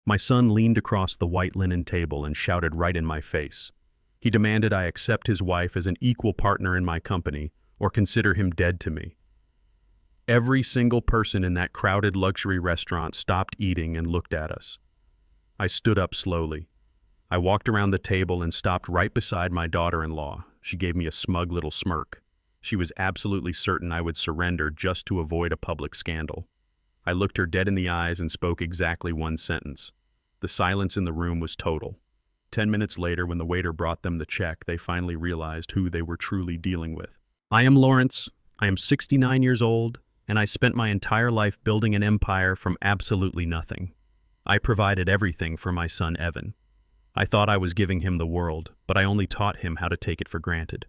My son leaned across the white linen table and shouted right in my face. He demanded I accept his wife as an equal partner in my company or consider him dead to me. Every single person in that crowded luxury restaurant stopped eating and looked at us. I stood up slowly. I walked around the table and stopped right beside my daughter-in-law. She gave me a smug little smirk. She was absolutely certain I would surrender just to avoid a public scandal. I looked her dead in the eyes and spoke exactly one sentence. The silence in the room was total. 10 minutes later, when the waiter brought them the check, they finally realized who they were truly dealing with. I am Lawrence. I am 69 years old, and I spent my entire life building an empire from absolutely nothing. I provided everything for my son Evan. I thought I was giving him the world, but I only taught him how to take it for granted.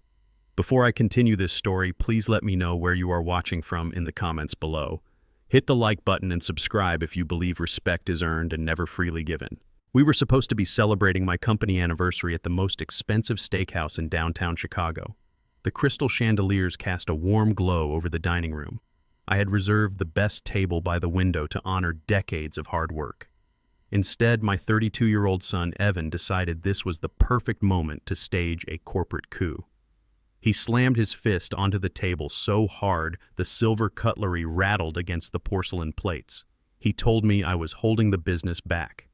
Before I continue this story, please let me know where you are watching from in the comments below. Hit the like button and subscribe if you believe respect is earned and never freely given. We were supposed to be celebrating my company anniversary at the most expensive steakhouse in downtown Chicago. The crystal chandeliers cast a warm glow over the dining room. I had reserved the best table by the window to honor decades of hard work. Instead, my 32-year-old son Evan decided this was the perfect moment to stage a corporate coup. He slammed his fist onto the table so hard the silver cutlery rattled against the porcelain plates. He told me I was holding the business back.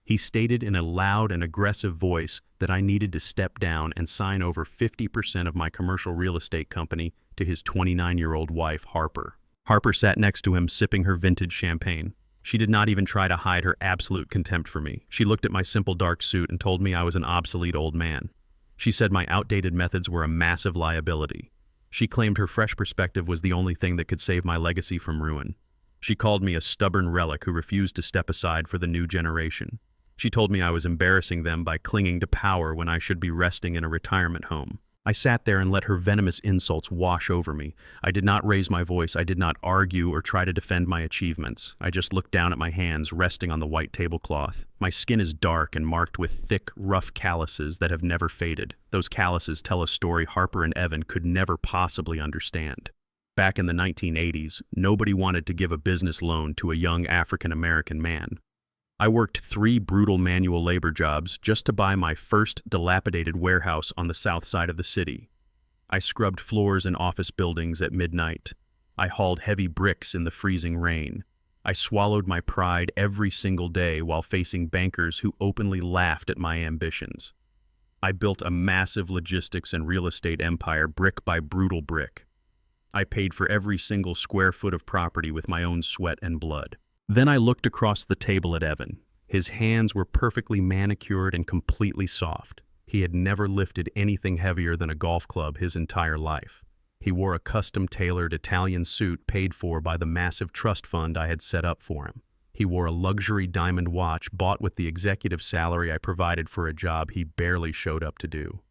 He stated in a loud and aggressive voice that I needed to step down and sign over 50% of my commercial real estate company to his 29-year-old wife, Harper. Harper sat next to him, sipping her vintage champagne. She did not even try to hide her absolute contempt for me. She looked at my simple dark suit and told me I was an obsolete old man. She said my outdated methods were a massive liability. She claimed her fresh perspective was the only thing that could save my legacy from ruin. She called me a stubborn relic who refused to step aside for the new generation. She told me I was embarrassing them by clinging to power when I should be resting in a retirement home. I sat there and let her venomous insults wash over me. I did not raise my voice. I did not argue or try to defend my achievements. I just looked down at my hands resting on the white tablecloth. My skin is dark and marked with thick, rough calluses that have never faded. Those calluses tell a story Harper and Evan could never possibly understand. Back in the 1980s, nobody wanted to give a business loan to a young African-American man. I worked 3 brutal manual labor jobs just to buy my first dilapidated warehouse on the south side of the city. I scrubbed floors in office buildings at midnight. I hauled heavy bricks in the freezing rain. I swallowed my pride every single day while facing bankers who openly laughed at my ambitions. I built a massive logistics and real estate empire brick by brutal brick. I paid for every single square foot of property with my own sweat and blood. Then I looked across the table at Evan. His hands were perfectly manicured and completely soft. He had never lifted anything heavier than a golf club his entire life. He wore a custom-tailored Italian suit paid for by the massive trust fund I had set up for him. He wore a luxury diamond watch bought with the executive salary I provided for a job he barely showed up to do.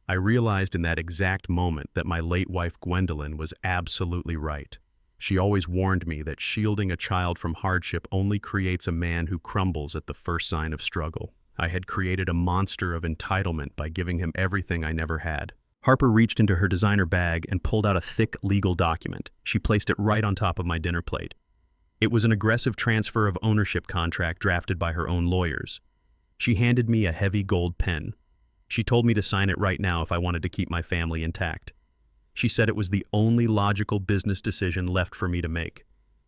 I realized in that exact moment that my late wife Gwendolyn was absolutely right. She always warned me that shielding a child from hardship only creates a man who crumbles at the first sign of struggle. I had created a monster of entitlement by giving him everything I never had. Harper reached into her designer bag and pulled out a thick legal document. She placed it right on top of my dinner plate. It was an aggressive transfer of ownership contract drafted by her own lawyers. She handed me a heavy gold pen. She told me to sign it right now if I wanted to keep my family intact. She said it was the only logical business decision left for me to make.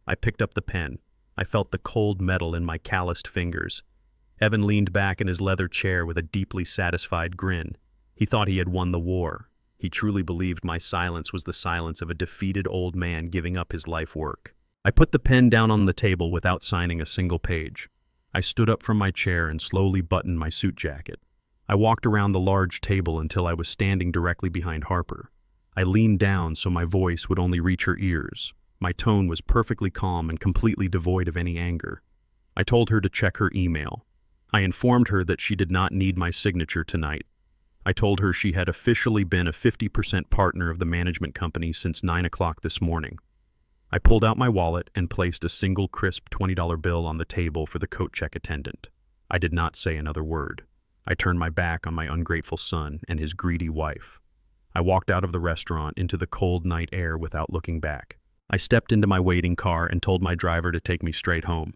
I picked up the pen. I felt the cold metal in my calloused fingers. Evan leaned back in his leather chair with a deeply satisfied grin. He thought he had won the war. He truly believed my silence was the silence of a defeated old man giving up his life work. I put the pen down on the table without signing a single page. I stood up from my chair and slowly buttoned my suit jacket. I walked around the large table until I was standing directly behind Harper. I leaned down so my voice would only reach her ears. My tone was perfectly calm and completely devoid of any anger. I told her to check her email. I informed her that she did not need my signature tonight. I told her she had officially been a 50% partner of the management company since 9 o'clock this morning. I pulled out my wallet and placed a single crisp $20 bill on the table for the coat check attendant. I did not say another word. I turned my back on my ungrateful son and his greedy wife. I walked out of the restaurant into the cold night air without looking back. I stepped into my waiting car and told my driver to take me straight home.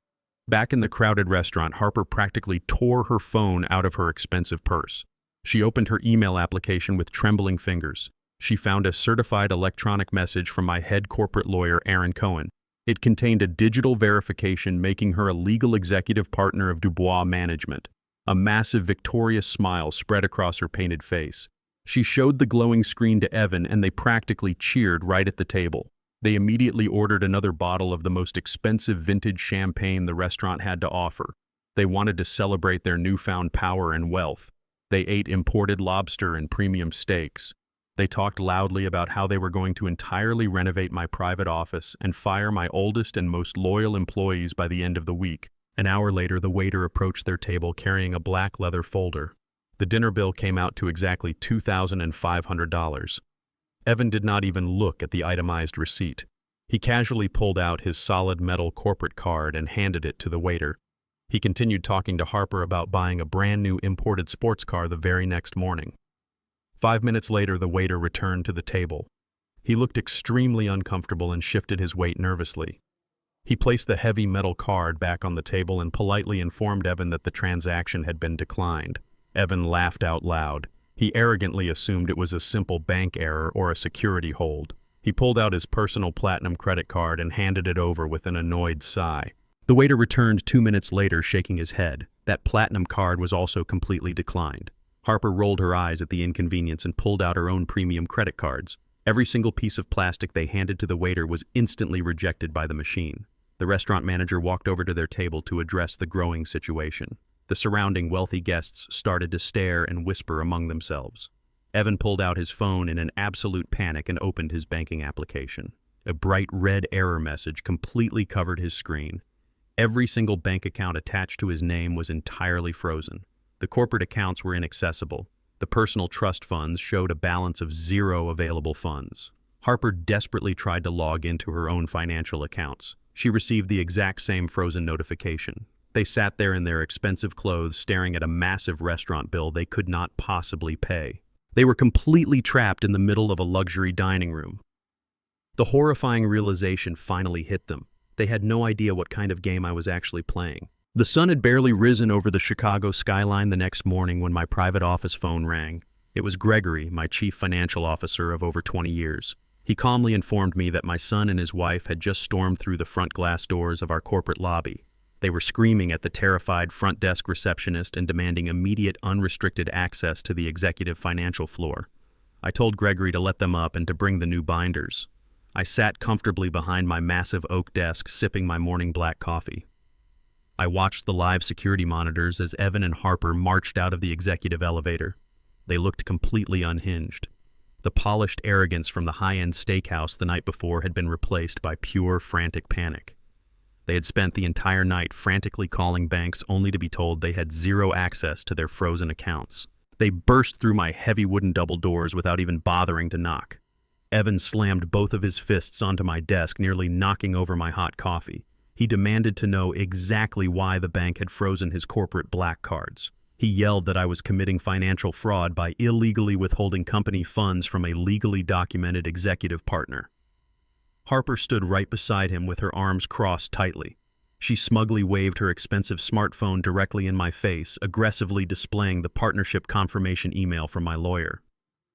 Back in the crowded restaurant, Harper practically tore her phone out of her expensive purse. She opened her email application with trembling fingers. She found a certified electronic message from my head corporate lawyer, Aaron Cohen. It contained a digital verification making her a legal executive partner of Dubois Management. A massive, victorious smile spread across her painted face. She showed the glowing screen to Evan, and they practically cheered right at the table. They immediately ordered another bottle of the most expensive vintage champagne the restaurant had to offer. They wanted to celebrate their newfound power and wealth. They ate imported lobster and premium steaks. They talked loudly about how they were going to entirely renovate my private office and fire my oldest and most loyal employees by the end of the week. An hour later, the waiter approached their table carrying a black leather folder. The dinner bill came out to exactly $2,500. Evan did not even look at the itemized receipt. He casually pulled out his solid metal corporate card and handed it to the waiter. He continued talking to Harper about buying a brand new imported sports car the very next morning. 5 minutes later, the waiter returned to the table. He looked extremely uncomfortable and shifted his weight nervously. He placed the heavy metal card back on the table and politely informed Evan that the transaction had been declined. Evan laughed out loud. He arrogantly assumed it was a simple bank error or a security hold. He pulled out his personal platinum credit card and handed it over with an annoyed sigh. The waiter returned 2 minutes later, shaking his head. That platinum card was also completely declined. Harper rolled her eyes at the inconvenience and pulled out her own premium credit cards. Every single piece of plastic they handed to the waiter was instantly rejected by the machine. The restaurant manager walked over to their table to address the growing situation. The surrounding wealthy guests started to stare and whisper among themselves. Evan pulled out his phone in an absolute panic and opened his banking application. A bright red error message completely covered his screen. Every single bank account attached to his name was entirely frozen. The corporate accounts were inaccessible. The personal trust funds showed a balance of 0 available funds. Harper desperately tried to log into her own financial accounts. She received the exact same frozen notification. They sat there in their expensive clothes, staring at a massive restaurant bill they could not possibly pay. They were completely trapped in the middle of a luxury dining room. The horrifying realization finally hit them. They had no idea what kind of game I was actually playing. The sun had barely risen over the Chicago skyline the next morning when my private office phone rang. It was Gregory, my chief financial officer of over 20 years. He calmly informed me that my son and his wife had just stormed through the front glass doors of our corporate lobby. They were screaming at the terrified front desk receptionist and demanding immediate, unrestricted access to the executive financial floor. I told Gregory to let them up and to bring the new binders. I sat comfortably behind my massive oak desk, sipping my morning black coffee. I watched the live security monitors as Evan and Harper marched out of the executive elevator. They looked completely unhinged. The polished arrogance from the high-end steakhouse the night before had been replaced by pure, frantic panic. They had spent the entire night frantically calling banks only to be told they had 0 access to their frozen accounts. They burst through my heavy wooden double doors without even bothering to knock. Evan slammed both of his fists onto my desk, nearly knocking over my hot coffee. He demanded to know exactly why the bank had frozen his corporate black cards. He yelled that I was committing financial fraud by illegally withholding company funds from a legally documented executive partner. Harper stood right beside him with her arms crossed tightly. She smugly waved her expensive smartphone directly in my face, aggressively displaying the partnership confirmation email from my lawyer.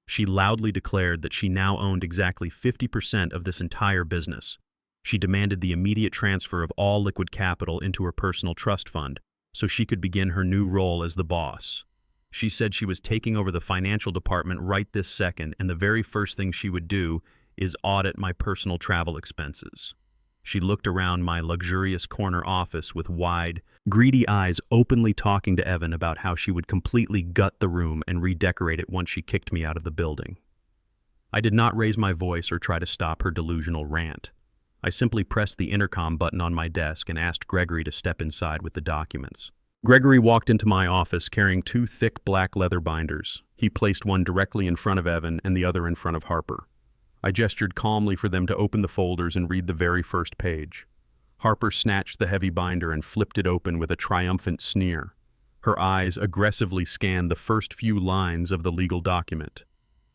She loudly declared that she now owned exactly 50% of this entire business. She demanded the immediate transfer of all liquid capital into her personal trust fund so she could begin her new role as the boss. She said she was taking over the financial department right this second, and the very first thing she would do is audit my personal travel expenses. She looked around my luxurious corner office with wide, greedy eyes, openly talking to Evan about how she would completely gut the room and redecorate it once she kicked me out of the building. I did not raise my voice or try to stop her delusional rant. I simply pressed the intercom button on my desk and asked Gregory to step inside with the documents. Gregory walked into my office carrying 2 thick black leather binders. He placed one directly in front of Evan and the other in front of Harper. I gestured calmly for them to open the folders and read the very first page. Harper snatched the heavy binder and flipped it open with a triumphant sneer. Her eyes aggressively scanned the first few lines of the legal document.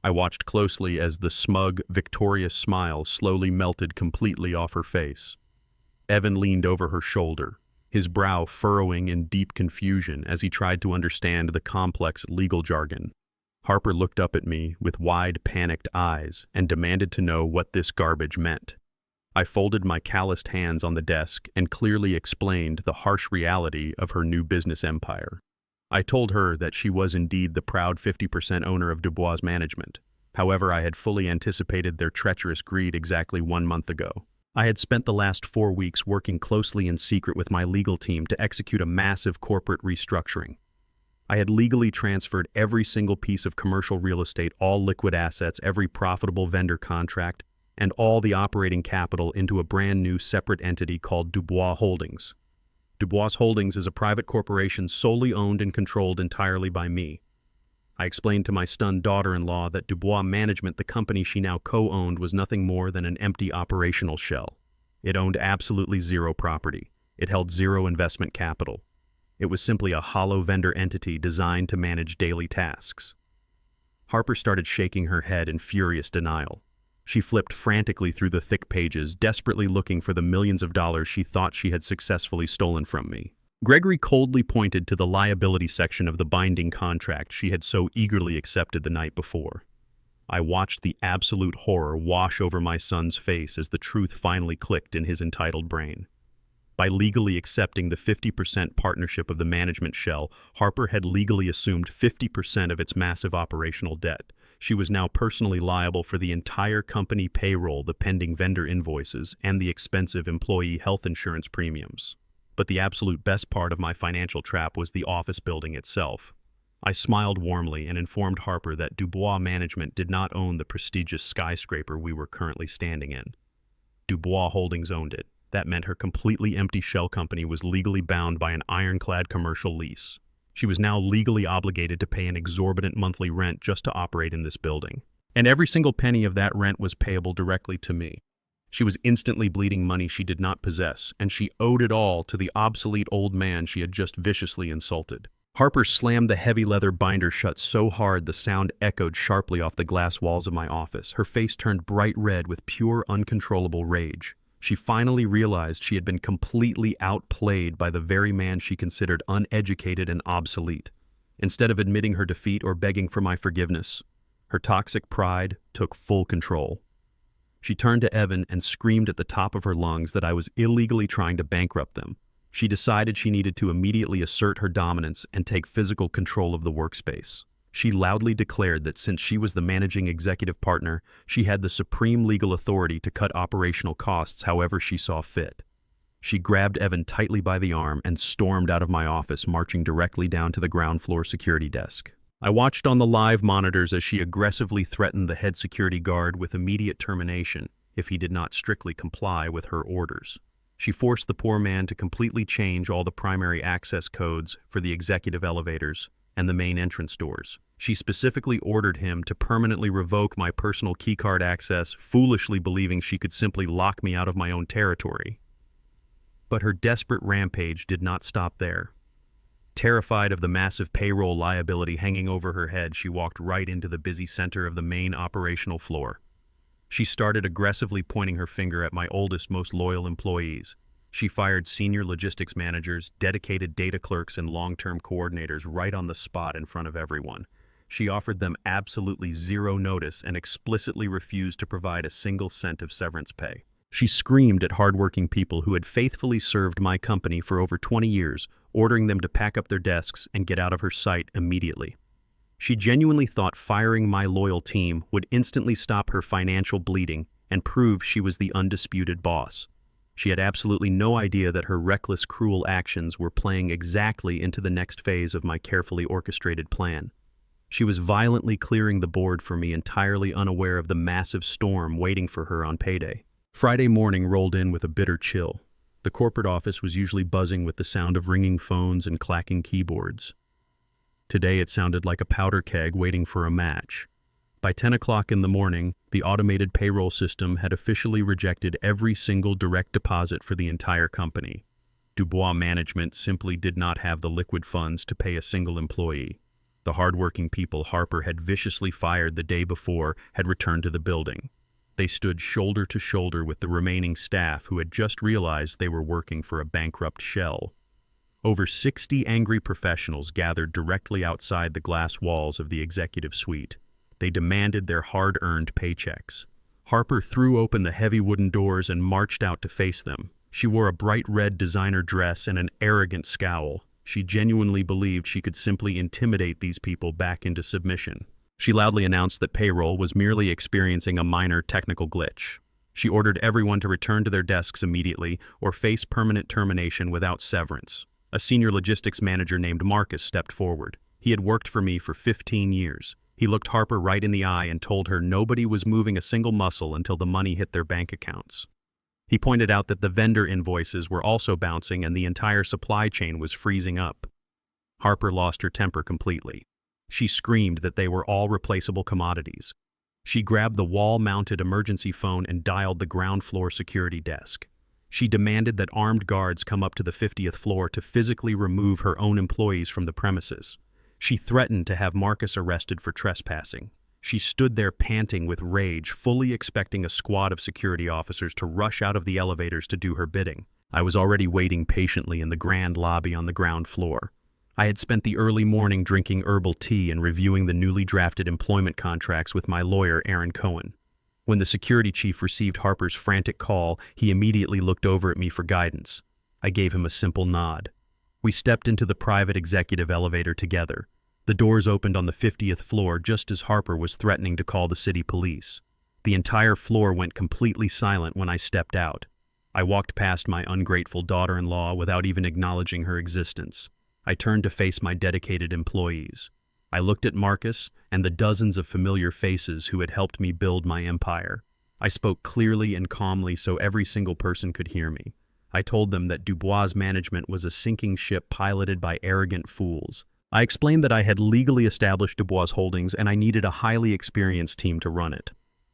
I watched closely as the smug, victorious smile slowly melted completely off her face. Evan leaned over her shoulder. his brow furrowing in deep confusion as he tried to understand the complex legal jargon. Harper looked up at me with wide, panicked eyes and demanded to know what this garbage meant. I folded my calloused hands on the desk and clearly explained the harsh reality of her new business empire. I told her that she was indeed the proud 50% owner of Dubois Management. However, I had fully anticipated their treacherous greed exactly 1 month ago. I had spent the last 4 weeks working closely in secret with my legal team to execute a massive corporate restructuring. I had legally transferred every single piece of commercial real estate, all liquid assets, every profitable vendor contract, and all the operating capital into a brand new separate entity called Dubois Holdings. Dubois Holdings is a private corporation solely owned and controlled entirely by me. I explained to my stunned daughter-in-law that Dubois Management, the company she now co-owned, was nothing more than an empty operational shell. It owned absolutely zero property. It held zero investment capital. It was simply a hollow vendor entity designed to manage daily tasks. Harper started shaking her head in furious denial. She flipped frantically through the thick pages, desperately looking for the millions of dollars she thought she had successfully stolen from me. Gregory coldly pointed to the liability section of the binding contract she had so eagerly accepted the night before. I watched the absolute horror wash over my son's face as the truth finally clicked in his entitled brain. By legally accepting the 50% partnership of the management shell, Harper had legally assumed 50% of its massive operational debt. She was now personally liable for the entire company payroll, the pending vendor invoices, and the expensive employee health insurance premiums. But the absolute best part of my financial trap was the office building itself. I smiled warmly and informed Harper that Dubois Management did not own the prestigious skyscraper we were currently standing in. Dubois Holdings owned it. That meant her completely empty shell company was legally bound by an ironclad commercial lease. She was now legally obligated to pay an exorbitant monthly rent just to operate in this building. And every single penny of that rent was payable directly to me. She was instantly bleeding money she did not possess, and she owed it all to the obsolete old man she had just viciously insulted. Harper slammed the heavy leather binder shut so hard the sound echoed sharply off the glass walls of my office. Her face turned bright red with pure, uncontrollable rage. She finally realized she had been completely outplayed by the very man she considered uneducated and obsolete. Instead of admitting her defeat or begging for my forgiveness, her toxic pride took full control. She turned to Evan and screamed at the top of her lungs that I was illegally trying to bankrupt them. She decided she needed to immediately assert her dominance and take physical control of the workspace. She loudly declared that since she was the managing executive partner, she had the supreme legal authority to cut operational costs however she saw fit. She grabbed Evan tightly by the arm and stormed out of my office, marching directly down to the ground floor security desk. I watched on the live monitors as she aggressively threatened the head security guard with immediate termination if he did not strictly comply with her orders. She forced the poor man to completely change all the primary access codes for the executive elevators and the main entrance doors. She specifically ordered him to permanently revoke my personal keycard access, foolishly believing she could simply lock me out of my own territory. But her desperate rampage did not stop there. Terrified of the massive payroll liability hanging over her head, she walked right into the busy center of the main operational floor. She started aggressively pointing her finger at my oldest, most loyal employees. She fired senior logistics managers, dedicated data clerks, and long-term coordinators right on the spot in front of everyone. She offered them absolutely zero notice and explicitly refused to provide a single cent of severance pay. She screamed at hardworking people who had faithfully served my company for over 20 years, ordering them to pack up their desks and get out of her sight immediately. She genuinely thought firing my loyal team would instantly stop her financial bleeding and prove she was the undisputed boss. She had absolutely no idea that her reckless, cruel actions were playing exactly into the next phase of my carefully orchestrated plan. She was violently clearing the board for me, entirely unaware of the massive storm waiting for her on payday. Friday morning rolled in with a bitter chill. The corporate office was usually buzzing with the sound of ringing phones and clacking keyboards. Today it sounded like a powder keg waiting for a match. By 10 o'clock in the morning, the automated payroll system had officially rejected every single direct deposit for the entire company. Dubois Management simply did not have the liquid funds to pay a single employee. The hardworking people Harper had viciously fired the day before had returned to the building. They stood shoulder to shoulder with the remaining staff who had just realized they were working for a bankrupt shell. Over 60 angry professionals gathered directly outside the glass walls of the executive suite. They demanded their hard-earned paychecks. Harper threw open the heavy wooden doors and marched out to face them. She wore a bright red designer dress and an arrogant scowl. She genuinely believed she could simply intimidate these people back into submission. She loudly announced that payroll was merely experiencing a minor technical glitch. She ordered everyone to return to their desks immediately or face permanent termination without severance. A senior logistics manager named Marcus stepped forward. He had worked for me for 15 years. He looked Harper right in the eye and told her nobody was moving a single muscle until the money hit their bank accounts. He pointed out that the vendor invoices were also bouncing and the entire supply chain was freezing up. Harper lost her temper completely. She screamed that they were all replaceable commodities. She grabbed the wall-mounted emergency phone and dialed the ground floor security desk. She demanded that armed guards come up to the 50th floor to physically remove her own employees from the premises. She threatened to have Marcus arrested for trespassing. She stood there panting with rage, fully expecting a squad of security officers to rush out of the elevators to do her bidding. I was already waiting patiently in the grand lobby on the ground floor. I had spent the early morning drinking herbal tea and reviewing the newly drafted employment contracts with my lawyer, Aaron Cohen. When the security chief received Harper's frantic call, he immediately looked over at me for guidance. I gave him a simple nod. We stepped into the private executive elevator together. The doors opened on the 50th floor just as Harper was threatening to call the city police. The entire floor went completely silent when I stepped out. I walked past my ungrateful daughter-in-law without even acknowledging her existence. I turned to face my dedicated employees. I looked at Marcus and the dozens of familiar faces who had helped me build my empire. I spoke clearly and calmly so every single person could hear me. I told them that Dubois' management was a sinking ship piloted by arrogant fools. I explained that I had legally established Dubois Holdings and I needed a highly experienced team to run it.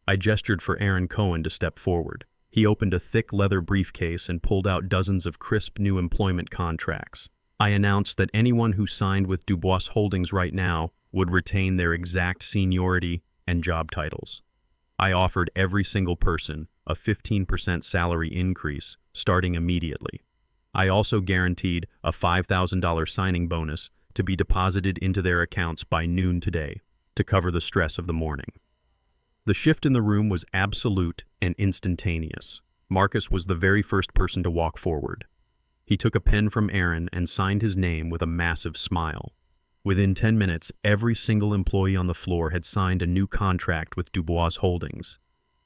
I gestured for Aaron Cohen to step forward. He opened a thick leather briefcase and pulled out dozens of crisp new employment contracts. I announced that anyone who signed with Dubois Holdings right now would retain their exact seniority and job titles. I offered every single person a 15% salary increase starting immediately. I also guaranteed a $5,000 signing bonus to be deposited into their accounts by noon today to cover the stress of the morning. The shift in the room was absolute and instantaneous. Marcus was the very first person to walk forward. He took a pen from Aaron and signed his name with a massive smile. Within 10 minutes, every single employee on the floor had signed a new contract with Dubois Holdings.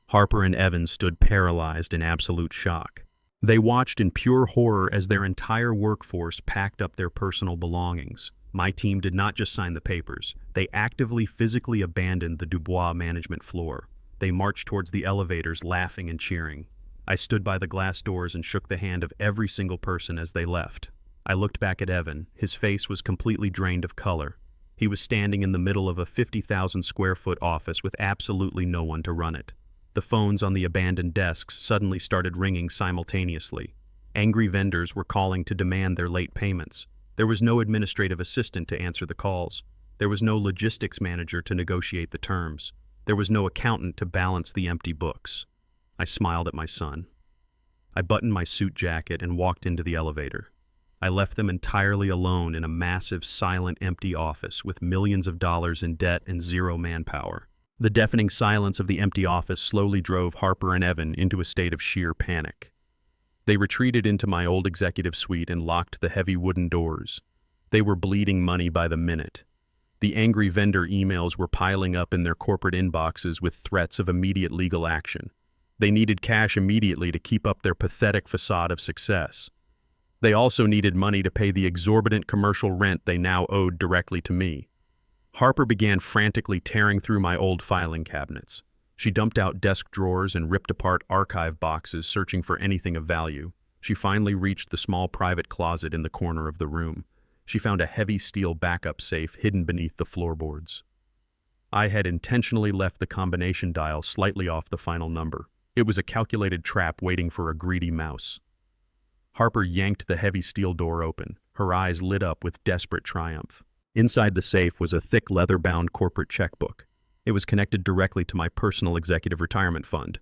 Harper and Evan stood paralyzed in absolute shock. They watched in pure horror as their entire workforce packed up their personal belongings. My team did not just sign the papers. They actively physically abandoned the Dubois management floor. They marched towards the elevators, laughing and cheering. I stood by the glass doors and shook the hand of every single person as they left. I looked back at Evan. His face was completely drained of color. He was standing in the middle of a 50,000 square foot office with absolutely no one to run it. The phones on the abandoned desks suddenly started ringing simultaneously. Angry vendors were calling to demand their late payments. There was no administrative assistant to answer the calls. There was no logistics manager to negotiate the terms. There was no accountant to balance the empty books. I smiled at my son. I buttoned my suit jacket and walked into the elevator. I left them entirely alone in a massive, silent, empty office with millions of dollars in debt and zero manpower. The deafening silence of the empty office slowly drove Harper and Evan into a state of sheer panic. They retreated into my old executive suite and locked the heavy wooden doors. They were bleeding money by the minute. The angry vendor emails were piling up in their corporate inboxes with threats of immediate legal action. They needed cash immediately to keep up their pathetic facade of success. They also needed money to pay the exorbitant commercial rent they now owed directly to me. Harper began frantically tearing through my old filing cabinets. She dumped out desk drawers and ripped apart archive boxes, searching for anything of value. She finally reached the small private closet in the corner of the room. She found a heavy steel backup safe hidden beneath the floorboards. I had intentionally left the combination dial slightly off the final number. It was a calculated trap waiting for a greedy mouse. Harper yanked the heavy steel door open. Her eyes lit up with desperate triumph. Inside the safe was a thick leather-bound corporate checkbook. It was connected directly to my personal executive retirement fund.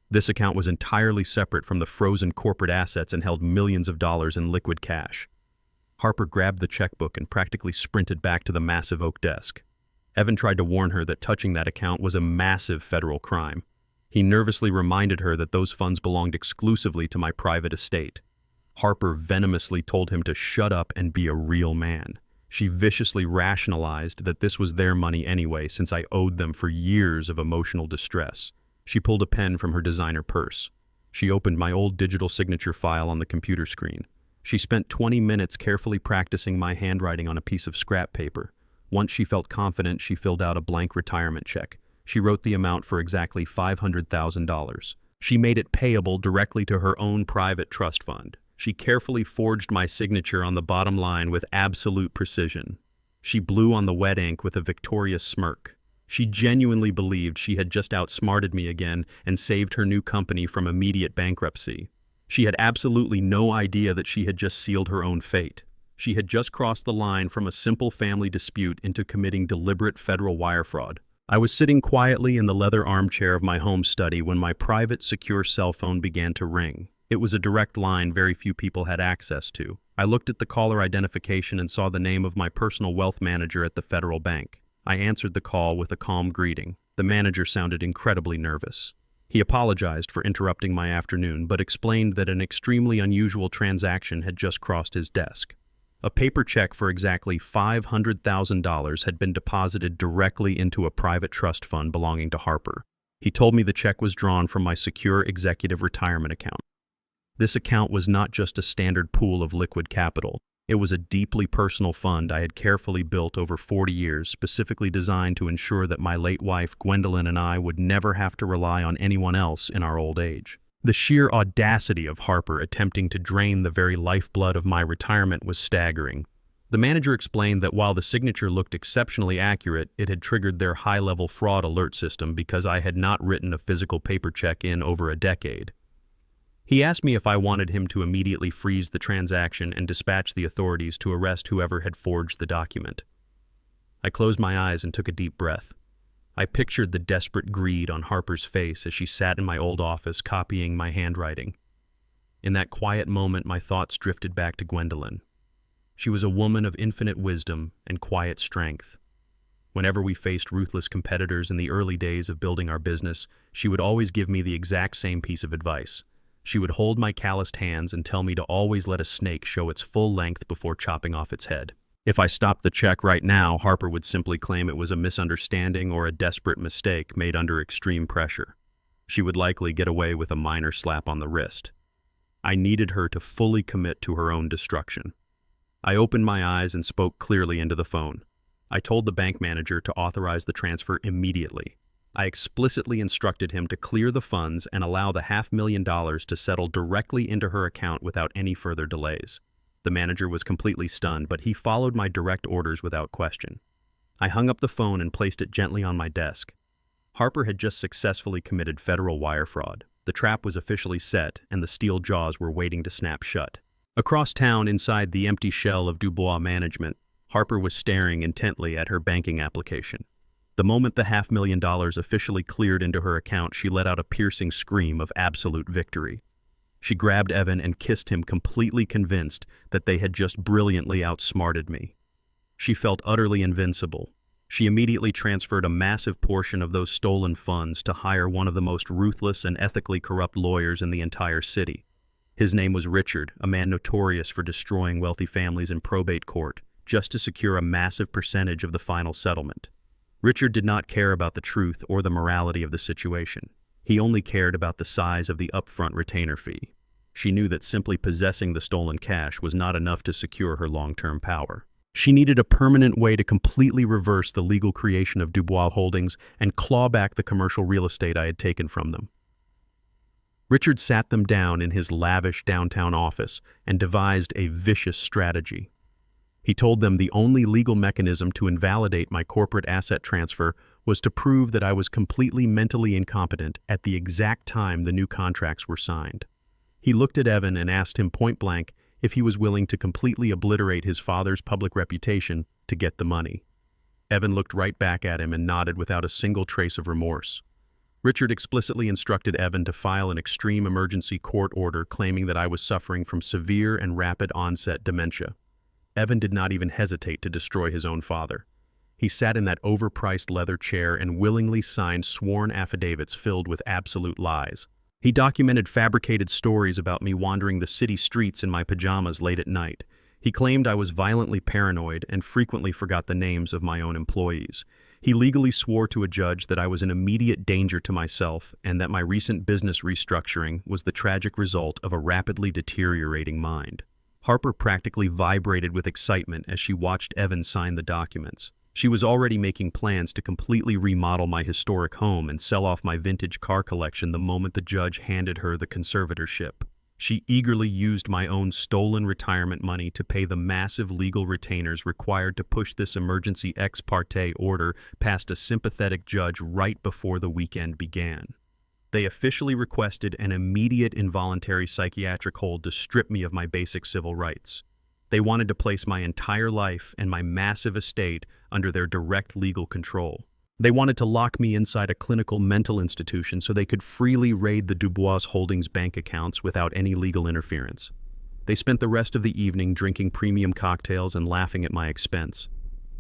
This account was entirely separate from the frozen corporate assets and held millions of dollars in liquid cash. Harper grabbed the checkbook and practically sprinted back to the massive oak desk. Evan tried to warn her that touching that account was a massive federal crime. He nervously reminded her that those funds belonged exclusively to my private estate. Harper venomously told him to shut up and be a real man. She viciously rationalized that this was their money anyway, since I owed them for years of emotional distress. She pulled a pen from her designer purse. She opened my old digital signature file on the computer screen. She spent 20 minutes carefully practicing my handwriting on a piece of scrap paper. Once she felt confident, she filled out a blank retirement check. She wrote the amount for exactly $500,000. She made it payable directly to her own private trust fund. She carefully forged my signature on the bottom line with absolute precision. She blew on the wet ink with a victorious smirk. She genuinely believed she had just outsmarted me again and saved her new company from immediate bankruptcy. She had absolutely no idea that she had just sealed her own fate. She had just crossed the line from a simple family dispute into committing deliberate federal wire fraud. I was sitting quietly in the leather armchair of my home study when my private, secure cell phone began to ring. It was a direct line very few people had access to. I looked at the caller identification and saw the name of my personal wealth manager at the federal bank. I answered the call with a calm greeting. The manager sounded incredibly nervous. He apologized for interrupting my afternoon, but explained that an extremely unusual transaction had just crossed his desk. A paper check for exactly $500,000 had been deposited directly into a private trust fund belonging to Harper. He told me the check was drawn from my secure executive retirement account. This account was not just a standard pool of liquid capital. It was a deeply personal fund I had carefully built over 40 years, specifically designed to ensure that my late wife, Gwendolyn, and I would never have to rely on anyone else in our old age. The sheer audacity of Harper attempting to drain the very lifeblood of my retirement was staggering. The manager explained that while the signature looked exceptionally accurate, it had triggered their high-level fraud alert system because I had not written a physical paper check in over a decade. He asked me if I wanted him to immediately freeze the transaction and dispatch the authorities to arrest whoever had forged the document. I closed my eyes and took a deep breath. I pictured the desperate greed on Harper's face as she sat in my old office copying my handwriting. In that quiet moment, my thoughts drifted back to Gwendolyn. She was a woman of infinite wisdom and quiet strength. Whenever we faced ruthless competitors in the early days of building our business, she would always give me the exact same piece of advice. She would hold my calloused hands and tell me to always let a snake show its full length before chopping off its head. If I stopped the check right now, Harper would simply claim it was a misunderstanding or a desperate mistake made under extreme pressure. She would likely get away with a minor slap on the wrist. I needed her to fully commit to her own destruction. I opened my eyes and spoke clearly into the phone. I told the bank manager to authorize the transfer immediately. I explicitly instructed him to clear the funds and allow the $500,000 to settle directly into her account without any further delays. The manager was completely stunned, but he followed my direct orders without question. I hung up the phone and placed it gently on my desk. Harper had just successfully committed federal wire fraud. The trap was officially set, and the steel jaws were waiting to snap shut. Across town, inside the empty shell of Dubois Management, Harper was staring intently at her banking application. The moment the $500,000 officially cleared into her account, she let out a piercing scream of absolute victory. She grabbed Evan and kissed him, completely convinced that they had just brilliantly outsmarted me. She felt utterly invincible. She immediately transferred a massive portion of those stolen funds to hire one of the most ruthless and ethically corrupt lawyers in the entire city. His name was Richard, a man notorious for destroying wealthy families in probate court, just to secure a massive percentage of the final settlement. Richard did not care about the truth or the morality of the situation. He only cared about the size of the upfront retainer fee. She knew that simply possessing the stolen cash was not enough to secure her long-term power. She needed a permanent way to completely reverse the legal creation of Dubois Holdings and claw back the commercial real estate I had taken from them. Richard sat them down in his lavish downtown office and devised a vicious strategy. He told them the only legal mechanism to invalidate my corporate asset transfer was to prove that I was completely mentally incompetent at the exact time the new contracts were signed. He looked at Evan and asked him point-blank if he was willing to completely obliterate his father's public reputation to get the money. Evan looked right back at him and nodded without a single trace of remorse. Richard explicitly instructed Evan to file an extreme emergency court order claiming that I was suffering from severe and rapid onset dementia. Evan did not even hesitate to destroy his own father. He sat in that overpriced leather chair and willingly signed sworn affidavits filled with absolute lies. He documented fabricated stories about me wandering the city streets in my pajamas late at night. He claimed I was violently paranoid and frequently forgot the names of my own employees. He legally swore to a judge that I was an immediate danger to myself and that my recent business restructuring was the tragic result of a rapidly deteriorating mind. Harper practically vibrated with excitement as she watched Evan sign the documents. She was already making plans to completely remodel my historic home and sell off my vintage car collection the moment the judge handed her the conservatorship. She eagerly used my own stolen retirement money to pay the massive legal retainers required to push this emergency ex parte order past a sympathetic judge right before the weekend began. They officially requested an immediate involuntary psychiatric hold to strip me of my basic civil rights. They wanted to place my entire life and my massive estate under their direct legal control. They wanted to lock me inside a clinical mental institution so they could freely raid the Dubois Holdings bank accounts without any legal interference. They spent the rest of the evening drinking premium cocktails and laughing at my expense.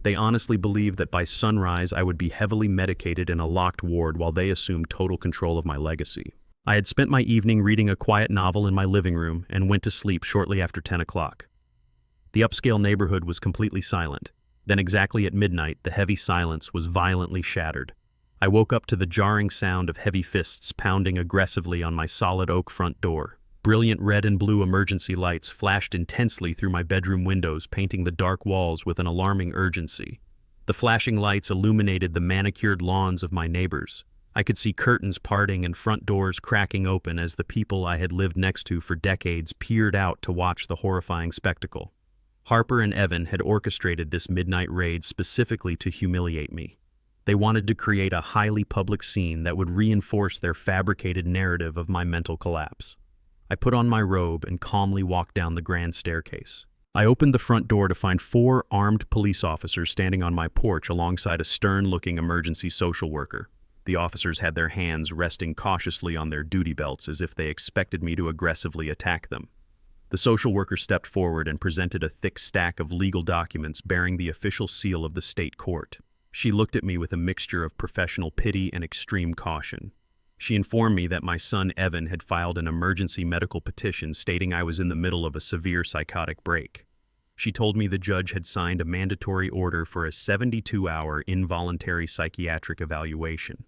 They honestly believed that by sunrise I would be heavily medicated in a locked ward while they assumed total control of my legacy. I had spent my evening reading a quiet novel in my living room and went to sleep shortly after 10 o'clock. The upscale neighborhood was completely silent. Then exactly at midnight, the heavy silence was violently shattered. I woke up to the jarring sound of heavy fists pounding aggressively on my solid oak front door. Brilliant red and blue emergency lights flashed intensely through my bedroom windows, painting the dark walls with an alarming urgency. The flashing lights illuminated the manicured lawns of my neighbors. I could see curtains parting and front doors cracking open as the people I had lived next to for decades peered out to watch the horrifying spectacle. Harper and Evan had orchestrated this midnight raid specifically to humiliate me. They wanted to create a highly public scene that would reinforce their fabricated narrative of my mental collapse. I put on my robe and calmly walked down the grand staircase. I opened the front door to find 4 armed police officers standing on my porch alongside a stern-looking emergency social worker. The officers had their hands resting cautiously on their duty belts as if they expected me to aggressively attack them. The social worker stepped forward and presented a thick stack of legal documents bearing the official seal of the state court. She looked at me with a mixture of professional pity and extreme caution. She informed me that my son Evan had filed an emergency medical petition stating I was in the middle of a severe psychotic break. She told me the judge had signed a mandatory order for a 72-hour involuntary psychiatric evaluation.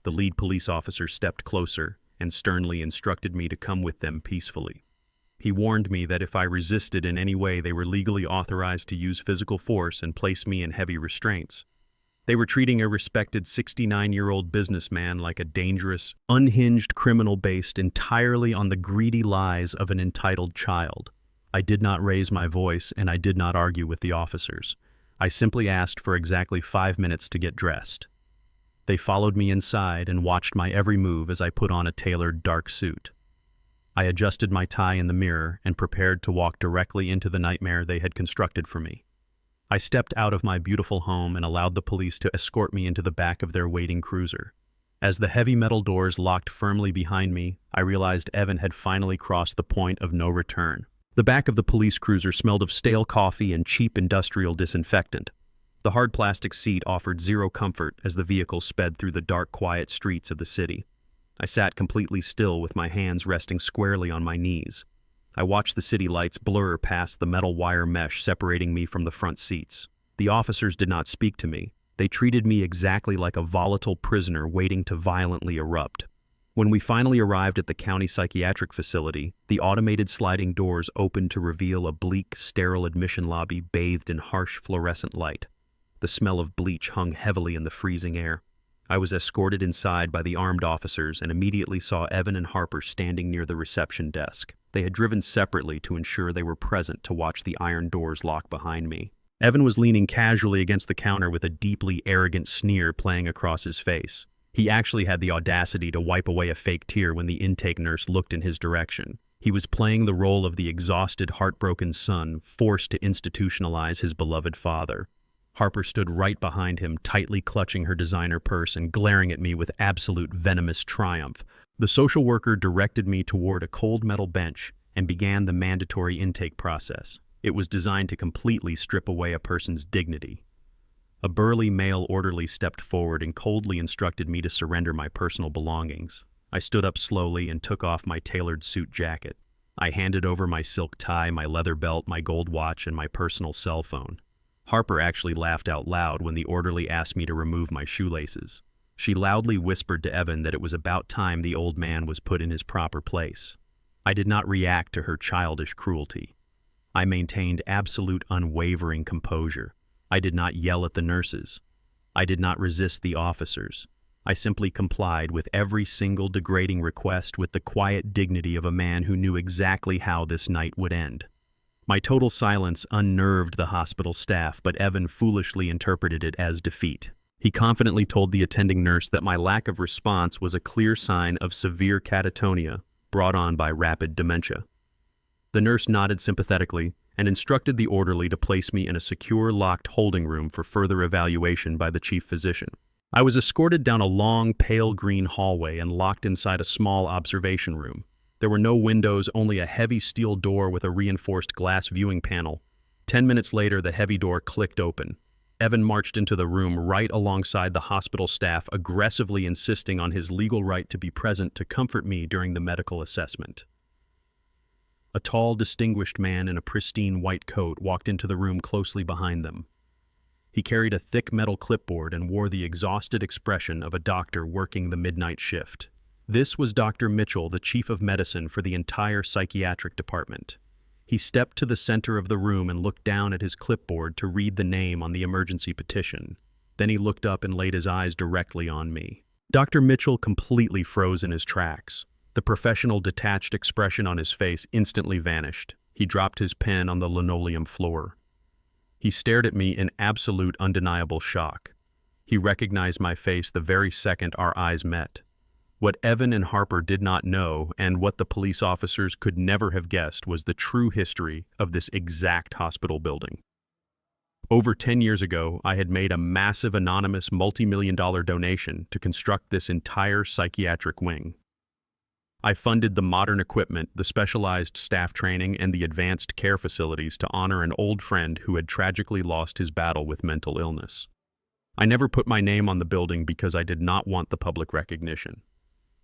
The lead police officer stepped closer and sternly instructed me to come with them peacefully. He warned me that if I resisted in any way, they were legally authorized to use physical force and place me in heavy restraints. They were treating a respected 69-year-old businessman like a dangerous, unhinged criminal based entirely on the greedy lies of an entitled child. I did not raise my voice and I did not argue with the officers. I simply asked for exactly 5 minutes to get dressed. They followed me inside and watched my every move as I put on a tailored dark suit. I adjusted my tie in the mirror and prepared to walk directly into the nightmare they had constructed for me. I stepped out of my beautiful home and allowed the police to escort me into the back of their waiting cruiser. As the heavy metal doors locked firmly behind me, I realized Evan had finally crossed the point of no return. The back of the police cruiser smelled of stale coffee and cheap industrial disinfectant. The hard plastic seat offered zero comfort as the vehicle sped through the dark, quiet streets of the city. I sat completely still with my hands resting squarely on my knees. I watched the city lights blur past the metal wire mesh separating me from the front seats. The officers did not speak to me. They treated me exactly like a volatile prisoner waiting to violently erupt. When we finally arrived at the county psychiatric facility, the automated sliding doors opened to reveal a bleak, sterile admission lobby bathed in harsh fluorescent light. The smell of bleach hung heavily in the freezing air. I was escorted inside by the armed officers and immediately saw Evan and Harper standing near the reception desk. They had driven separately to ensure they were present to watch the iron doors lock behind me. Evan was leaning casually against the counter with a deeply arrogant sneer playing across his face. He actually had the audacity to wipe away a fake tear when the intake nurse looked in his direction. He was playing the role of the exhausted, heartbroken son forced to institutionalize his beloved father. Harper stood right behind him, tightly clutching her designer purse and glaring at me with absolute venomous triumph. The social worker directed me toward a cold metal bench and began the mandatory intake process. It was designed to completely strip away a person's dignity. A burly male orderly stepped forward and coldly instructed me to surrender my personal belongings. I stood up slowly and took off my tailored suit jacket. I handed over my silk tie, my leather belt, my gold watch, and my personal cell phone. Harper actually laughed out loud when the orderly asked me to remove my shoelaces. She loudly whispered to Evan that it was about time the old man was put in his proper place. I did not react to her childish cruelty. I maintained absolute unwavering composure. I did not yell at the nurses. I did not resist the officers. I simply complied with every single degrading request with the quiet dignity of a man who knew exactly how this night would end. My total silence unnerved the hospital staff, but Evan foolishly interpreted it as defeat. He confidently told the attending nurse that my lack of response was a clear sign of severe catatonia brought on by rapid dementia. The nurse nodded sympathetically and instructed the orderly to place me in a secure, locked holding room for further evaluation by the chief physician. I was escorted down a long, pale green hallway and locked inside a small observation room. There were no windows, only a heavy steel door with a reinforced glass viewing panel. 10 minutes later, the heavy door clicked open. Evan marched into the room right alongside the hospital staff, aggressively insisting on his legal right to be present to comfort me during the medical assessment. A tall, distinguished man in a pristine white coat walked into the room closely behind them. He carried a thick metal clipboard and wore the exhausted expression of a doctor working the midnight shift. This was Dr. Mitchell, the chief of medicine for the entire psychiatric department. He stepped to the center of the room and looked down at his clipboard to read the name on the emergency petition. Then he looked up and laid his eyes directly on me. Dr. Mitchell completely froze in his tracks. The professional, detached expression on his face instantly vanished. He dropped his pen on the linoleum floor. He stared at me in absolute, undeniable shock. He recognized my face the very second our eyes met. What Evan and Harper did not know, and what the police officers could never have guessed, was the true history of this exact hospital building. Over 10 years ago, I had made a massive anonymous multi-million-dollar donation to construct this entire psychiatric wing. I funded the modern equipment, the specialized staff training, and the advanced care facilities to honor an old friend who had tragically lost his battle with mental illness. I never put my name on the building because I did not want the public recognition.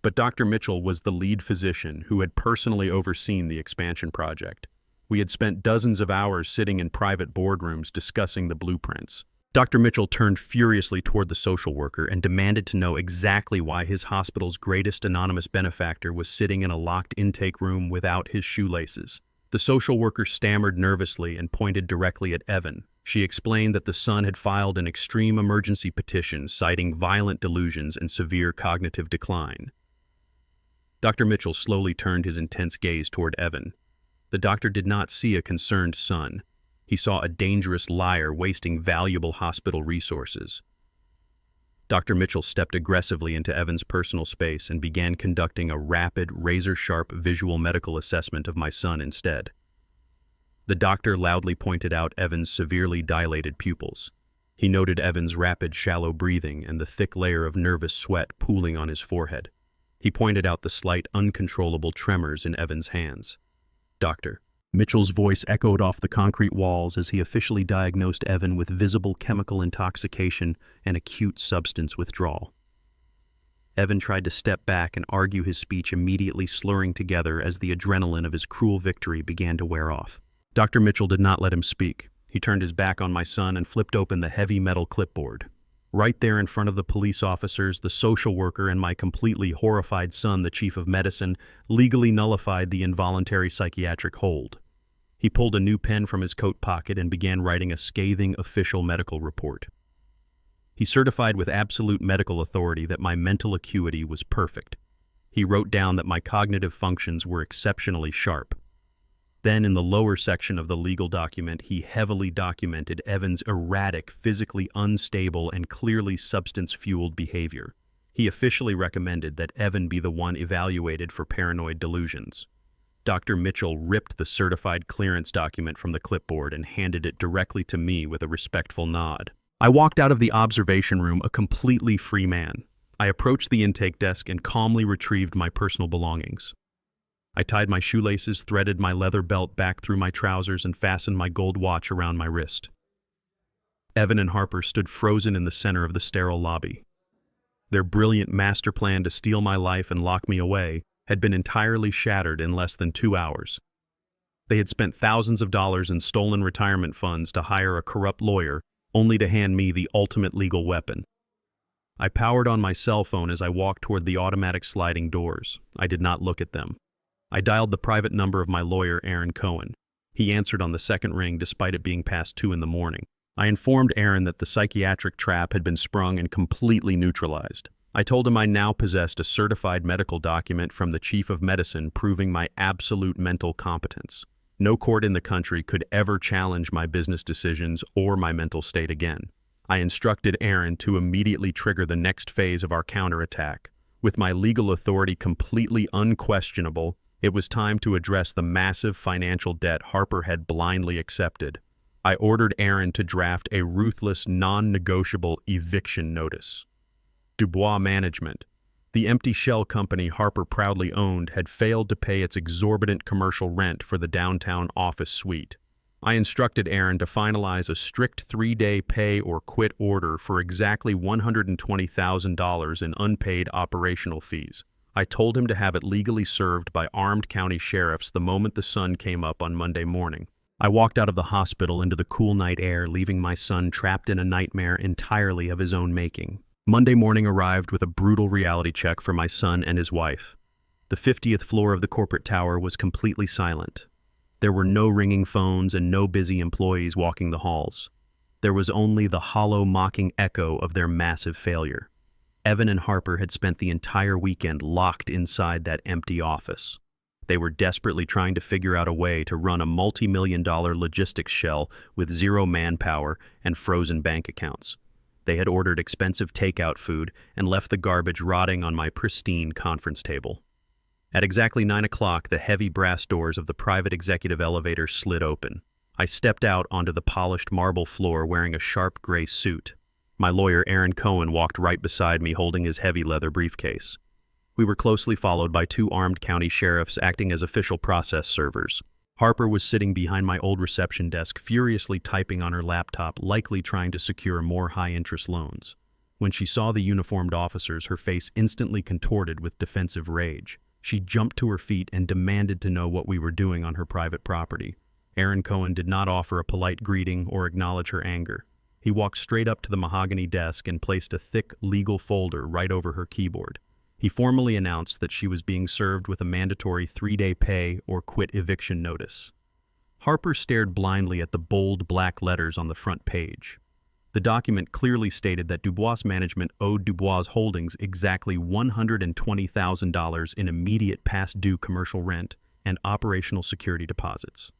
But Dr. Mitchell was the lead physician who had personally overseen the expansion project. We had spent dozens of hours sitting in private boardrooms discussing the blueprints. Dr. Mitchell turned furiously toward the social worker and demanded to know exactly why his hospital's greatest anonymous benefactor was sitting in a locked intake room without his shoelaces. The social worker stammered nervously and pointed directly at Evan. She explained that the son had filed an extreme emergency petition citing violent delusions and severe cognitive decline. Dr. Mitchell slowly turned his intense gaze toward Evan. The doctor did not see a concerned son. He saw a dangerous liar wasting valuable hospital resources. Dr. Mitchell stepped aggressively into Evan's personal space and began conducting a rapid, razor-sharp visual medical assessment of my son instead. The doctor loudly pointed out Evan's severely dilated pupils. He noted Evan's rapid, shallow breathing and the thick layer of nervous sweat pooling on his forehead. He pointed out the slight, uncontrollable tremors in Evan's hands. "Doctor." Mitchell's voice echoed off the concrete walls as he officially diagnosed Evan with visible chemical intoxication and acute substance withdrawal. Evan tried to step back and argue, his speech immediately slurring together as the adrenaline of his cruel victory began to wear off. Dr. Mitchell did not let him speak. He turned his back on my son and flipped open the heavy metal clipboard. Right there in front of the police officers, the social worker, and my completely horrified son, the chief of medicine, legally nullified the involuntary psychiatric hold. He pulled a new pen from his coat pocket and began writing a scathing official medical report. He certified with absolute medical authority that my mental acuity was perfect. He wrote down that my cognitive functions were exceptionally sharp. Then, in the lower section of the legal document, he heavily documented Evan's erratic, physically unstable, and clearly substance-fueled behavior. He officially recommended that Evan be the one evaluated for paranoid delusions. Dr. Mitchell ripped the certified clearance document from the clipboard and handed it directly to me with a respectful nod. I walked out of the observation room a completely free man. I approached the intake desk and calmly retrieved my personal belongings. I tied my shoelaces, threaded my leather belt back through my trousers, and fastened my gold watch around my wrist. Evan and Harper stood frozen in the center of the sterile lobby. Their brilliant master plan to steal my life and lock me away had been entirely shattered in less than 2 hours. They had spent thousands of dollars in stolen retirement funds to hire a corrupt lawyer, only to hand me the ultimate legal weapon. I powered on my cell phone as I walked toward the automatic sliding doors. I did not look at them. I dialed the private number of my lawyer, Aaron Cohen. He answered on the second ring despite it being past 2 in the morning. I informed Aaron that the psychiatric trap had been sprung and completely neutralized. I told him I now possessed a certified medical document from the chief of medicine proving my absolute mental competence. No court in the country could ever challenge my business decisions or my mental state again. I instructed Aaron to immediately trigger the next phase of our counterattack. With my legal authority completely unquestionable, it was time to address the massive financial debt Harper had blindly accepted. I ordered Aaron to draft a ruthless, non-negotiable eviction notice. Dubois Management, the empty shell company Harper proudly owned, had failed to pay its exorbitant commercial rent for the downtown office suite. I instructed Aaron to finalize a strict 3-day pay or quit order for exactly $120,000 in unpaid operational fees. I told him to have it legally served by armed county sheriffs the moment the sun came up on Monday morning. I walked out of the hospital into the cool night air, leaving my son trapped in a nightmare entirely of his own making. Monday morning arrived with a brutal reality check for my son and his wife. The 50th floor of the corporate tower was completely silent. There were no ringing phones and no busy employees walking the halls. There was only the hollow, mocking echo of their massive failure. Evan and Harper had spent the entire weekend locked inside that empty office. They were desperately trying to figure out a way to run a multi-million-dollar logistics shell with zero manpower and frozen bank accounts. They had ordered expensive takeout food and left the garbage rotting on my pristine conference table. At exactly 9 o'clock, the heavy brass doors of the private executive elevator slid open. I stepped out onto the polished marble floor wearing a sharp gray suit. My lawyer, Aaron Cohen, walked right beside me holding his heavy leather briefcase. We were closely followed by 2 armed county sheriffs acting as official process servers. Harper was sitting behind my old reception desk, furiously typing on her laptop, likely trying to secure more high-interest loans. When she saw the uniformed officers, her face instantly contorted with defensive rage. She jumped to her feet and demanded to know what we were doing on her private property. Aaron Cohen did not offer a polite greeting or acknowledge her anger. He walked straight up to the mahogany desk and placed a thick legal folder right over her keyboard. He formally announced that she was being served with a mandatory 3-day pay or quit eviction notice. Harper stared blindly at the bold black letters on the front page. The document clearly stated that Dubois Management owed Dubois Holdings exactly $120,000 in immediate past-due commercial rent and operational security deposits.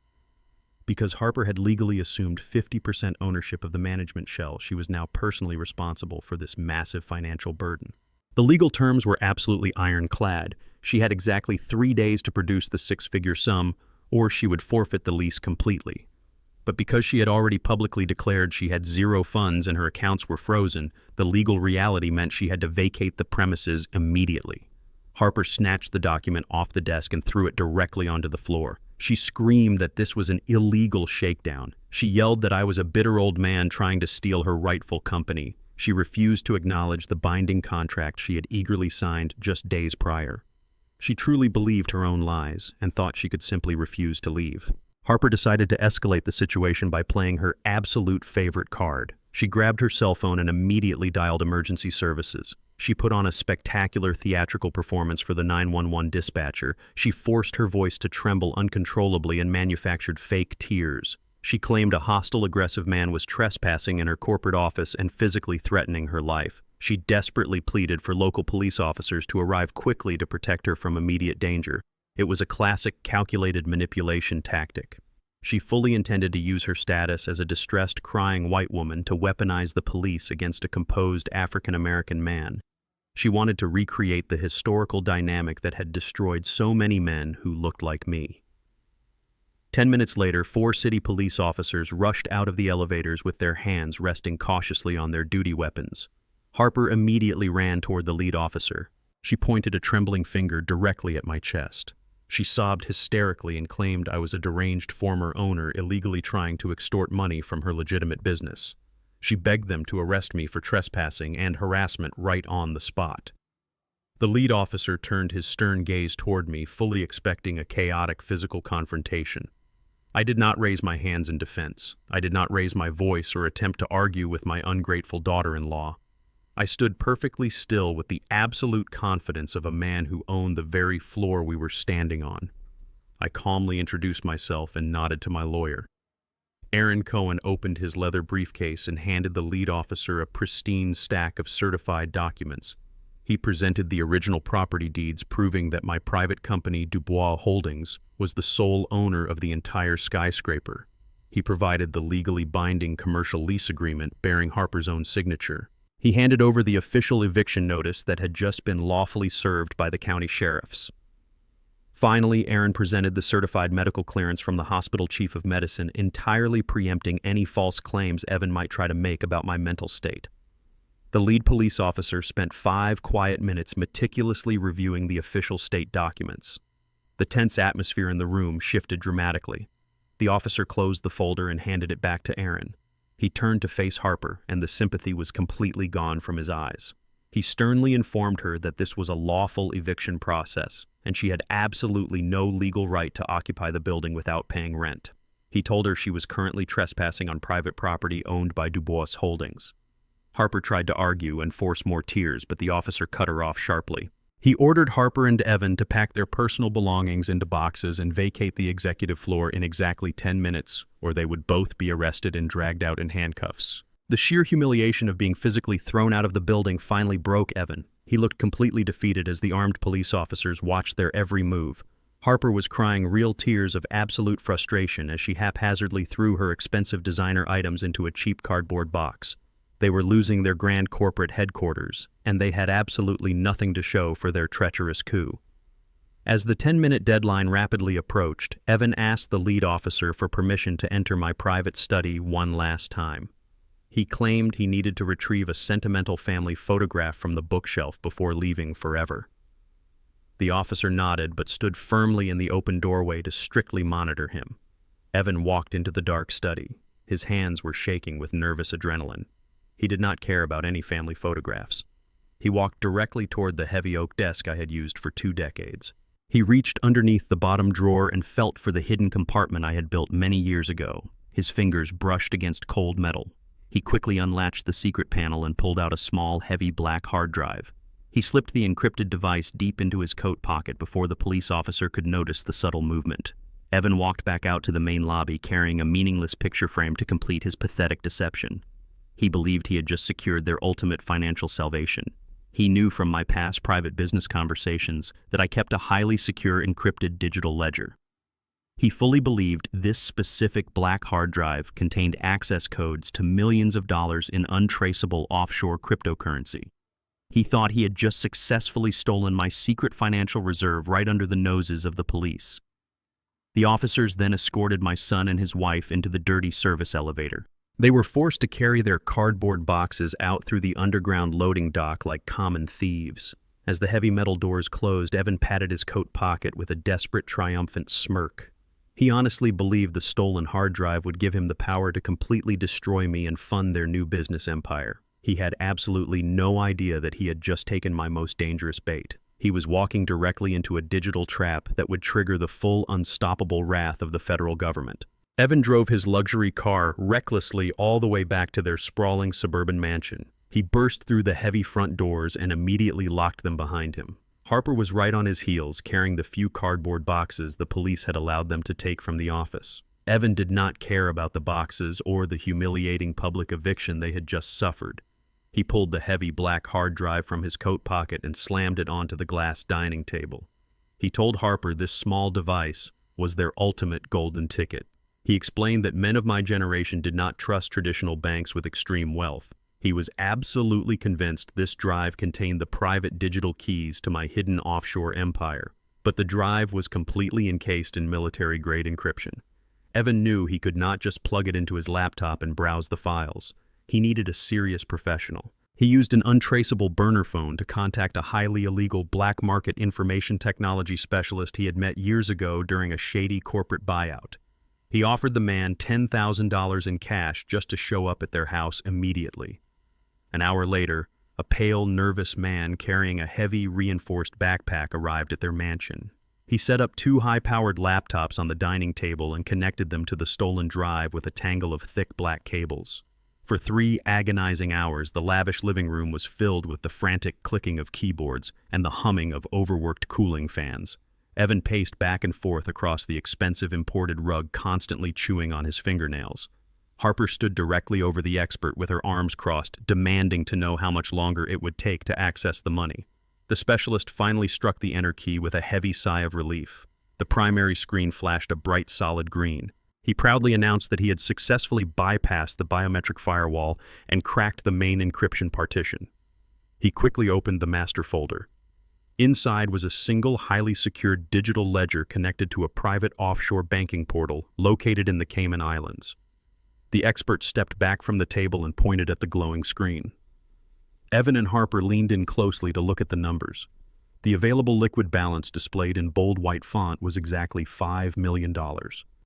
Because Harper had legally assumed 50% ownership of the management shell, she was now personally responsible for this massive financial burden. The legal terms were absolutely ironclad. She had exactly 3 days to produce the 6-figure sum, or she would forfeit the lease completely. But because she had already publicly declared she had zero funds and her accounts were frozen, the legal reality meant she had to vacate the premises immediately. Harper snatched the document off the desk and threw it directly onto the floor. She screamed that this was an illegal shakedown. She yelled that I was a bitter old man trying to steal her rightful company. She refused to acknowledge the binding contract she had eagerly signed just days prior. She truly believed her own lies and thought she could simply refuse to leave. Harper decided to escalate the situation by playing her absolute favorite card. She grabbed her cell phone and immediately dialed emergency services. She put on a spectacular theatrical performance for the 911 dispatcher. She forced her voice to tremble uncontrollably and manufactured fake tears. She claimed a hostile, aggressive man was trespassing in her corporate office and physically threatening her life. She desperately pleaded for local police officers to arrive quickly to protect her from immediate danger. It was a classic, calculated manipulation tactic. She fully intended to use her status as a distressed, crying white woman to weaponize the police against a composed African-American man. She wanted to recreate the historical dynamic that had destroyed so many men who looked like me. 10 minutes later, 4 city police officers rushed out of the elevators with their hands resting cautiously on their duty weapons. Harper immediately ran toward the lead officer. She pointed a trembling finger directly at my chest. She sobbed hysterically and claimed I was a deranged former owner illegally trying to extort money from her legitimate business. She begged them to arrest me for trespassing and harassment right on the spot. The lead officer turned his stern gaze toward me, fully expecting a chaotic physical confrontation. I did not raise my hands in defense. I did not raise my voice or attempt to argue with my ungrateful daughter-in-law. I stood perfectly still with the absolute confidence of a man who owned the very floor we were standing on. I calmly introduced myself and nodded to my lawyer. Aaron Cohen opened his leather briefcase and handed the lead officer a pristine stack of certified documents. He presented the original property deeds proving that my private company, Dubois Holdings, was the sole owner of the entire skyscraper. He provided the legally binding commercial lease agreement bearing Harper's own signature. He handed over the official eviction notice that had just been lawfully served by the county sheriffs. Finally, Aaron presented the certified medical clearance from the hospital chief of medicine, entirely preempting any false claims Evan might try to make about my mental state. The lead police officer spent 5 quiet minutes meticulously reviewing the official state documents. The tense atmosphere in the room shifted dramatically. The officer closed the folder and handed it back to Aaron. He turned to face Harper, and the sympathy was completely gone from his eyes. He sternly informed her that this was a lawful eviction process, and she had absolutely no legal right to occupy the building without paying rent. He told her she was currently trespassing on private property owned by Dubois Holdings. Harper tried to argue and force more tears, but the officer cut her off sharply. He ordered Harper and Evan to pack their personal belongings into boxes and vacate the executive floor in exactly 10 minutes, or they would both be arrested and dragged out in handcuffs. The sheer humiliation of being physically thrown out of the building finally broke Evan. He looked completely defeated as the armed police officers watched their every move. Harper was crying real tears of absolute frustration as she haphazardly threw her expensive designer items into a cheap cardboard box. They were losing their grand corporate headquarters, and they had absolutely nothing to show for their treacherous coup. As the 10-minute deadline rapidly approached, Evan asked the lead officer for permission to enter my private study one last time. He claimed he needed to retrieve a sentimental family photograph from the bookshelf before leaving forever. The officer nodded but stood firmly in the open doorway to strictly monitor him. Evan walked into the dark study. His hands were shaking with nervous adrenaline. He did not care about any family photographs. He walked directly toward the heavy oak desk I had used for 2 decades. He reached underneath the bottom drawer and felt for the hidden compartment I had built many years ago. His fingers brushed against cold metal. He quickly unlatched the secret panel and pulled out a small, heavy black hard drive. He slipped the encrypted device deep into his coat pocket before the police officer could notice the subtle movement. Evan walked back out to the main lobby carrying a meaningless picture frame to complete his pathetic deception. He believed he had just secured their ultimate financial salvation. He knew from my past private business conversations that I kept a highly secure encrypted digital ledger. He fully believed this specific black hard drive contained access codes to millions of dollars in untraceable offshore cryptocurrency. He thought he had just successfully stolen my secret financial reserve right under the noses of the police. The officers then escorted my son and his wife into the dirty service elevator. They were forced to carry their cardboard boxes out through the underground loading dock like common thieves. As the heavy metal doors closed, Evan patted his coat pocket with a desperate, triumphant smirk. He honestly believed the stolen hard drive would give him the power to completely destroy me and fund their new business empire. He had absolutely no idea that he had just taken my most dangerous bait. He was walking directly into a digital trap that would trigger the full, unstoppable wrath of the federal government. Evan drove his luxury car recklessly all the way back to their sprawling suburban mansion. He burst through the heavy front doors and immediately locked them behind him. Harper was right on his heels, carrying the few cardboard boxes the police had allowed them to take from the office. Evan did not care about the boxes or the humiliating public eviction they had just suffered. He pulled the heavy black hard drive from his coat pocket and slammed it onto the glass dining table. He told Harper this small device was their ultimate golden ticket. He explained that men of my generation did not trust traditional banks with extreme wealth. He was absolutely convinced this drive contained the private digital keys to my hidden offshore empire, but the drive was completely encased in military-grade encryption. Evan knew he could not just plug it into his laptop and browse the files. He needed a serious professional. He used an untraceable burner phone to contact a highly illegal black market information technology specialist he had met years ago during a shady corporate buyout. He offered the man $10,000 in cash just to show up at their house immediately. An hour later, a pale, nervous man carrying a heavy, reinforced backpack arrived at their mansion. He set up 2 high-powered laptops on the dining table and connected them to the stolen drive with a tangle of thick black cables. For 3 agonizing hours, the lavish living room was filled with the frantic clicking of keyboards and the humming of overworked cooling fans. Evan paced back and forth across the expensive imported rug, constantly chewing on his fingernails. Harper stood directly over the expert with her arms crossed, demanding to know how much longer it would take to access the money. The specialist finally struck the enter key with a heavy sigh of relief. The primary screen flashed a bright, solid green. He proudly announced that he had successfully bypassed the biometric firewall and cracked the main encryption partition. He quickly opened the master folder. Inside was a single, highly secured digital ledger connected to a private offshore banking portal located in the Cayman Islands. The expert stepped back from the table and pointed at the glowing screen. Evan and Harper leaned in closely to look at the numbers. The available liquid balance displayed in bold white font was exactly $5 million.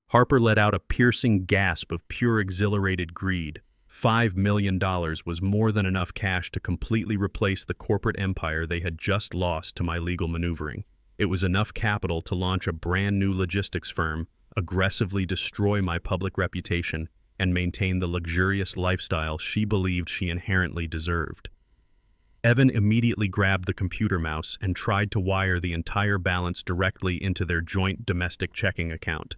Harper let out a piercing gasp of pure exhilarated greed. $5 million was more than enough cash to completely replace the corporate empire they had just lost to my legal maneuvering. It was enough capital to launch a brand new logistics firm, aggressively destroy my public reputation, and maintain the luxurious lifestyle she believed she inherently deserved. Evan immediately grabbed the computer mouse and tried to wire the entire balance directly into their joint domestic checking account.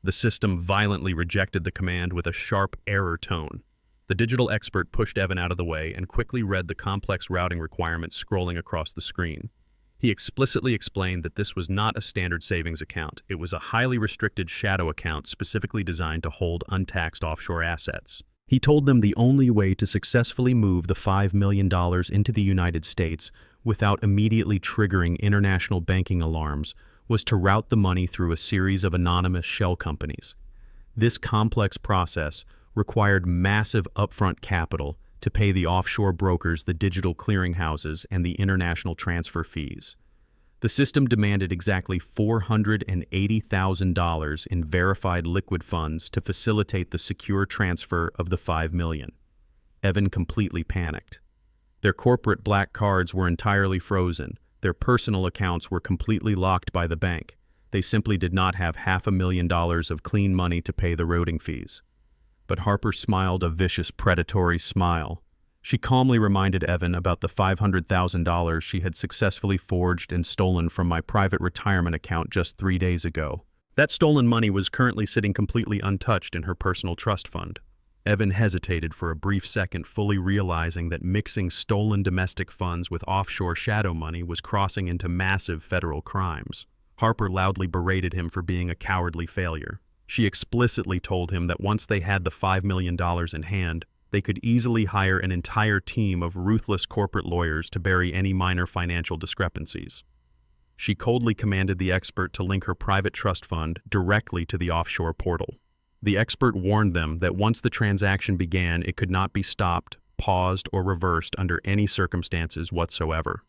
The system violently rejected the command with a sharp error tone. The digital expert pushed Evan out of the way and quickly read the complex routing requirements scrolling across the screen. He explicitly explained that this was not a standard savings account. It was a highly restricted shadow account specifically designed to hold untaxed offshore assets. He told them the only way to successfully move the $5 million into the United States without immediately triggering international banking alarms was to route the money through a series of anonymous shell companies. This complex process required massive upfront capital to pay the offshore brokers, the digital clearinghouses, and the international transfer fees. The system demanded exactly $480,000 in verified liquid funds to facilitate the secure transfer of the $5 million. Evan completely panicked. Their corporate black cards were entirely frozen. Their personal accounts were completely locked by the bank. They simply did not have $500,000 of clean money to pay the routing fees. But Harper smiled a vicious, predatory smile. She calmly reminded Evan about the $500,000 she had successfully forged and stolen from my private retirement account just 3 days ago. That stolen money was currently sitting completely untouched in her personal trust fund. Evan hesitated for a brief second, fully realizing that mixing stolen domestic funds with offshore shadow money was crossing into massive federal crimes. Harper loudly berated him for being a cowardly failure. She explicitly told him that once they had the $5 million in hand, they could easily hire an entire team of ruthless corporate lawyers to bury any minor financial discrepancies. She coldly commanded the expert to link her private trust fund directly to the offshore portal. The expert warned them that once the transaction began, it could not be stopped, paused, or reversed under any circumstances whatsoever.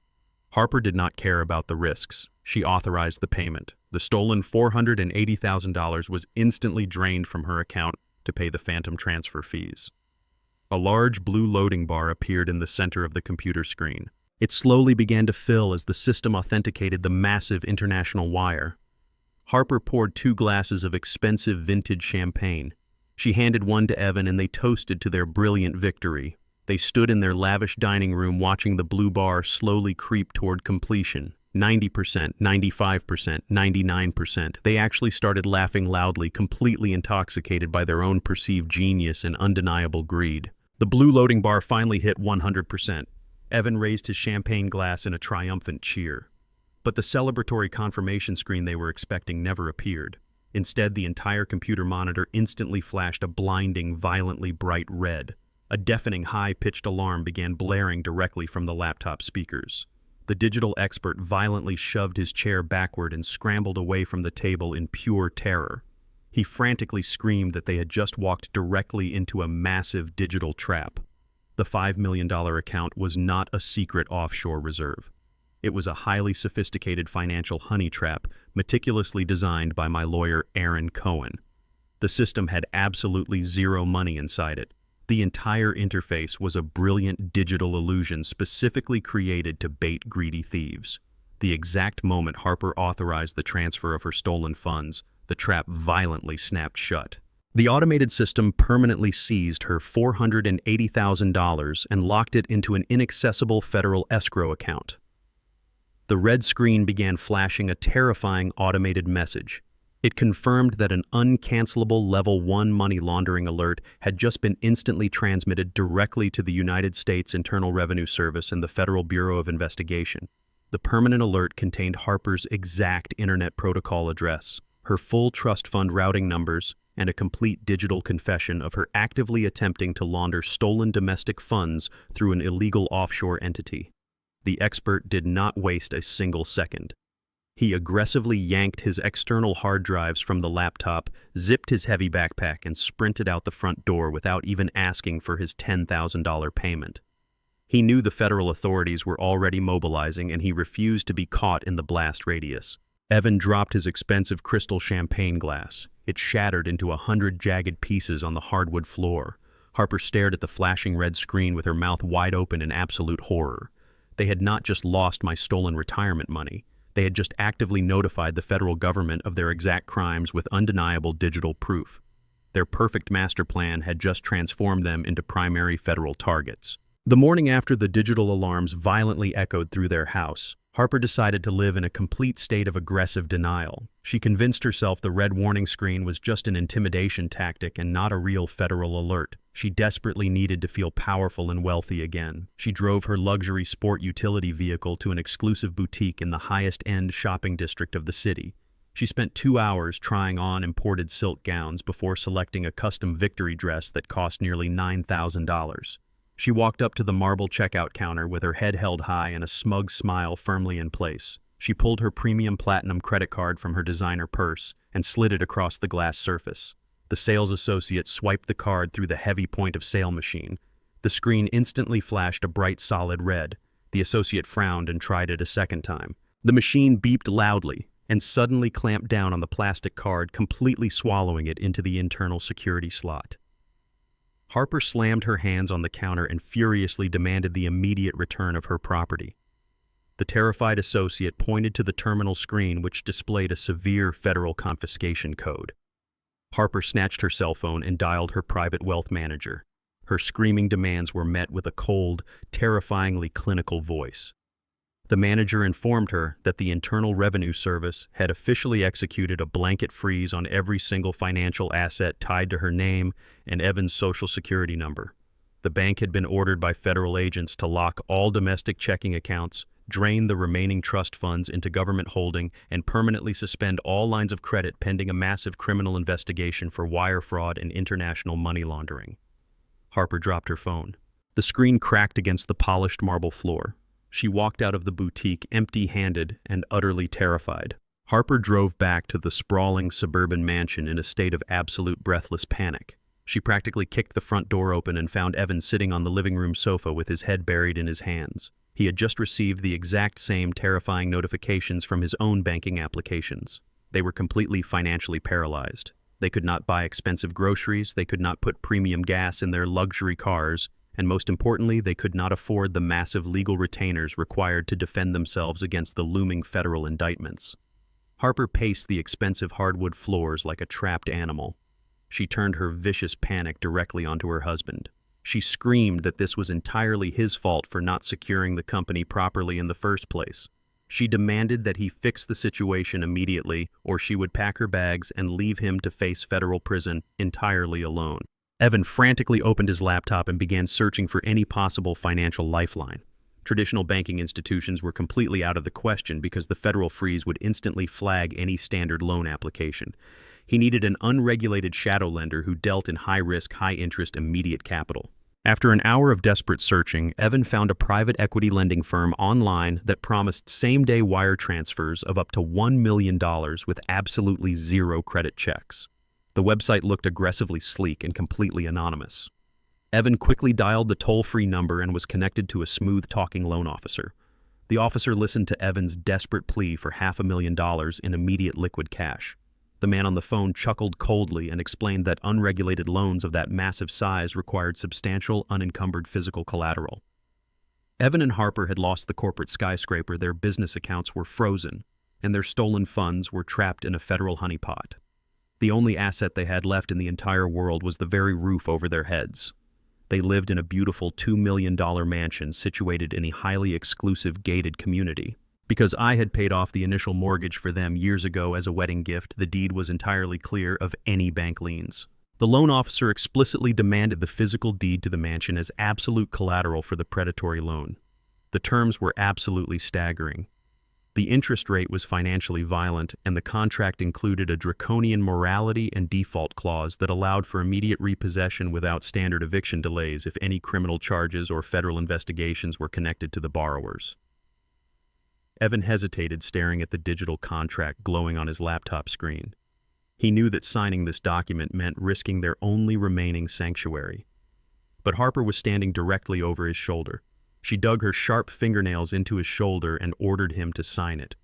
Harper did not care about the risks. She authorized the payment. The stolen $480,000 was instantly drained from her account to pay the phantom transfer fees. A large blue loading bar appeared in the center of the computer screen. It slowly began to fill as the system authenticated the massive international wire. Harper poured 2 glasses of expensive vintage champagne. She handed one to Evan and they toasted to their brilliant victory. They stood in their lavish dining room watching the blue bar slowly creep toward completion. 90%, 95%, 99%. They actually started laughing loudly, completely intoxicated by their own perceived genius and undeniable greed. The blue loading bar finally hit 100%. Evan raised his champagne glass in a triumphant cheer. But the celebratory confirmation screen they were expecting never appeared. Instead, the entire computer monitor instantly flashed a blinding, violently bright red. A deafening, high-pitched alarm began blaring directly from the laptop speakers. The digital expert violently shoved his chair backward and scrambled away from the table in pure terror. He frantically screamed that they had just walked directly into a massive digital trap. The The $5 million account was not a secret offshore reserve. It was a highly sophisticated financial honey trap meticulously designed by my lawyer Aaron Cohen. The system had absolutely zero money inside it. The entire interface was a brilliant digital illusion specifically created to bait greedy thieves. The exact moment Harper authorized the transfer of her stolen funds, the trap violently snapped shut. The automated system permanently seized her $480,000 and locked it into an inaccessible federal escrow account. The red screen began flashing a terrifying automated message. It confirmed that an uncancelable Level 1 money laundering alert had just been instantly transmitted directly to the United States Internal Revenue Service and the Federal Bureau of Investigation. The permanent alert contained Harper's exact Internet Protocol address, her full trust fund routing numbers, and a complete digital confession of her actively attempting to launder stolen domestic funds through an illegal offshore entity. The expert did not waste a single second. He aggressively yanked his external hard drives from the laptop, zipped his heavy backpack, and sprinted out the front door without even asking for his $10,000 payment. He knew the federal authorities were already mobilizing, and he refused to be caught in the blast radius. Evan dropped his expensive crystal champagne glass. It shattered into 100 jagged pieces on the hardwood floor. Harper stared at the flashing red screen with her mouth wide open in absolute horror. They had not just lost my stolen retirement money. They had just actively notified the federal government of their exact crimes with undeniable digital proof. Their perfect master plan had just transformed them into primary federal targets. The morning after the digital alarms violently echoed through their house, Harper decided to live in a complete state of aggressive denial. She convinced herself the red warning screen was just an intimidation tactic and not a real federal alert. She desperately needed to feel powerful and wealthy again. She drove her luxury sport utility vehicle to an exclusive boutique in the highest-end shopping district of the city. She spent 2 hours trying on imported silk gowns before selecting a custom victory dress that cost nearly $9,000. She walked up to the marble checkout counter with her head held high and a smug smile firmly in place. She pulled her premium platinum credit card from her designer purse and slid it across the glass surface. The sales associate swiped the card through the heavy point-of-sale machine. The screen instantly flashed a bright solid red. The associate frowned and tried it a second time. The machine beeped loudly and suddenly clamped down on the plastic card, completely swallowing it into the internal security slot. Harper slammed her hands on the counter and furiously demanded the immediate return of her property. The terrified associate pointed to the terminal screen, which displayed a severe federal confiscation code. Harper snatched her cell phone and dialed her private wealth manager. Her screaming demands were met with a cold, terrifyingly clinical voice. The manager informed her that the Internal Revenue Service had officially executed a blanket freeze on every single financial asset tied to her name and Evan's social security number. The bank had been ordered by federal agents to lock all domestic checking accounts, drain the remaining trust funds into government holding, and permanently suspend all lines of credit pending a massive criminal investigation for wire fraud and international money laundering. Harper dropped her phone. The screen cracked against the polished marble floor. She walked out of the boutique empty-handed and utterly terrified. Harper drove back to the sprawling suburban mansion in a state of absolute breathless panic. She practically kicked the front door open and found Evan sitting on the living room sofa with his head buried in his hands. He had just received the exact same terrifying notifications from his own banking applications. They were completely financially paralyzed. They could not buy expensive groceries, they could not put premium gas in their luxury cars, and most importantly, they could not afford the massive legal retainers required to defend themselves against the looming federal indictments. Harper paced the expensive hardwood floors like a trapped animal. She turned her vicious panic directly onto her husband. She screamed that this was entirely his fault for not securing the company properly in the first place. She demanded that he fix the situation immediately, or she would pack her bags and leave him to face federal prison entirely alone. Evan frantically opened his laptop and began searching for any possible financial lifeline. Traditional banking institutions were completely out of the question because the federal freeze would instantly flag any standard loan application. He needed an unregulated shadow lender who dealt in high-risk, high-interest, immediate capital. After an hour of desperate searching, Evan found a private equity lending firm online that promised same-day wire transfers of up to $1 million with absolutely zero credit checks. The website looked aggressively sleek and completely anonymous. Evan quickly dialed the toll-free number and was connected to a smooth-talking loan officer. The officer listened to Evan's desperate plea for $500,000 in immediate liquid cash. The man on the phone chuckled coldly and explained that unregulated loans of that massive size required substantial, unencumbered physical collateral. Evan and Harper had lost the corporate skyscraper, their business accounts were frozen, and their stolen funds were trapped in a federal honeypot. The only asset they had left in the entire world was the very roof over their heads. They lived in a beautiful $2 million mansion situated in a highly exclusive gated community. Because I had paid off the initial mortgage for them years ago as a wedding gift, the deed was entirely clear of any bank liens. The loan officer explicitly demanded the physical deed to the mansion as absolute collateral for the predatory loan. The terms were absolutely staggering. The interest rate was financially violent, and the contract included a draconian morality and default clause that allowed for immediate repossession without standard eviction delays if any criminal charges or federal investigations were connected to the borrowers. Evan hesitated, staring at the digital contract glowing on his laptop screen. He knew that signing this document meant risking their only remaining sanctuary. But Harper was standing directly over his shoulder. She dug her sharp fingernails into his shoulder and ordered him to sign it.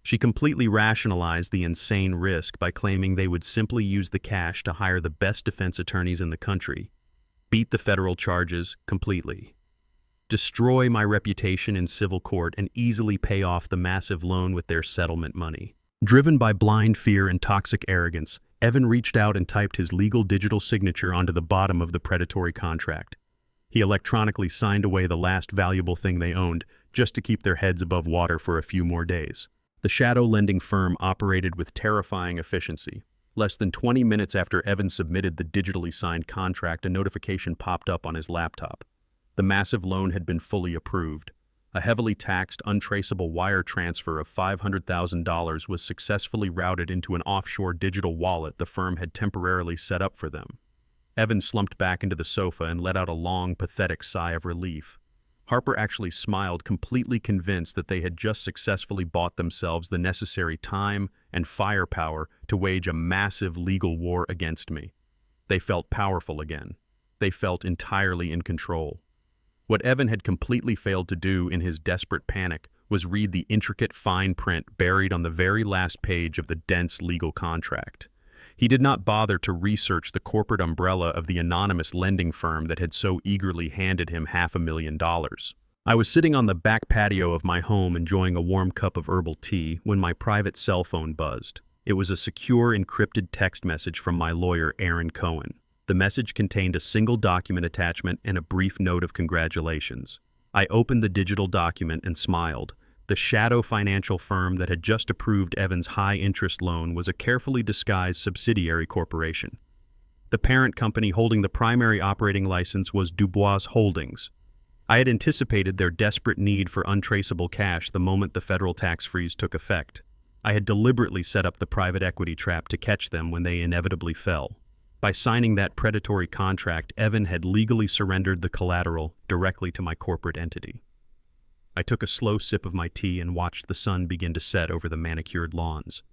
She completely rationalized the insane risk by claiming they would simply use the cash to hire the best defense attorneys in the country, beat the federal charges completely, destroy my reputation in civil court, and easily pay off the massive loan with their settlement money. Driven by blind fear and toxic arrogance, Evan reached out and typed his legal digital signature onto the bottom of the predatory contract. He electronically signed away the last valuable thing they owned, just to keep their heads above water for a few more days. The shadow lending firm operated with terrifying efficiency. Less than 20 minutes after Evan submitted the digitally signed contract, a notification popped up on his laptop. The massive loan had been fully approved. A heavily taxed, untraceable wire transfer of $500,000 was successfully routed into an offshore digital wallet the firm had temporarily set up for them. Evan slumped back into the sofa and let out a long, pathetic sigh of relief. Harper actually smiled, completely convinced that they had just successfully bought themselves the necessary time and firepower to wage a massive legal war against me. They felt powerful again. They felt entirely in control. What Evan had completely failed to do in his desperate panic was read the intricate fine print buried on the very last page of the dense legal contract. He did not bother to research the corporate umbrella of the anonymous lending firm that had so eagerly handed him $500,000. I was sitting on the back patio of my home enjoying a warm cup of herbal tea when my private cell phone buzzed. It was a secure, encrypted text message from my lawyer, Aaron Cohen. The message contained a single document attachment and a brief note of congratulations. I opened the digital document and smiled. The shadow financial firm that had just approved Evan's high-interest loan was a carefully disguised subsidiary corporation. The parent company holding the primary operating license was Dubois Holdings. I had anticipated their desperate need for untraceable cash the moment the federal tax freeze took effect. I had deliberately set up the private equity trap to catch them when they inevitably fell. By signing that predatory contract, Evan had legally surrendered the collateral directly to my corporate entity. I took a slow sip of my tea and watched the sun begin to set over the manicured lawns.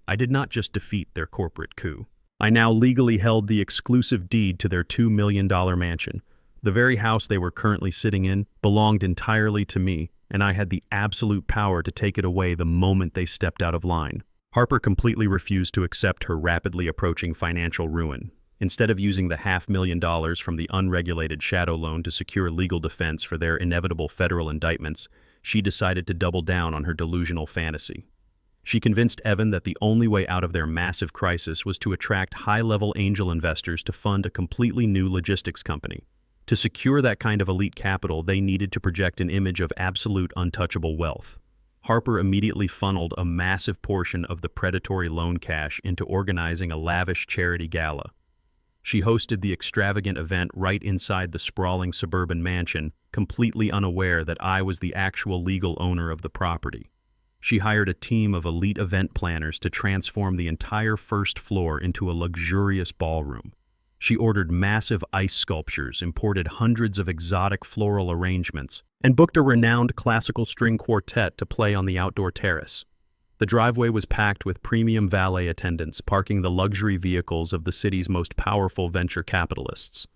I did not just defeat their corporate coup. I now legally held the exclusive deed to their $2 million mansion. The very house they were currently sitting in belonged entirely to me, and I had the absolute power to take it away the moment they stepped out of line. Harper completely refused to accept her rapidly approaching financial ruin. Instead of using the $500,000 from the unregulated shadow loan to secure legal defense for their inevitable federal indictments, she decided to double down on her delusional fantasy. She convinced Evan that the only way out of their massive crisis was to attract high-level angel investors to fund a completely new logistics company. To secure that kind of elite capital, they needed to project an image of absolute untouchable wealth. Harper immediately funneled a massive portion of the predatory loan cash into organizing a lavish charity gala. She hosted the extravagant event right inside the sprawling suburban mansion, completely unaware that I was the actual legal owner of the property. She hired a team of elite event planners to transform the entire first floor into a luxurious ballroom. She ordered massive ice sculptures, imported hundreds of exotic floral arrangements, and booked a renowned classical string quartet to play on the outdoor terrace. The driveway was packed with premium valet attendants parking the luxury vehicles of the city's most powerful venture capitalists.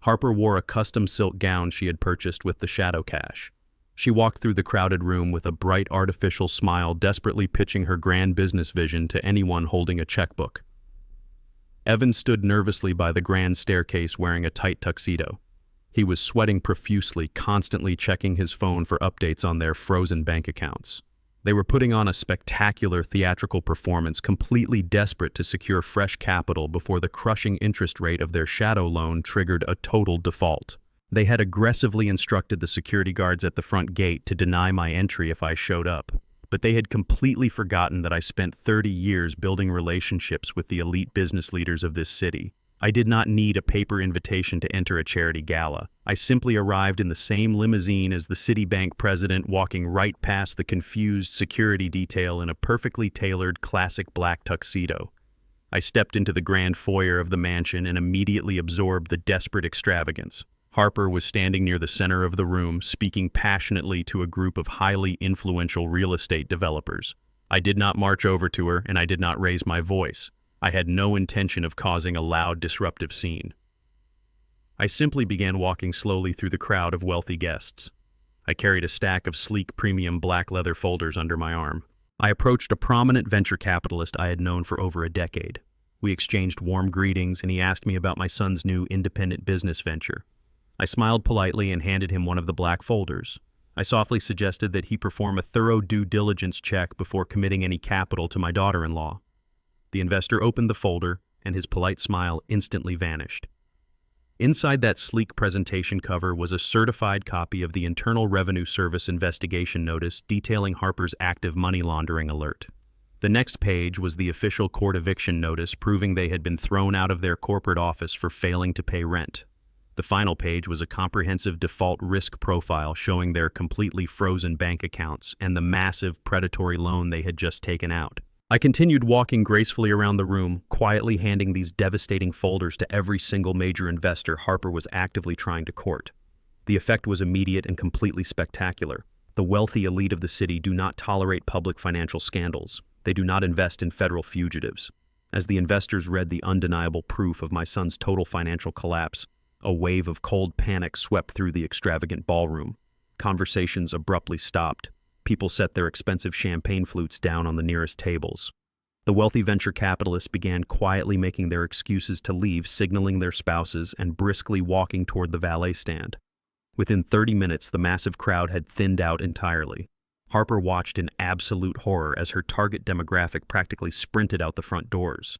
Harper wore a custom silk gown she had purchased with the shadow cash. She walked through the crowded room with a bright artificial smile, desperately pitching her grand business vision to anyone holding a checkbook. Evan stood nervously by the grand staircase wearing a tight tuxedo. He was sweating profusely, constantly checking his phone for updates on their frozen bank accounts. They were putting on a spectacular theatrical performance, completely desperate to secure fresh capital before the crushing interest rate of their shadow loan triggered a total default. They had aggressively instructed the security guards at the front gate to deny my entry if I showed up, but they had completely forgotten that I spent 30 years building relationships with the elite business leaders of this city. I did not need a paper invitation to enter a charity gala. I simply arrived in the same limousine as the Citibank president, walking right past the confused security detail in a perfectly tailored classic black tuxedo. I stepped into the grand foyer of the mansion and immediately absorbed the desperate extravagance. Harper was standing near the center of the room, speaking passionately to a group of highly influential real estate developers. I did not march over to her, and I did not raise my voice. I had no intention of causing a loud, disruptive scene. I simply began walking slowly through the crowd of wealthy guests. I carried a stack of sleek premium black leather folders under my arm. I approached a prominent venture capitalist I had known for over a decade. We exchanged warm greetings, and he asked me about my son's new independent business venture. I smiled politely and handed him one of the black folders. I softly suggested that he perform a thorough due diligence check before committing any capital to my daughter-in-law. The investor opened the folder, and his polite smile instantly vanished. Inside that sleek presentation cover was a certified copy of the Internal Revenue Service investigation notice detailing Harper's active money laundering alert. The next page was the official court eviction notice proving they had been thrown out of their corporate office for failing to pay rent. The final page was a comprehensive default risk profile showing their completely frozen bank accounts and the massive predatory loan they had just taken out. I continued walking gracefully around the room, quietly handing these devastating folders to every single major investor Harper was actively trying to court. The effect was immediate and completely spectacular. The wealthy elite of the city do not tolerate public financial scandals. They do not invest in federal fugitives. As the investors read the undeniable proof of my son's total financial collapse, a wave of cold panic swept through the extravagant ballroom. Conversations abruptly stopped. People set their expensive champagne flutes down on the nearest tables. The wealthy venture capitalists began quietly making their excuses to leave, signaling their spouses, and briskly walking toward the valet stand. Within 30 minutes, the massive crowd had thinned out entirely. Harper watched in absolute horror as her target demographic practically sprinted out the front doors.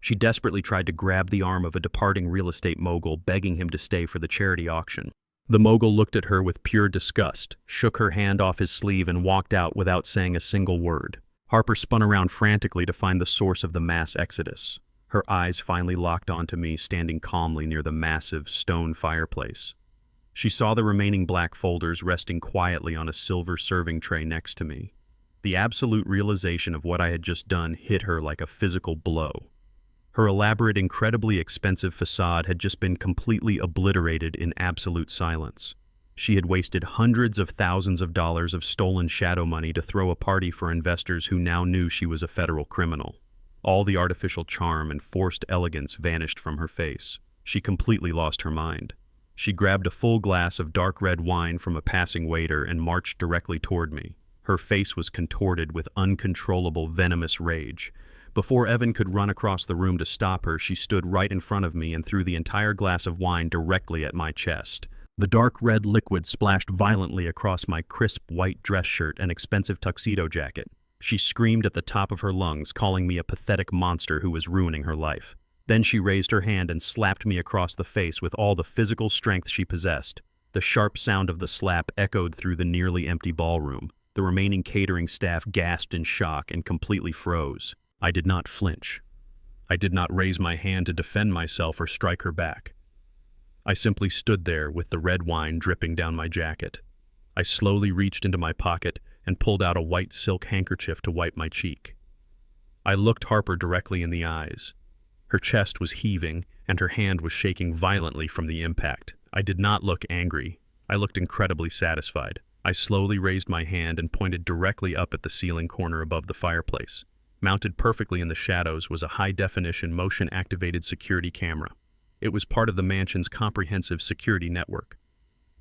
She desperately tried to grab the arm of a departing real estate mogul, begging him to stay for the charity auction. The mogul looked at her with pure disgust, shook her hand off his sleeve, and walked out without saying a single word. Harper spun around frantically to find the source of the mass exodus. Her eyes finally locked onto me, standing calmly near the massive stone fireplace. She saw the remaining black folders resting quietly on a silver serving tray next to me. The absolute realization of what I had just done hit her like a physical blow. Her elaborate, incredibly expensive facade had just been completely obliterated in absolute silence. She had wasted hundreds of thousands of dollars of stolen shadow money to throw a party for investors who now knew she was a federal criminal. All the artificial charm and forced elegance vanished from her face. She completely lost her mind. She grabbed a full glass of dark red wine from a passing waiter and marched directly toward me. Her face was contorted with uncontrollable, venomous rage. Before Evan could run across the room to stop her, she stood right in front of me and threw the entire glass of wine directly at my chest. The dark red liquid splashed violently across my crisp white dress shirt and expensive tuxedo jacket. She screamed at the top of her lungs, calling me a pathetic monster who was ruining her life. Then she raised her hand and slapped me across the face with all the physical strength she possessed. The sharp sound of the slap echoed through the nearly empty ballroom. The remaining catering staff gasped in shock and completely froze. I did not flinch. I did not raise my hand to defend myself or strike her back. I simply stood there with the red wine dripping down my jacket. I slowly reached into my pocket and pulled out a white silk handkerchief to wipe my cheek. I looked Harper directly in the eyes. Her chest was heaving and her hand was shaking violently from the impact. I did not look angry. I looked incredibly satisfied. I slowly raised my hand and pointed directly up at the ceiling corner above the fireplace. Mounted perfectly in the shadows was a high-definition, motion-activated security camera. It was part of the mansion's comprehensive security network.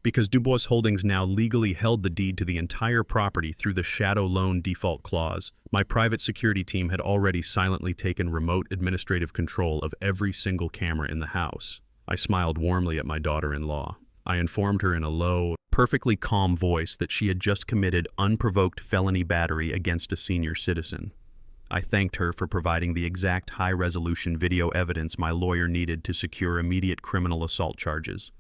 Because Dubois Holdings now legally held the deed to the entire property through the shadow loan default clause, my private security team had already silently taken remote administrative control of every single camera in the house. I smiled warmly at my daughter-in-law. I informed her in a low, perfectly calm voice that she had just committed unprovoked felony battery against a senior citizen. I thanked her for providing the exact high-resolution video evidence my lawyer needed to secure immediate criminal assault charges.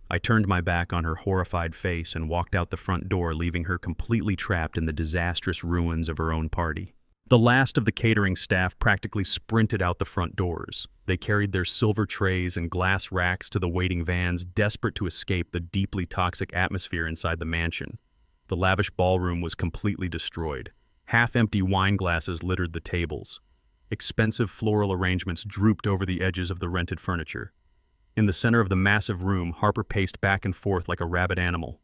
I turned my back on her horrified face and walked out the front door, leaving her completely trapped in the disastrous ruins of her own party. The last of the catering staff practically sprinted out the front doors. They carried their silver trays and glass racks to the waiting vans, desperate to escape the deeply toxic atmosphere inside the mansion. The lavish ballroom was completely destroyed. Half-empty wine glasses littered the tables. Expensive floral arrangements drooped over the edges of the rented furniture. In the center of the massive room, Harper paced back and forth like a rabid animal.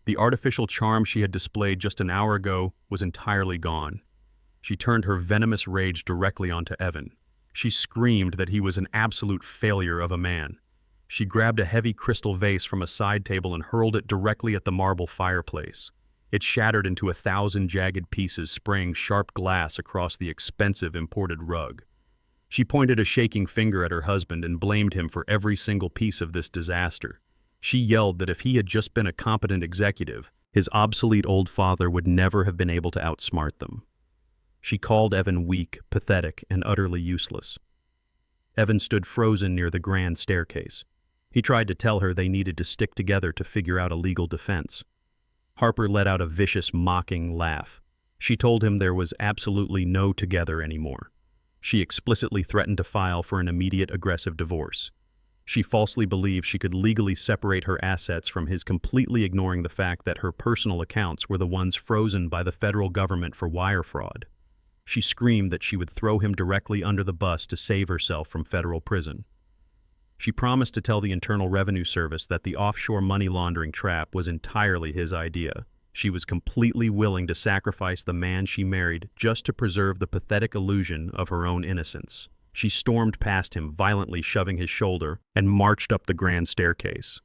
The artificial charm she had displayed just an hour ago was entirely gone. She turned her venomous rage directly onto Evan. She screamed that he was an absolute failure of a man. She grabbed a heavy crystal vase from a side table and hurled it directly at the marble fireplace. It shattered into 1,000 jagged pieces, spraying sharp glass across the expensive imported rug. She pointed a shaking finger at her husband and blamed him for every single piece of this disaster. She yelled that if he had just been a competent executive, his obsolete old father would never have been able to outsmart them. She called Evan weak, pathetic, and utterly useless. Evan stood frozen near the grand staircase. He tried to tell her they needed to stick together to figure out a legal defense. Harper let out a vicious, mocking laugh. She told him there was absolutely no together anymore. She explicitly threatened to file for an immediate aggressive divorce. She falsely believed she could legally separate her assets from his, completely ignoring the fact that her personal accounts were the ones frozen by the federal government for wire fraud. She screamed that she would throw him directly under the bus to save herself from federal prison. She promised to tell the Internal Revenue Service that the offshore money laundering trap was entirely his idea. She was completely willing to sacrifice the man she married just to preserve the pathetic illusion of her own innocence. She stormed past him, violently shoving his shoulder, and marched up the grand staircase.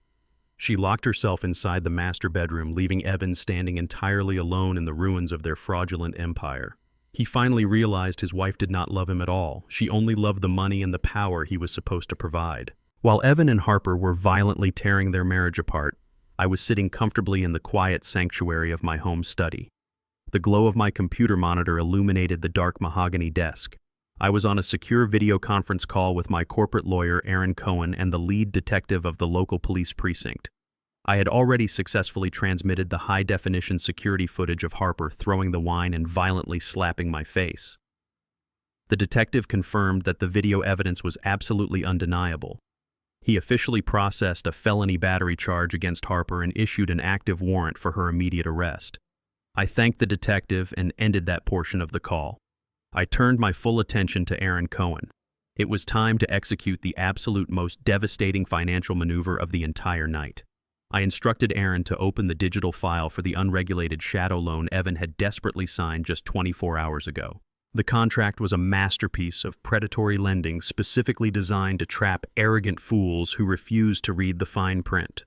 She locked herself inside the master bedroom, leaving Evan standing entirely alone in the ruins of their fraudulent empire. He finally realized his wife did not love him at all. She only loved the money and the power he was supposed to provide. While Evan and Harper were violently tearing their marriage apart, I was sitting comfortably in the quiet sanctuary of my home study. The glow of my computer monitor illuminated the dark mahogany desk. I was on a secure video conference call with my corporate lawyer, Aaron Cohen, and the lead detective of the local police precinct. I had already successfully transmitted the high-definition security footage of Harper throwing the wine and violently slapping my face. The detective confirmed that the video evidence was absolutely undeniable. He officially processed a felony battery charge against Harper and issued an active warrant for her immediate arrest. I thanked the detective and ended that portion of the call. I turned my full attention to Aaron Cohen. It was time to execute the absolute most devastating financial maneuver of the entire night. I instructed Aaron to open the digital file for the unregulated shadow loan Evan had desperately signed just 24 hours ago. The contract was a masterpiece of predatory lending specifically designed to trap arrogant fools who refused to read the fine print.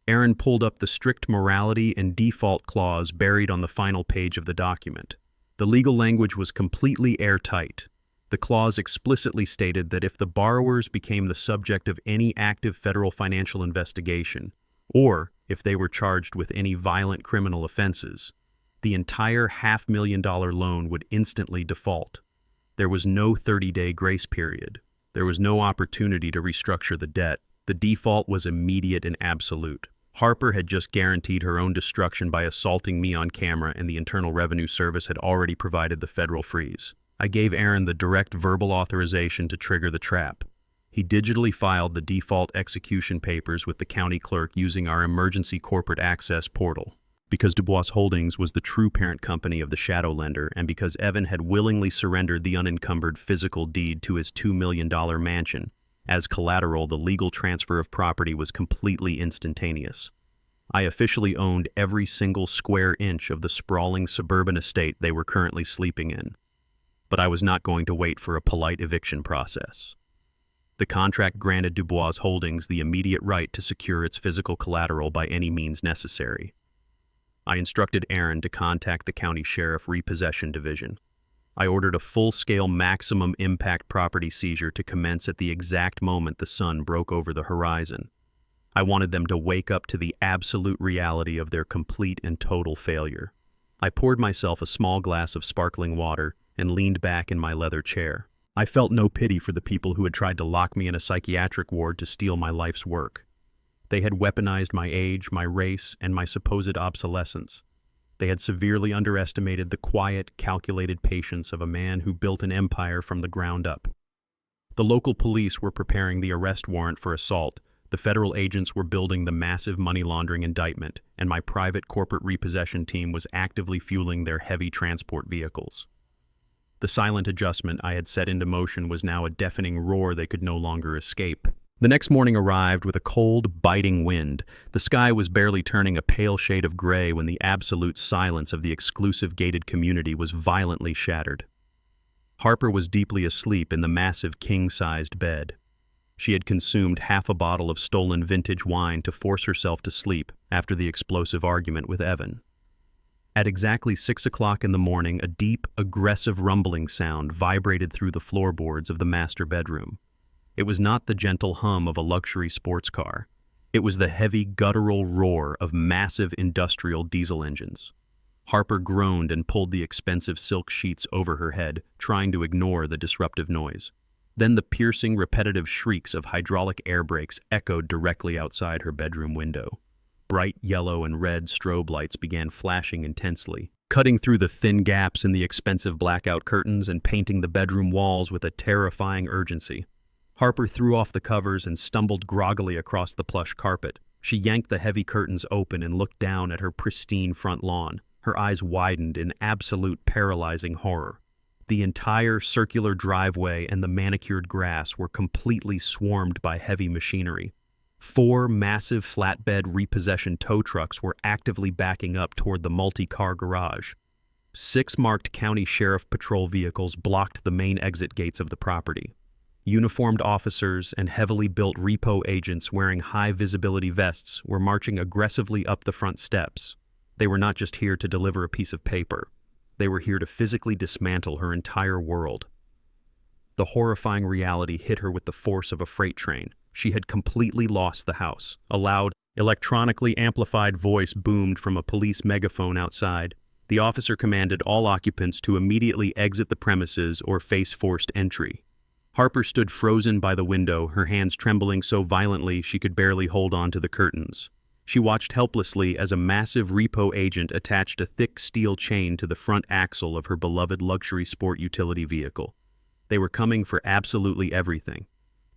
Aaron pulled up the strict morality and default clause buried on the final page of the document. The legal language was completely airtight. The clause explicitly stated that if the borrowers became the subject of any active federal financial investigation, or if they were charged with any violent criminal offenses, the entire $500,000 loan would instantly default. There was no 30-day grace period. There was no opportunity to restructure the debt. The default was immediate and absolute. Harper had just guaranteed her own destruction by assaulting me on camera, and the Internal Revenue Service had already provided the federal freeze. I gave Aaron the direct verbal authorization to trigger the trap. He digitally filed the default execution papers with the county clerk using our emergency corporate access portal. Because Dubois Holdings was the true parent company of the shadow lender, and because Evan had willingly surrendered the unencumbered physical deed to his $2 million mansion, as collateral, the legal transfer of property was completely instantaneous. I officially owned every single square inch of the sprawling suburban estate they were currently sleeping in. But I was not going to wait for a polite eviction process. The contract granted Dubois Holdings the immediate right to secure its physical collateral by any means necessary. I instructed Aaron to contact the county sheriff repossession division. I ordered a full-scale maximum impact property seizure to commence at the exact moment the sun broke over the horizon. I wanted them to wake up to the absolute reality of their complete and total failure. I poured myself a small glass of sparkling water and leaned back in my leather chair. I felt no pity for the people who had tried to lock me in a psychiatric ward to steal my life's work. They had weaponized my age, my race, and my supposed obsolescence. They had severely underestimated the quiet, calculated patience of a man who built an empire from the ground up. The local police were preparing the arrest warrant for assault, the federal agents were building the massive money laundering indictment, and my private corporate repossession team was actively fueling their heavy transport vehicles. The silent adjustment I had set into motion was now a deafening roar they could no longer escape. The next morning arrived with a cold, biting wind. The sky was barely turning a pale shade of gray when the absolute silence of the exclusive gated community was violently shattered. Harper was deeply asleep in the massive king-sized bed. She had consumed half a bottle of stolen vintage wine to force herself to sleep after the explosive argument with Evan. At exactly 6 o'clock in the morning, a deep, aggressive rumbling sound vibrated through the floorboards of the master bedroom. It was not the gentle hum of a luxury sports car. It was the heavy, guttural roar of massive industrial diesel engines. Harper groaned and pulled the expensive silk sheets over her head, trying to ignore the disruptive noise. Then the piercing, repetitive shrieks of hydraulic air brakes echoed directly outside her bedroom window. Bright yellow and red strobe lights began flashing intensely, cutting through the thin gaps in the expensive blackout curtains and painting the bedroom walls with a terrifying urgency. Harper threw off the covers and stumbled groggily across the plush carpet. She yanked the heavy curtains open and looked down at her pristine front lawn. Her eyes widened in absolute paralyzing horror. The entire circular driveway and the manicured grass were completely swarmed by heavy machinery. 4 massive flatbed repossession tow trucks were actively backing up toward the multi-car garage. 6 marked county sheriff patrol vehicles blocked the main exit gates of the property. Uniformed officers and heavily built repo agents wearing high-visibility vests were marching aggressively up the front steps. They were not just here to deliver a piece of paper. They were here to physically dismantle her entire world. The horrifying reality hit her with the force of a freight train. She had completely lost the house. A loud, electronically amplified voice boomed from a police megaphone outside. The officer commanded all occupants to immediately exit the premises or face forced entry. Harper stood frozen by the window, her hands trembling so violently she could barely hold on to the curtains. She watched helplessly as a massive repo agent attached a thick steel chain to the front axle of her beloved luxury sport utility vehicle. They were coming for absolutely everything.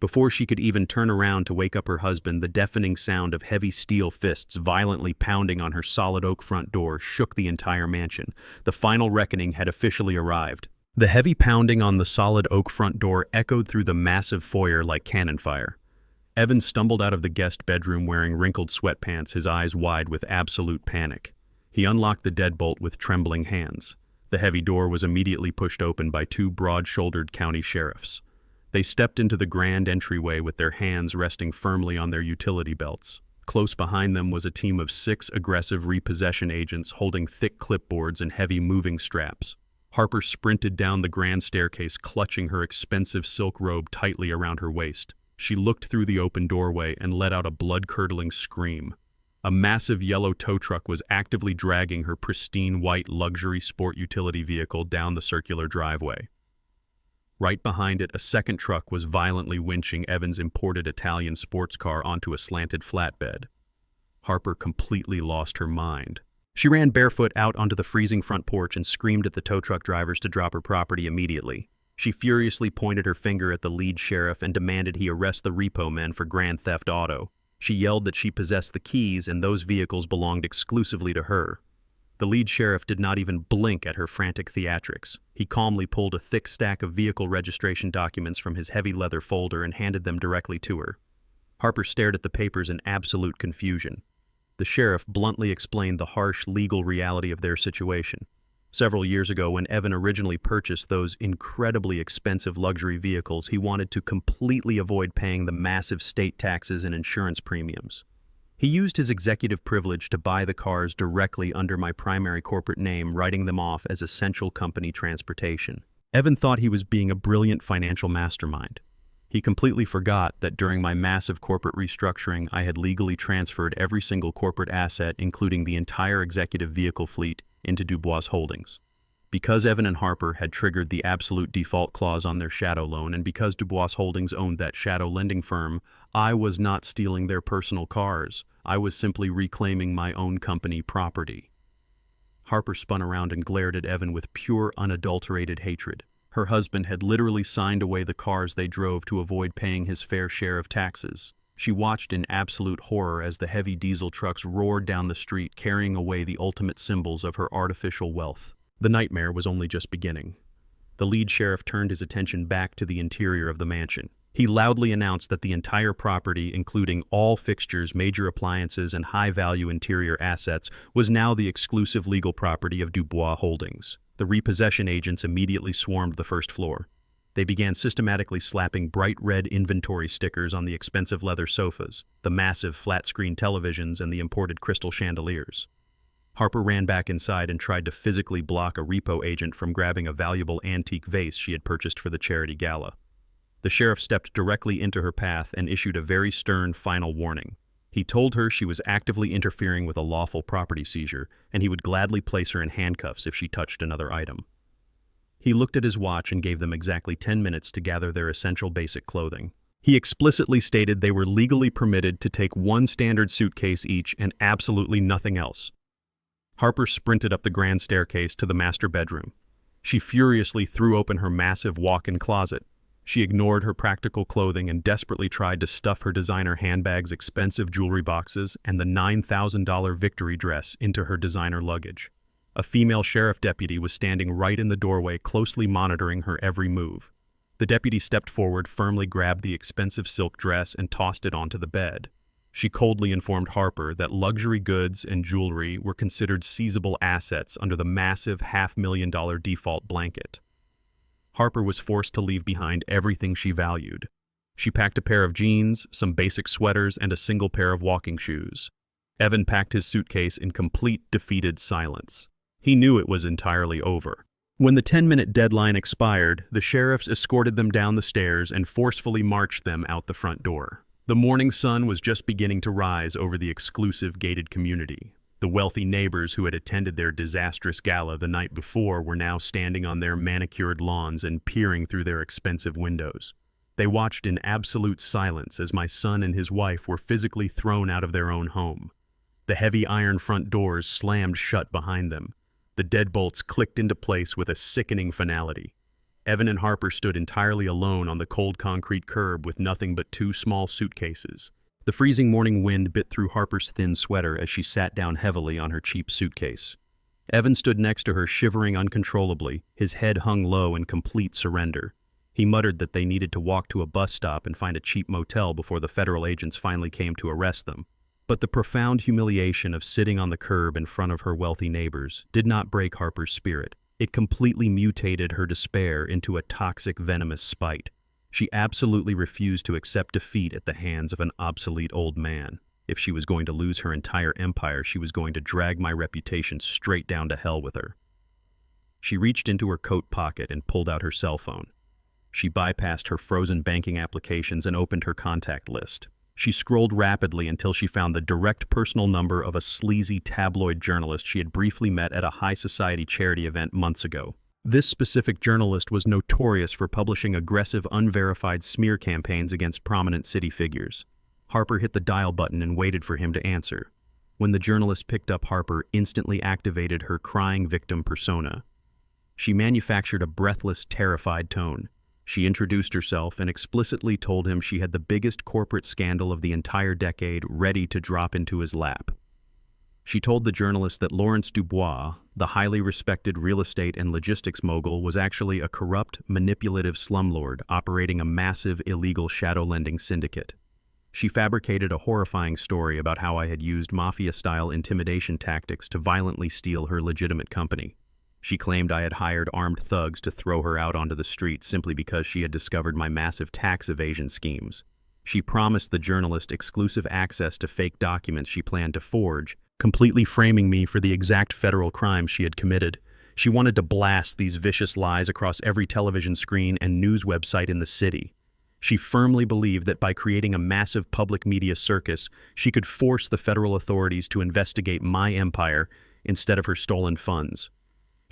Before she could even turn around to wake up her husband, the deafening sound of heavy steel fists violently pounding on her solid oak front door shook the entire mansion. The final reckoning had officially arrived. The heavy pounding on the solid oak front door echoed through the massive foyer like cannon fire. Evan stumbled out of the guest bedroom wearing wrinkled sweatpants, his eyes wide with absolute panic. He unlocked the deadbolt with trembling hands. The heavy door was immediately pushed open by 2 broad-shouldered county sheriffs. They stepped into the grand entryway with their hands resting firmly on their utility belts. Close behind them was a team of 6 aggressive repossession agents holding thick clipboards and heavy moving straps. Harper sprinted down the grand staircase, clutching her expensive silk robe tightly around her waist. She looked through the open doorway and let out a blood-curdling scream. A massive yellow tow truck was actively dragging her pristine white luxury sport utility vehicle down the circular driveway. Right behind it, a second truck was violently winching Evan's imported Italian sports car onto a slanted flatbed. Harper completely lost her mind. She ran barefoot out onto the freezing front porch and screamed at the tow truck drivers to drop her property immediately. She furiously pointed her finger at the lead sheriff and demanded he arrest the repo men for grand theft auto. She yelled that she possessed the keys and those vehicles belonged exclusively to her. The lead sheriff did not even blink at her frantic theatrics. He calmly pulled a thick stack of vehicle registration documents from his heavy leather folder and handed them directly to her. Harper stared at the papers in absolute confusion. The sheriff bluntly explained the harsh legal reality of their situation. Several years ago, when Evan originally purchased those incredibly expensive luxury vehicles, he wanted to completely avoid paying the massive state taxes and insurance premiums. He used his executive privilege to buy the cars directly under my primary corporate name, writing them off as essential company transportation. Evan thought he was being a brilliant financial mastermind. He completely forgot that during my massive corporate restructuring, I had legally transferred every single corporate asset, including the entire executive vehicle fleet, into Dubois Holdings. Because Evan and Harper had triggered the absolute default clause on their shadow loan, and because Dubois Holdings owned that shadow lending firm, I was not stealing their personal cars. I was simply reclaiming my own company property. Harper spun around and glared at Evan with pure, unadulterated hatred. Her husband had literally signed away the cars they drove to avoid paying his fair share of taxes. She watched in absolute horror as the heavy diesel trucks roared down the street, carrying away the ultimate symbols of her artificial wealth. The nightmare was only just beginning. The lead sheriff turned his attention back to the interior of the mansion. He loudly announced that the entire property, including all fixtures, major appliances, and high-value interior assets, was now the exclusive legal property of Dubois Holdings. The repossession agents immediately swarmed the first floor. They began systematically slapping bright red inventory stickers on the expensive leather sofas, the massive flat-screen televisions, and the imported crystal chandeliers. Harper ran back inside and tried to physically block a repo agent from grabbing a valuable antique vase she had purchased for the charity gala. The sheriff stepped directly into her path and issued a very stern final warning. He told her she was actively interfering with a lawful property seizure, and he would gladly place her in handcuffs if she touched another item. He looked at his watch and gave them exactly 10 minutes to gather their essential basic clothing. He explicitly stated they were legally permitted to take one standard suitcase each and absolutely nothing else. Harper sprinted up the grand staircase to the master bedroom. She furiously threw open her massive walk-in closet. She ignored her practical clothing and desperately tried to stuff her designer handbags, expensive jewelry boxes, and the $9,000 victory dress into her designer luggage. A female sheriff deputy was standing right in the doorway, closely monitoring her every move. The deputy stepped forward, firmly grabbed the expensive silk dress, and tossed it onto the bed. She coldly informed Harper that luxury goods and jewelry were considered seizable assets under the massive $500,000 default blanket. Harper was forced to leave behind everything she valued. She packed a pair of jeans, some basic sweaters, and a single pair of walking shoes. Evan packed his suitcase in complete defeated silence. He knew it was entirely over. When the 10-minute deadline expired, the sheriffs escorted them down the stairs and forcefully marched them out the front door. The morning sun was just beginning to rise over the exclusive gated community. The wealthy neighbors who had attended their disastrous gala the night before were now standing on their manicured lawns and peering through their expensive windows. They watched in absolute silence as my son and his wife were physically thrown out of their own home. The heavy iron front doors slammed shut behind them. The deadbolts clicked into place with a sickening finality. Evan and Harper stood entirely alone on the cold concrete curb with nothing but 2 small suitcases. The freezing morning wind bit through Harper's thin sweater as she sat down heavily on her cheap suitcase. Evan stood next to her, shivering uncontrollably, his head hung low in complete surrender. He muttered that they needed to walk to a bus stop and find a cheap motel before the federal agents finally came to arrest them. But the profound humiliation of sitting on the curb in front of her wealthy neighbors did not break Harper's spirit. It completely mutated her despair into a toxic, venomous spite. She absolutely refused to accept defeat at the hands of an obsolete old man. If she was going to lose her entire empire, she was going to drag my reputation straight down to hell with her. She reached into her coat pocket and pulled out her cell phone. She bypassed her frozen banking applications and opened her contact list. She scrolled rapidly until she found the direct personal number of a sleazy tabloid journalist she had briefly met at a high society charity event months ago. This specific journalist was notorious for publishing aggressive, unverified smear campaigns against prominent city figures. Harper hit the dial button and waited for him to answer. When the journalist picked up, Harper instantly activated her crying victim persona. She manufactured a breathless, terrified tone. She introduced herself and explicitly told him she had the biggest corporate scandal of the entire decade ready to drop into his lap. She told the journalist that Lawrence Dubois, the highly respected real estate and logistics mogul, was actually a corrupt, manipulative slumlord operating a massive illegal shadow lending syndicate. She fabricated a horrifying story about how I had used mafia-style intimidation tactics to violently steal her legitimate company. She claimed I had hired armed thugs to throw her out onto the street simply because she had discovered my massive tax evasion schemes. She promised the journalist exclusive access to fake documents she planned to forge, completely framing me for the exact federal crime she had committed. She wanted to blast these vicious lies across every television screen and news website in the city. She firmly believed that by creating a massive public media circus, she could force the federal authorities to investigate my empire instead of her stolen funds.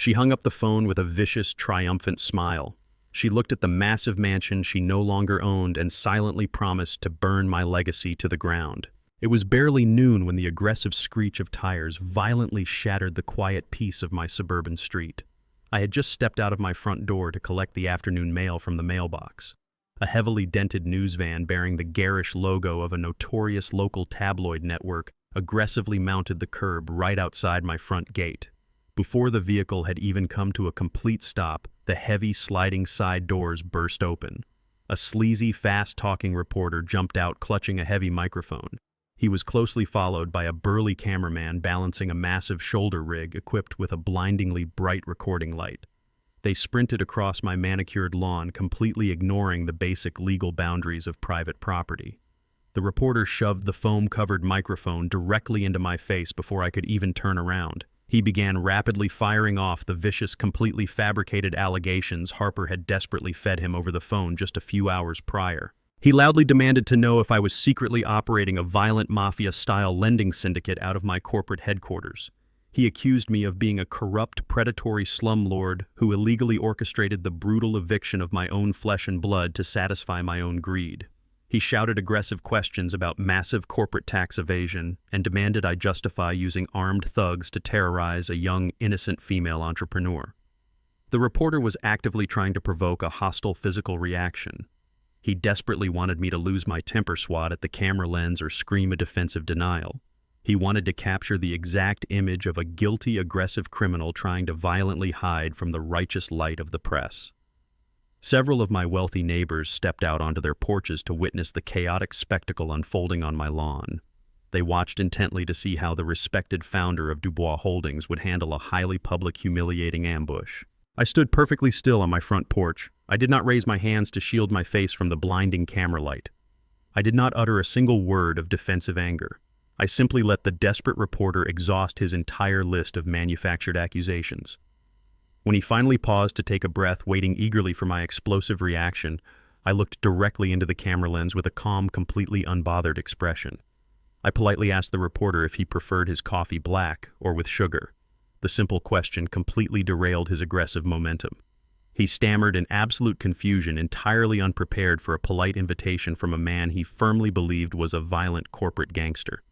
She hung up the phone with a vicious, triumphant smile. She looked at the massive mansion she no longer owned and silently promised to burn my legacy to the ground. It was barely noon when the aggressive screech of tires violently shattered the quiet peace of my suburban street. I had just stepped out of my front door to collect the afternoon mail from the mailbox. A heavily dented news van bearing the garish logo of a notorious local tabloid network aggressively mounted the curb right outside my front gate. Before the vehicle had even come to a complete stop, the heavy sliding side doors burst open. A sleazy, fast-talking reporter jumped out clutching a heavy microphone. He was closely followed by a burly cameraman balancing a massive shoulder rig equipped with a blindingly bright recording light. They sprinted across my manicured lawn, completely ignoring the basic legal boundaries of private property. The reporter shoved the foam-covered microphone directly into my face before I could even turn around. He began rapidly firing off the vicious, completely fabricated allegations Harper had desperately fed him over the phone just a few hours prior. He loudly demanded to know if I was secretly operating a violent mafia-style lending syndicate out of my corporate headquarters. He accused me of being a corrupt, predatory slumlord who illegally orchestrated the brutal eviction of my own flesh and blood to satisfy my own greed. He shouted aggressive questions about massive corporate tax evasion and demanded I justify using armed thugs to terrorize a young, innocent female entrepreneur. The reporter was actively trying to provoke a hostile physical reaction. He desperately wanted me to lose my temper swat at the camera lens or scream a defensive denial. He wanted to capture the exact image of a guilty, aggressive criminal trying to violently hide from the righteous light of the press. Several of my wealthy neighbors stepped out onto their porches to witness the chaotic spectacle unfolding on my lawn. They watched intently to see how the respected founder of Dubois Holdings would handle a highly public, humiliating ambush. I stood perfectly still on my front porch. I did not raise my hands to shield my face from the blinding camera light. I did not utter a single word of defensive anger. I simply let the desperate reporter exhaust his entire list of manufactured accusations. When he finally paused to take a breath, waiting eagerly for my explosive reaction, I looked directly into the camera lens with a calm, completely unbothered expression. I politely asked the reporter if he preferred his coffee black or with sugar. The simple question completely derailed his aggressive momentum. He stammered in absolute confusion, entirely unprepared for a polite invitation from a man he firmly believed was a violent corporate gangster.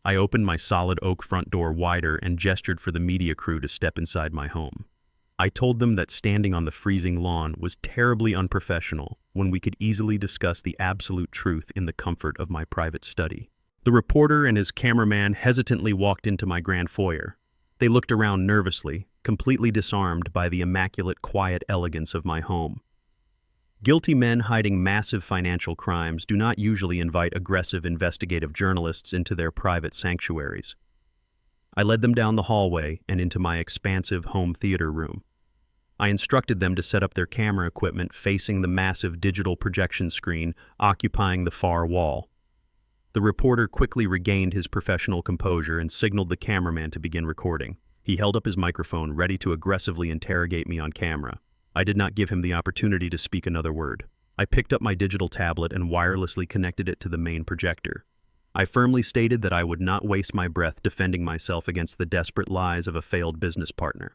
I opened my solid oak front door wider and gestured for the media crew to step inside my home. I told them that standing on the freezing lawn was terribly unprofessional when we could easily discuss the absolute truth in the comfort of my private study. The reporter and his cameraman hesitantly walked into my grand foyer. They looked around nervously, completely disarmed by the immaculate, quiet elegance of my home. Guilty men hiding massive financial crimes do not usually invite aggressive investigative journalists into their private sanctuaries. I led them down the hallway and into my expansive home theater room. I instructed them to set up their camera equipment facing the massive digital projection screen occupying the far wall. The reporter quickly regained his professional composure and signaled the cameraman to begin recording. He held up his microphone, ready to aggressively interrogate me on camera. I did not give him the opportunity to speak another word. I picked up my digital tablet and wirelessly connected it to the main projector. I firmly stated that I would not waste my breath defending myself against the desperate lies of a failed business partner.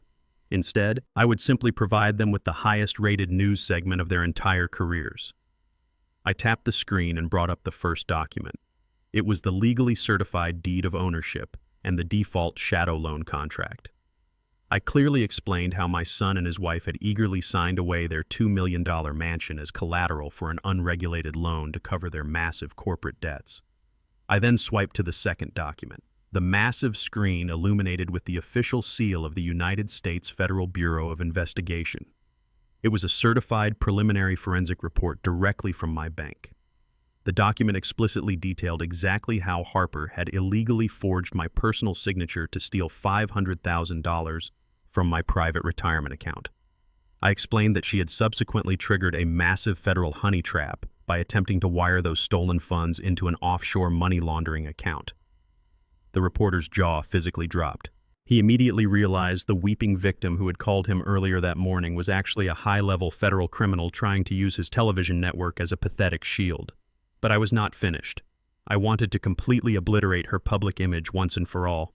Instead, I would simply provide them with the highest-rated news segment of their entire careers. I tapped the screen and brought up the first document. It was the legally certified deed of ownership and the default shadow loan contract. I clearly explained how my son and his wife had eagerly signed away their $2 million mansion as collateral for an unregulated loan to cover their massive corporate debts. I then swiped to the second document, the massive screen illuminated with the official seal of the United States Federal Bureau of Investigation. It was a certified preliminary forensic report directly from my bank. The document explicitly detailed exactly how Harper had illegally forged my personal signature to steal $500,000 from my private retirement account. I explained that she had subsequently triggered a massive federal honey trap by attempting to wire those stolen funds into an offshore money laundering account. The reporter's jaw physically dropped. He immediately realized the weeping victim who had called him earlier that morning was actually a high-level federal criminal trying to use his television network as a pathetic shield. But I was not finished. I wanted to completely obliterate her public image once and for all.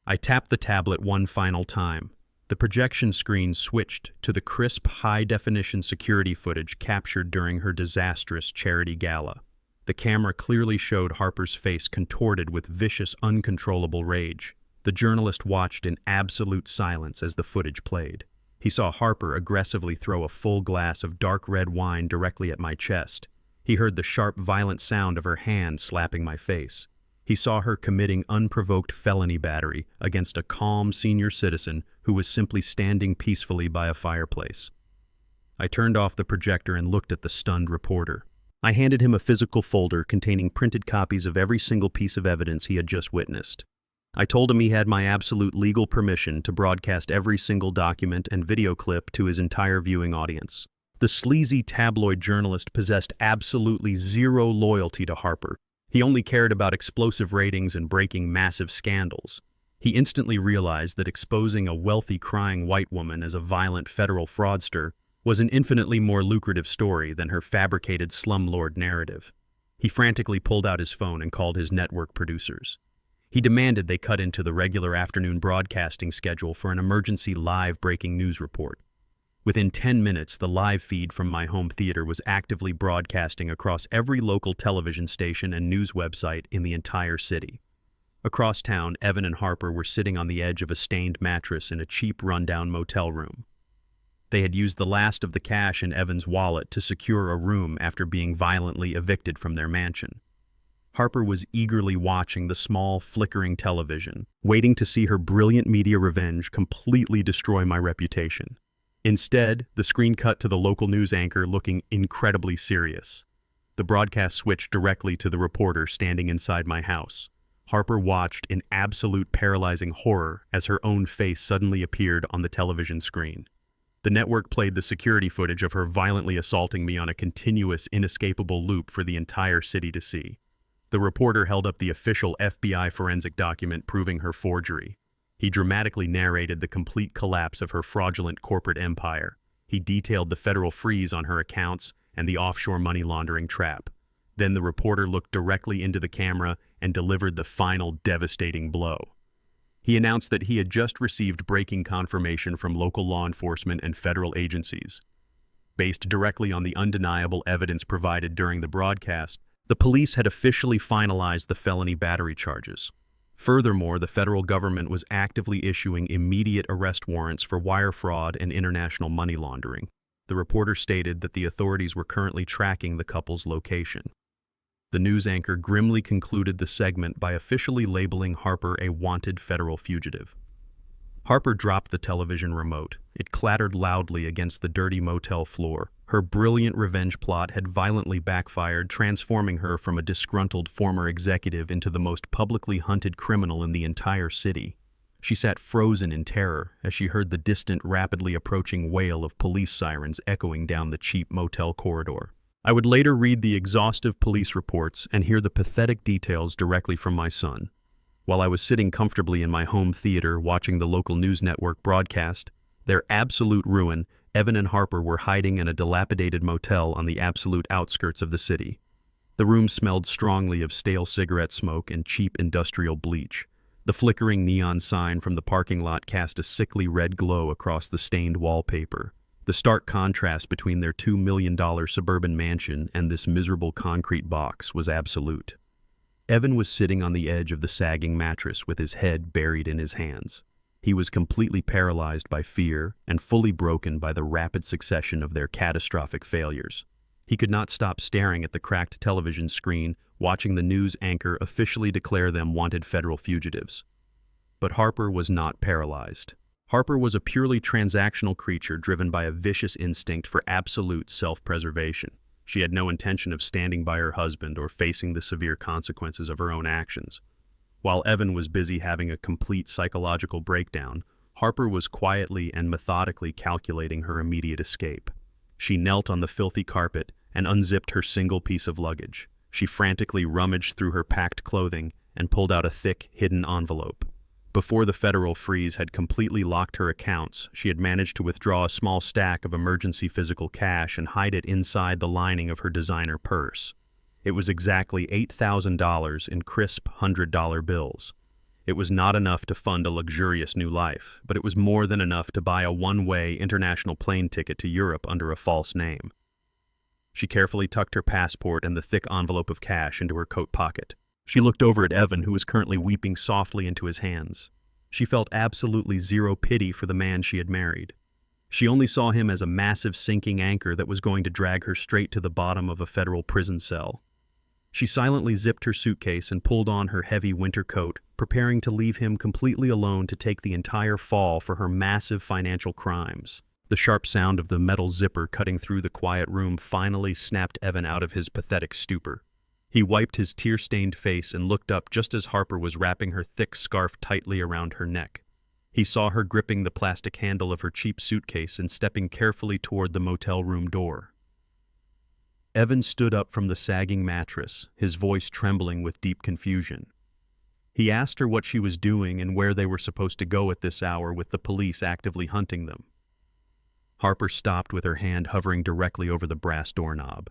I tapped the tablet one final time. The projection screen switched to the crisp, high-definition security footage captured during her disastrous charity gala. The camera clearly showed Harper's face contorted with vicious, uncontrollable rage. The journalist watched in absolute silence as the footage played. He saw Harper aggressively throw a full glass of dark red wine directly at my chest. He heard the sharp, violent sound of her hand slapping my face. He saw her committing unprovoked felony battery against a calm senior citizen who was simply standing peacefully by a fireplace. I turned off the projector and looked at the stunned reporter. I handed him a physical folder containing printed copies of every single piece of evidence he had just witnessed. I told him he had my absolute legal permission to broadcast every single document and video clip to his entire viewing audience. The sleazy tabloid journalist possessed absolutely zero loyalty to Harper. He only cared about explosive ratings and breaking massive scandals. He instantly realized that exposing a wealthy, crying white woman as a violent federal fraudster was an infinitely more lucrative story than her fabricated slumlord narrative. He frantically pulled out his phone and called his network producers. He demanded they cut into the regular afternoon broadcasting schedule for an emergency live breaking news report. Within 10 minutes, the live feed from my home theater was actively broadcasting across every local television station and news website in the entire city. Across town, Evan and Harper were sitting on the edge of a stained mattress in a cheap, rundown motel room. They had used the last of the cash in Evan's wallet to secure a room after being violently evicted from their mansion. Harper was eagerly watching the small, flickering television, waiting to see her brilliant media revenge completely destroy my reputation. Instead, the screen cut to the local news anchor looking incredibly serious. The broadcast switched directly to the reporter standing inside my house. Harper watched in absolute paralyzing horror as her own face suddenly appeared on the television screen. The network played the security footage of her violently assaulting me on a continuous, inescapable loop for the entire city to see. The reporter held up the official FBI forensic document proving her forgery. He dramatically narrated the complete collapse of her fraudulent corporate empire. He detailed the federal freeze on her accounts and the offshore money laundering trap. Then the reporter looked directly into the camera and delivered the final devastating blow. He announced that he had just received breaking confirmation from local law enforcement and federal agencies. Based directly on the undeniable evidence provided during the broadcast, the police had officially finalized the felony battery charges. Furthermore, the federal government was actively issuing immediate arrest warrants for wire fraud and international money laundering. The reporter stated that the authorities were currently tracking the couple's location. The news anchor grimly concluded the segment by officially labeling Harper a wanted federal fugitive. Harper dropped the television remote. It clattered loudly against the dirty motel floor. Her brilliant revenge plot had violently backfired, transforming her from a disgruntled former executive into the most publicly hunted criminal in the entire city. She sat frozen in terror as she heard the distant, rapidly approaching wail of police sirens echoing down the cheap motel corridor. I would later read the exhaustive police reports and hear the pathetic details directly from my son. While I was sitting comfortably in my home theater watching the local news network broadcast their absolute ruin, Evan and Harper were hiding in a dilapidated motel on the absolute outskirts of the city. The room smelled strongly of stale cigarette smoke and cheap industrial bleach. The flickering neon sign from the parking lot cast a sickly red glow across the stained wallpaper. The stark contrast between their $2 million suburban mansion and this miserable concrete box was absolute. Evan was sitting on the edge of the sagging mattress with his head buried in his hands. He was completely paralyzed by fear and fully broken by the rapid succession of their catastrophic failures. He could not stop staring at the cracked television screen, watching the news anchor officially declare them wanted federal fugitives. But Harper was not paralyzed. Harper was a purely transactional creature driven by a vicious instinct for absolute self-preservation. She had no intention of standing by her husband or facing the severe consequences of her own actions. While Evan was busy having a complete psychological breakdown, Harper was quietly and methodically calculating her immediate escape. She knelt on the filthy carpet and unzipped her single piece of luggage. She frantically rummaged through her packed clothing and pulled out a thick, hidden envelope. Before the federal freeze had completely locked her accounts, she had managed to withdraw a small stack of emergency physical cash and hide it inside the lining of her designer purse. It was exactly $8,000 in crisp $100 bills. It was not enough to fund a luxurious new life, but it was more than enough to buy a one-way international plane ticket to Europe under a false name. She carefully tucked her passport and the thick envelope of cash into her coat pocket. She looked over at Evan, who was currently weeping softly into his hands. She felt absolutely zero pity for the man she had married. She only saw him as a massive sinking anchor that was going to drag her straight to the bottom of a federal prison cell. She silently zipped her suitcase and pulled on her heavy winter coat, preparing to leave him completely alone to take the entire fall for her massive financial crimes. The sharp sound of the metal zipper cutting through the quiet room finally snapped Evan out of his pathetic stupor. He wiped his tear-stained face and looked up just as Harper was wrapping her thick scarf tightly around her neck. He saw her gripping the plastic handle of her cheap suitcase and stepping carefully toward the motel room door. Evan stood up from the sagging mattress, his voice trembling with deep confusion. He asked her what she was doing and where they were supposed to go at this hour with the police actively hunting them. Harper stopped with her hand hovering directly over the brass doorknob.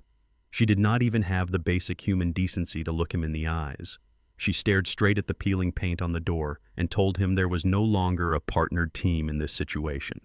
She did not even have the basic human decency to look him in the eyes. She stared straight at the peeling paint on the door and told him there was no longer a partnered team in this situation.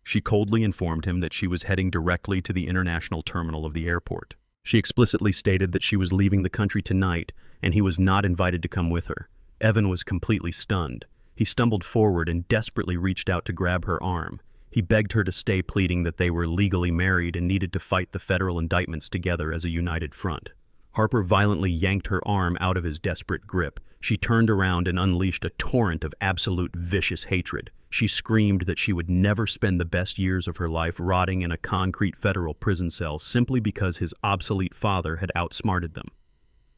She coldly informed him that she was heading directly to the international terminal of the airport. She explicitly stated that she was leaving the country tonight and he was not invited to come with her. Evan was completely stunned. He stumbled forward and desperately reached out to grab her arm. He begged her to stay, pleading that they were legally married and needed to fight the federal indictments together as a united front. Harper violently yanked her arm out of his desperate grip. She turned around and unleashed a torrent of absolute vicious hatred. She screamed that she would never spend the best years of her life rotting in a concrete federal prison cell simply because his obsolete father had outsmarted them.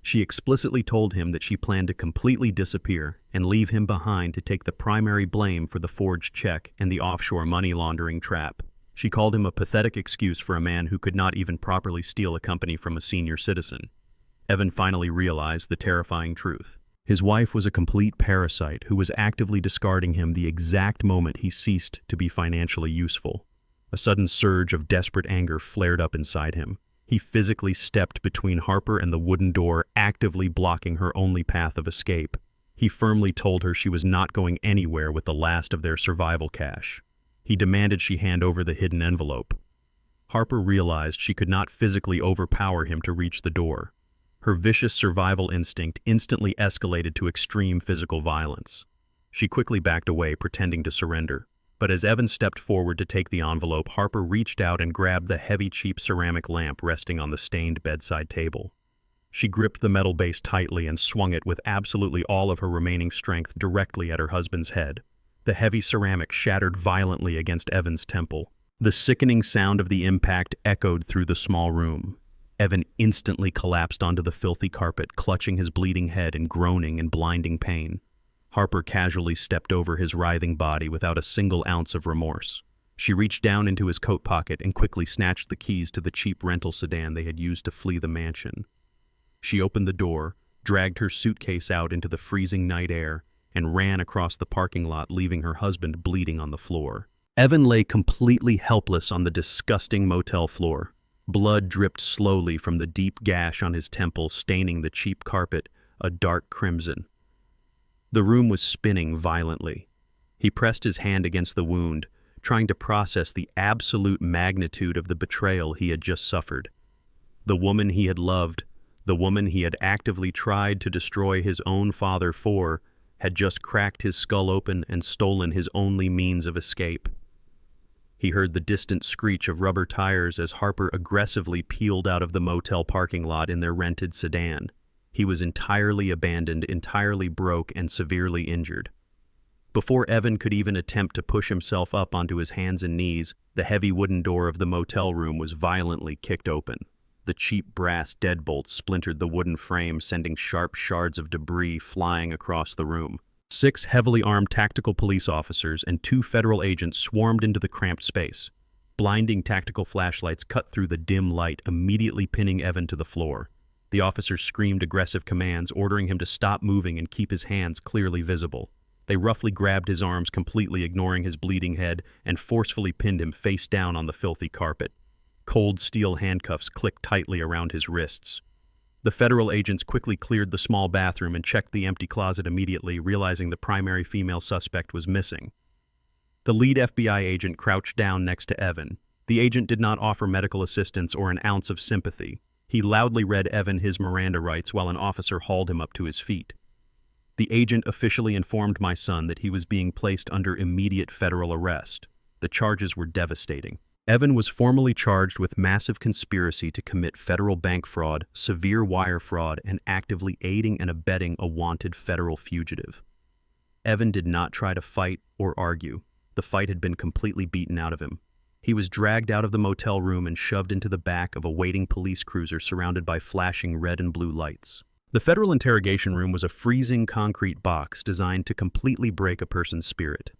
She explicitly told him that she planned to completely disappear and leave him behind to take the primary blame for the forged check and the offshore money laundering trap. She called him a pathetic excuse for a man who could not even properly steal a company from a senior citizen. Evan finally realized the terrifying truth. His wife was a complete parasite who was actively discarding him the exact moment he ceased to be financially useful. A sudden surge of desperate anger flared up inside him. He physically stepped between Harper and the wooden door, actively blocking her only path of escape. He firmly told her she was not going anywhere with the last of their survival cash. He demanded she hand over the hidden envelope. Harper realized she could not physically overpower him to reach the door. Her vicious survival instinct instantly escalated to extreme physical violence. She quickly backed away, pretending to surrender. But as Evan stepped forward to take the envelope, Harper reached out and grabbed the heavy, cheap ceramic lamp resting on the stained bedside table. She gripped the metal base tightly and swung it with absolutely all of her remaining strength directly at her husband's head. The heavy ceramic shattered violently against Evan's temple. The sickening sound of the impact echoed through the small room. Evan instantly collapsed onto the filthy carpet, clutching his bleeding head and groaning in blinding pain. Harper casually stepped over his writhing body without a single ounce of remorse. She reached down into his coat pocket and quickly snatched the keys to the cheap rental sedan they had used to flee the mansion. She opened the door, dragged her suitcase out into the freezing night air, and ran across the parking lot, leaving her husband bleeding on the floor. Evan lay completely helpless on the disgusting motel floor. Blood dripped slowly from the deep gash on his temple, staining the cheap carpet a dark crimson. The room was spinning violently. He pressed his hand against the wound, trying to process the absolute magnitude of the betrayal he had just suffered. The woman he had loved, the woman he had actively tried to destroy his own father for, had just cracked his skull open and stolen his only means of escape. He heard the distant screech of rubber tires as Harper aggressively peeled out of the motel parking lot in their rented sedan. He was entirely abandoned, entirely broke, and severely injured. Before Evan could even attempt to push himself up onto his hands and knees, the heavy wooden door of the motel room was violently kicked open. The cheap brass deadbolt splintered the wooden frame, sending sharp shards of debris flying across the room. 6 heavily armed tactical police officers and 2 federal agents swarmed into the cramped space. Blinding tactical flashlights cut through the dim light, immediately pinning Evan to the floor. The officers screamed aggressive commands, ordering him to stop moving and keep his hands clearly visible. They roughly grabbed his arms, completely ignoring his bleeding head, and forcefully pinned him face down on the filthy carpet. Cold steel handcuffs clicked tightly around his wrists. The federal agents quickly cleared the small bathroom and checked the empty closet immediately, realizing the primary female suspect was missing. The lead FBI agent crouched down next to Evan. The agent did not offer medical assistance or an ounce of sympathy. He loudly read Evan his Miranda rights while an officer hauled him up to his feet. The agent officially informed my son that he was being placed under immediate federal arrest. The charges were devastating. Evan was formally charged with massive conspiracy to commit federal bank fraud, severe wire fraud, and actively aiding and abetting a wanted federal fugitive. Evan did not try to fight or argue. The fight had been completely beaten out of him. He was dragged out of the motel room and shoved into the back of a waiting police cruiser surrounded by flashing red and blue lights. The federal interrogation room was a freezing concrete box designed to completely break a person's spirit.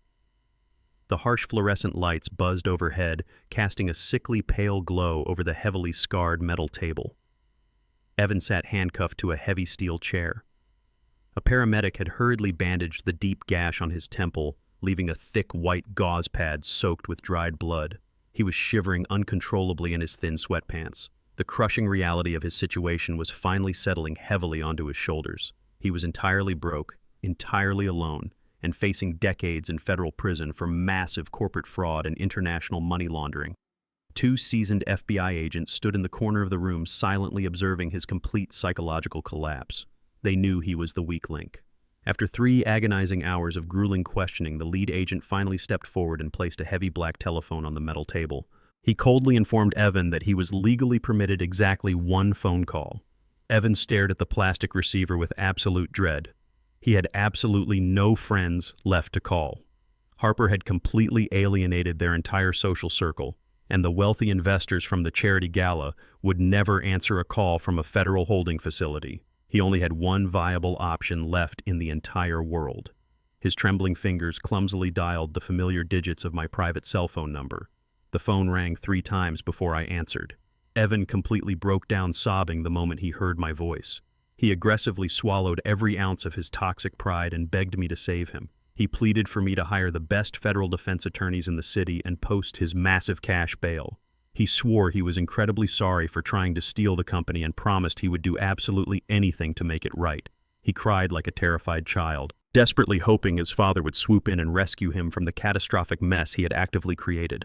The harsh fluorescent lights buzzed overhead, casting a sickly pale glow over the heavily scarred metal table. Evan sat handcuffed to a heavy steel chair. A paramedic had hurriedly bandaged the deep gash on his temple, leaving a thick white gauze pad soaked with dried blood. He was shivering uncontrollably in his thin sweatpants. The crushing reality of his situation was finally settling heavily onto his shoulders. He was entirely broke, entirely alone, and facing decades in federal prison for massive corporate fraud and international money laundering. 2 seasoned FBI agents stood in the corner of the room, silently observing his complete psychological collapse. They knew he was the weak link. After 3 agonizing hours of grueling questioning, the lead agent finally stepped forward and placed a heavy black telephone on the metal table. He coldly informed Evan that he was legally permitted exactly 1 phone call. Evan stared at the plastic receiver with absolute dread. He had absolutely no friends left to call. Harper had completely alienated their entire social circle, and the wealthy investors from the charity gala would never answer a call from a federal holding facility. He only had 1 viable option left in the entire world. His trembling fingers clumsily dialed the familiar digits of my private cell phone number. The phone rang 3 times before I answered. Evan completely broke down sobbing the moment he heard my voice. He aggressively swallowed every ounce of his toxic pride and begged me to save him. He pleaded for me to hire the best federal defense attorneys in the city and post his massive cash bail. He swore he was incredibly sorry for trying to steal the company and promised he would do absolutely anything to make it right. He cried like a terrified child, desperately hoping his father would swoop in and rescue him from the catastrophic mess he had actively created.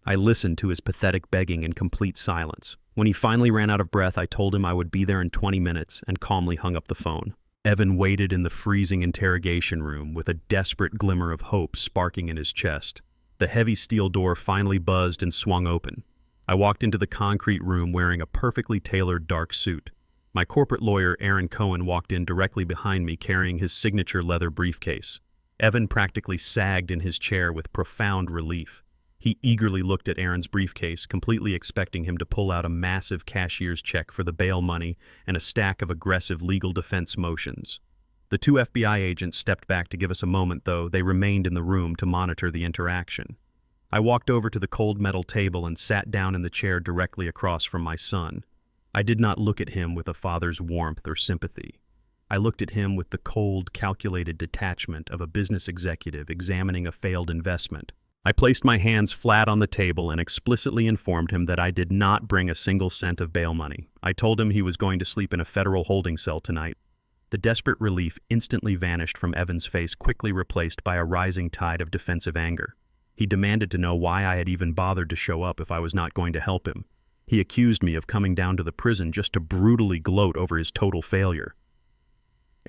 I listened to his pathetic begging in complete silence. When he finally ran out of breath, I told him I would be there in 20 minutes and calmly hung up the phone. Evan waited in the freezing interrogation room with a desperate glimmer of hope sparking in his chest. The heavy steel door finally buzzed and swung open. I walked into the concrete room wearing a perfectly tailored dark suit. My corporate lawyer, Aaron Cohen, walked in directly behind me carrying his signature leather briefcase. Evan practically sagged in his chair with profound relief. He eagerly looked at Aaron's briefcase, completely expecting him to pull out a massive cashier's check for the bail money and a stack of aggressive legal defense motions. The 2 FBI agents stepped back to give us a moment, though they remained in the room to monitor the interaction. I walked over to the cold metal table and sat down in the chair directly across from my son. I did not look at him with a father's warmth or sympathy. I looked at him with the cold, calculated detachment of a business executive examining a failed investment. I placed my hands flat on the table and explicitly informed him that I did not bring a single cent of bail money. I told him he was going to sleep in a federal holding cell tonight. The desperate relief instantly vanished from Evan's face, quickly replaced by a rising tide of defensive anger. He demanded to know why I had even bothered to show up if I was not going to help him. He accused me of coming down to the prison just to brutally gloat over his total failure.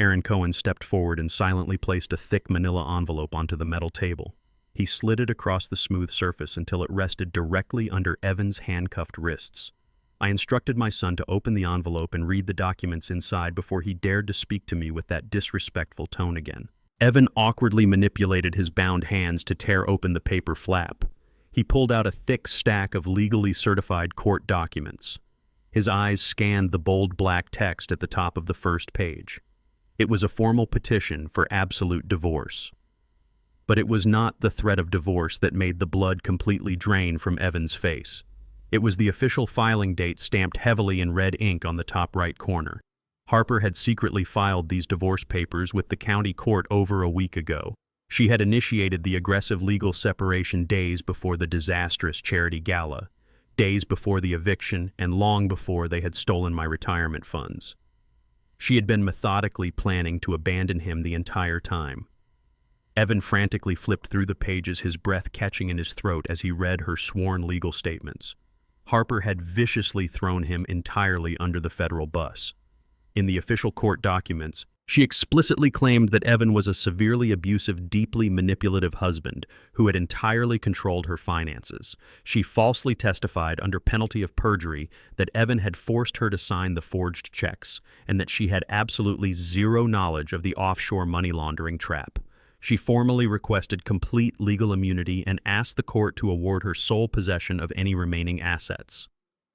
Aaron Cohen stepped forward and silently placed a thick manila envelope onto the metal table. He slid it across the smooth surface until it rested directly under Evan's handcuffed wrists. I instructed my son to open the envelope and read the documents inside before he dared to speak to me with that disrespectful tone again. Evan awkwardly manipulated his bound hands to tear open the paper flap. He pulled out a thick stack of legally certified court documents. His eyes scanned the bold black text at the top of the first page. It was a formal petition for absolute divorce. But it was not the threat of divorce that made the blood completely drain from Evan's face. It was the official filing date stamped heavily in red ink on the top right corner. Harper had secretly filed these divorce papers with the county court over a week ago. She had initiated the aggressive legal separation days before the disastrous charity gala, days before the eviction, and long before they had stolen my retirement funds. She had been methodically planning to abandon him the entire time. Evan frantically flipped through the pages, his breath catching in his throat as he read her sworn legal statements. Harper had viciously thrown him entirely under the federal bus. In the official court documents, she explicitly claimed that Evan was a severely abusive, deeply manipulative husband who had entirely controlled her finances. She falsely testified under penalty of perjury that Evan had forced her to sign the forged checks and that she had absolutely zero knowledge of the offshore money laundering trap. She formally requested complete legal immunity and asked the court to award her sole possession of any remaining assets.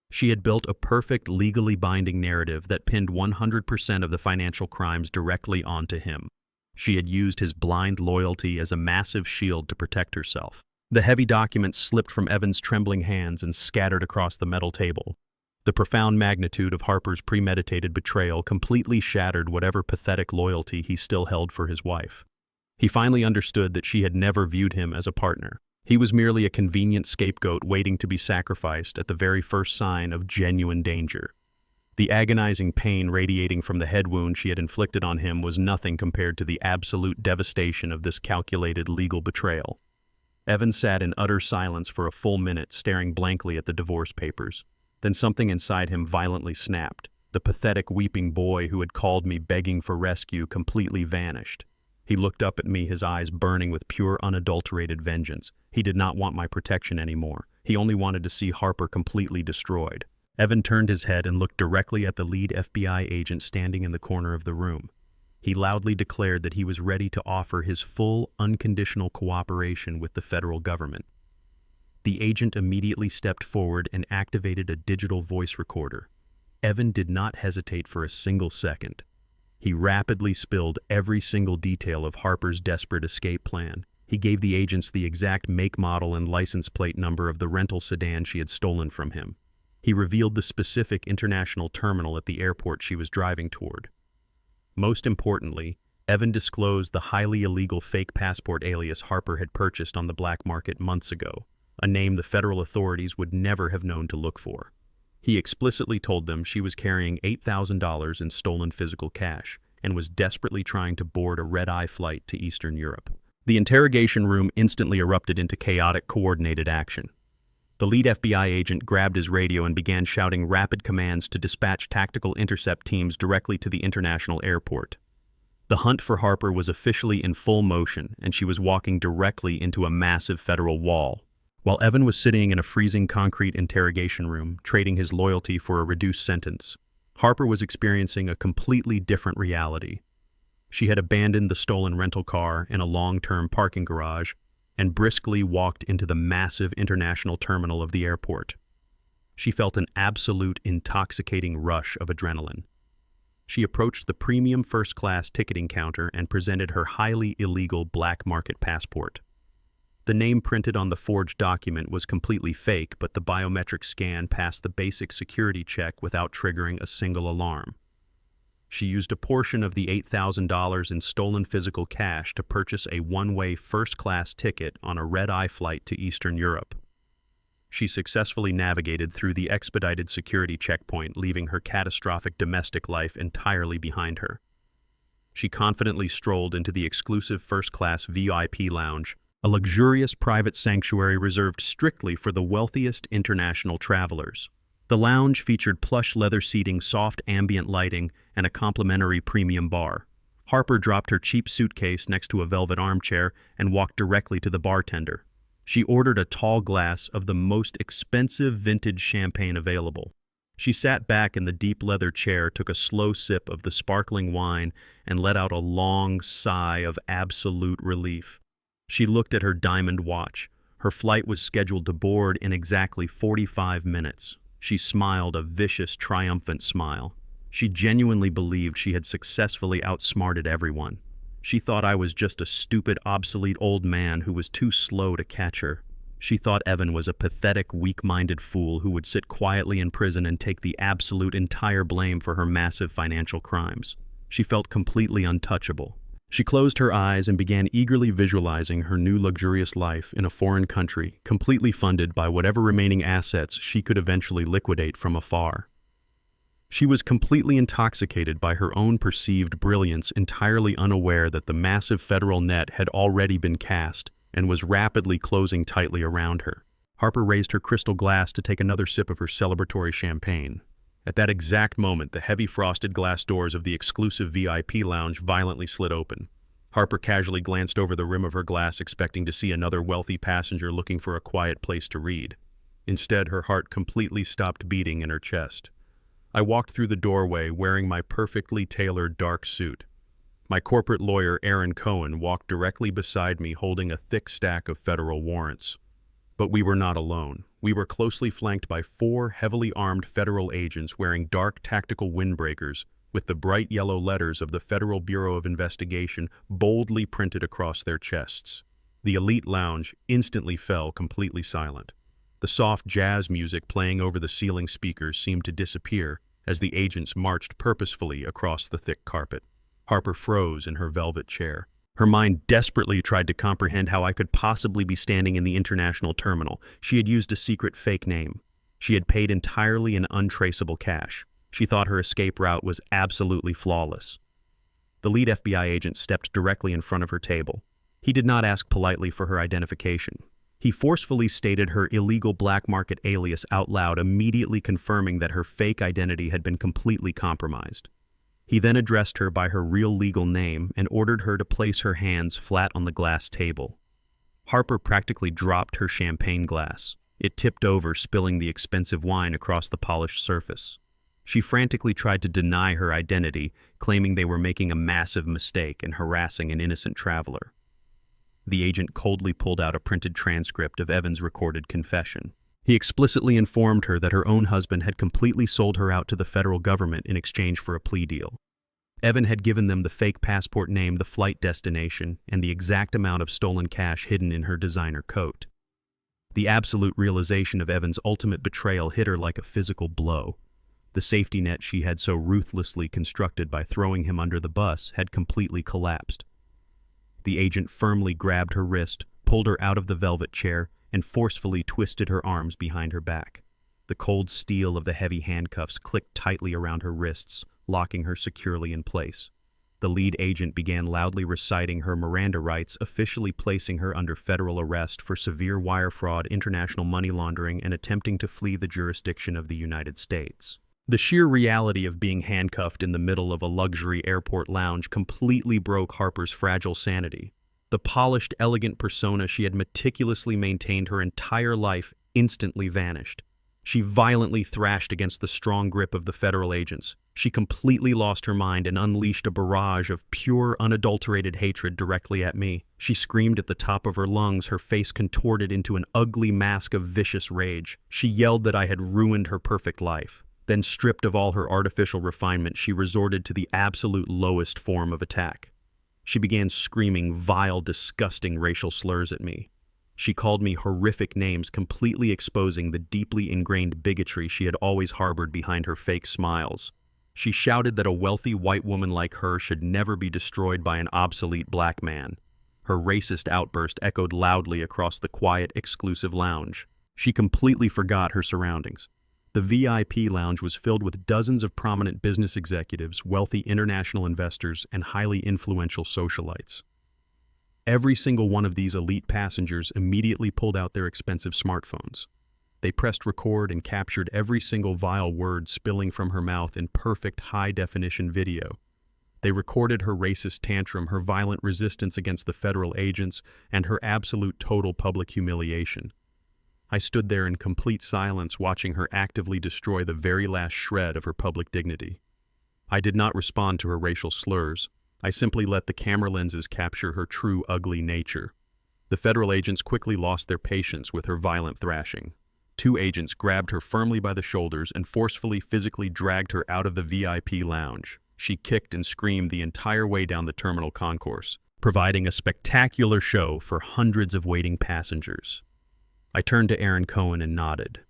She had built a perfect, legally binding narrative that pinned 100% of the financial crimes directly onto him. She had used his blind loyalty as a massive shield to protect herself. The heavy documents slipped from Evan's trembling hands and scattered across the metal table. The profound magnitude of Harper's premeditated betrayal completely shattered whatever pathetic loyalty he still held for his wife. He finally understood that she had never viewed him as a partner. He was merely a convenient scapegoat waiting to be sacrificed at the very first sign of genuine danger. The agonizing pain radiating from the head wound she had inflicted on him was nothing compared to the absolute devastation of this calculated legal betrayal. Evan sat in utter silence for a full minute, staring blankly at the divorce papers. Then something inside him violently snapped. The pathetic weeping boy who had called me begging for rescue completely vanished. He looked up at me, his eyes burning with pure, unadulterated vengeance. He did not want my protection anymore. He only wanted to see Harper completely destroyed. Evan turned his head and looked directly at the lead FBI agent standing in the corner of the room. He loudly declared that he was ready to offer his full, unconditional cooperation with the federal government. The agent immediately stepped forward and activated a digital voice recorder. Evan did not hesitate for a single second. He rapidly spilled every single detail of Harper's desperate escape plan. He gave the agents the exact make, model, and license plate number of the rental sedan she had stolen from him. He revealed the specific international terminal at the airport she was driving toward. Most importantly, Evan disclosed the highly illegal fake passport alias Harper had purchased on the black market months ago, a name the federal authorities would never have known to look for. He explicitly told them she was carrying $8,000 in stolen physical cash and was desperately trying to board a red-eye flight to Eastern Europe. The interrogation room instantly erupted into chaotic, coordinated action. The lead FBI agent grabbed his radio and began shouting rapid commands to dispatch tactical intercept teams directly to the international airport. The hunt for Harper was officially in full motion, and she was walking directly into a massive federal wall. While Evan was sitting in a freezing concrete interrogation room, trading his loyalty for a reduced sentence, Harper was experiencing a completely different reality. She had abandoned the stolen rental car in a long-term parking garage and briskly walked into the massive international terminal of the airport. She felt an absolute intoxicating rush of adrenaline. She approached the premium first-class ticketing counter and presented her highly illegal black market passport. The name printed on the forged document was completely fake, but the biometric scan passed the basic security check without triggering a single alarm. She used a portion of the $8,000 in stolen physical cash to purchase a one-way first-class ticket on a red-eye flight to Eastern Europe. She successfully navigated through the expedited security checkpoint, leaving her catastrophic domestic life entirely behind her. She confidently strolled into the exclusive first-class VIP lounge, a luxurious private sanctuary reserved strictly for the wealthiest international travelers. The lounge featured plush leather seating, soft ambient lighting, and a complimentary premium bar. Harper dropped her cheap suitcase next to a velvet armchair and walked directly to the bartender. She ordered a tall glass of the most expensive vintage champagne available. She sat back in the deep leather chair, took a slow sip of the sparkling wine, and let out a long sigh of absolute relief. She looked at her diamond watch. Her flight was scheduled to board in exactly 45 minutes. She smiled a vicious, triumphant smile. She genuinely believed she had successfully outsmarted everyone. She thought I was just a stupid, obsolete old man who was too slow to catch her. She thought Evan was a pathetic, weak-minded fool who would sit quietly in prison and take the absolute entire blame for her massive financial crimes. She felt completely untouchable. She closed her eyes and began eagerly visualizing her new luxurious life in a foreign country, completely funded by whatever remaining assets she could eventually liquidate from afar. She was completely intoxicated by her own perceived brilliance, entirely unaware that the massive federal net had already been cast and was rapidly closing tightly around her. Harper raised her crystal glass to take another sip of her celebratory champagne. At that exact moment, the heavy frosted glass doors of the exclusive VIP lounge violently slid open. Harper casually glanced over the rim of her glass, expecting to see another wealthy passenger looking for a quiet place to read. Instead, her heart completely stopped beating in her chest. I walked through the doorway wearing my perfectly tailored dark suit. My corporate lawyer, Aaron Cohen, walked directly beside me holding a thick stack of federal warrants. But we were not alone. We were closely flanked by 4 heavily armed federal agents wearing dark tactical windbreakers with the bright yellow letters of the Federal Bureau of Investigation boldly printed across their chests. The elite lounge instantly fell completely silent. The soft jazz music playing over the ceiling speakers seemed to disappear as the agents marched purposefully across the thick carpet. Harper froze in her velvet chair. Her mind desperately tried to comprehend how I could possibly be standing in the international terminal. She had used a secret fake name. She had paid entirely in untraceable cash. She thought her escape route was absolutely flawless. The lead FBI agent stepped directly in front of her table. He did not ask politely for her identification. He forcefully stated her illegal black market alias out loud, immediately confirming that her fake identity had been completely compromised. He then addressed her by her real legal name and ordered her to place her hands flat on the glass table. Harper practically dropped her champagne glass. It tipped over, spilling the expensive wine across the polished surface. She frantically tried to deny her identity, claiming they were making a massive mistake and harassing an innocent traveler. The agent coldly pulled out a printed transcript of Evan's recorded confession. He explicitly informed her that her own husband had completely sold her out to the federal government in exchange for a plea deal. Evan had given them the fake passport name, the flight destination, and the exact amount of stolen cash hidden in her designer coat. The absolute realization of Evan's ultimate betrayal hit her like a physical blow. The safety net she had so ruthlessly constructed by throwing him under the bus had completely collapsed. The agent firmly grabbed her wrist, pulled her out of the velvet chair, and forcefully twisted her arms behind her back. The cold steel of the heavy handcuffs clicked tightly around her wrists, locking her securely in place. The lead agent began loudly reciting her Miranda rights, officially placing her under federal arrest for severe wire fraud, international money laundering, and attempting to flee the jurisdiction of the United States. The sheer reality of being handcuffed in the middle of a luxury airport lounge completely broke Harper's fragile sanity. The polished, elegant persona she had meticulously maintained her entire life instantly vanished. She violently thrashed against the strong grip of the federal agents. She completely lost her mind and unleashed a barrage of pure, unadulterated hatred directly at me. She screamed at the top of her lungs, her face contorted into an ugly mask of vicious rage. She yelled that I had ruined her perfect life. Then, stripped of all her artificial refinement, she resorted to the absolute lowest form of attack. She began screaming vile, disgusting racial slurs at me. She called me horrific names, completely exposing the deeply ingrained bigotry she had always harbored behind her fake smiles. She shouted that a wealthy white woman like her should never be destroyed by an obsolete black man. Her racist outburst echoed loudly across the quiet, exclusive lounge. She completely forgot her surroundings. The VIP lounge was filled with dozens of prominent business executives, wealthy international investors, and highly influential socialites. Every single one of these elite passengers immediately pulled out their expensive smartphones. They pressed record and captured every single vile word spilling from her mouth in perfect high-definition video. They recorded her racist tantrum, her violent resistance against the federal agents, and her absolute total public humiliation. I stood there in complete silence, watching her actively destroy the very last shred of her public dignity. I did not respond to her racial slurs. I simply let the camera lenses capture her true ugly nature. The federal agents quickly lost their patience with her violent thrashing. 2 agents grabbed her firmly by the shoulders and forcefully physically dragged her out of the VIP lounge. She kicked and screamed the entire way down the terminal concourse, providing a spectacular show for hundreds of waiting passengers. I turned to Aaron Cohen and nodded.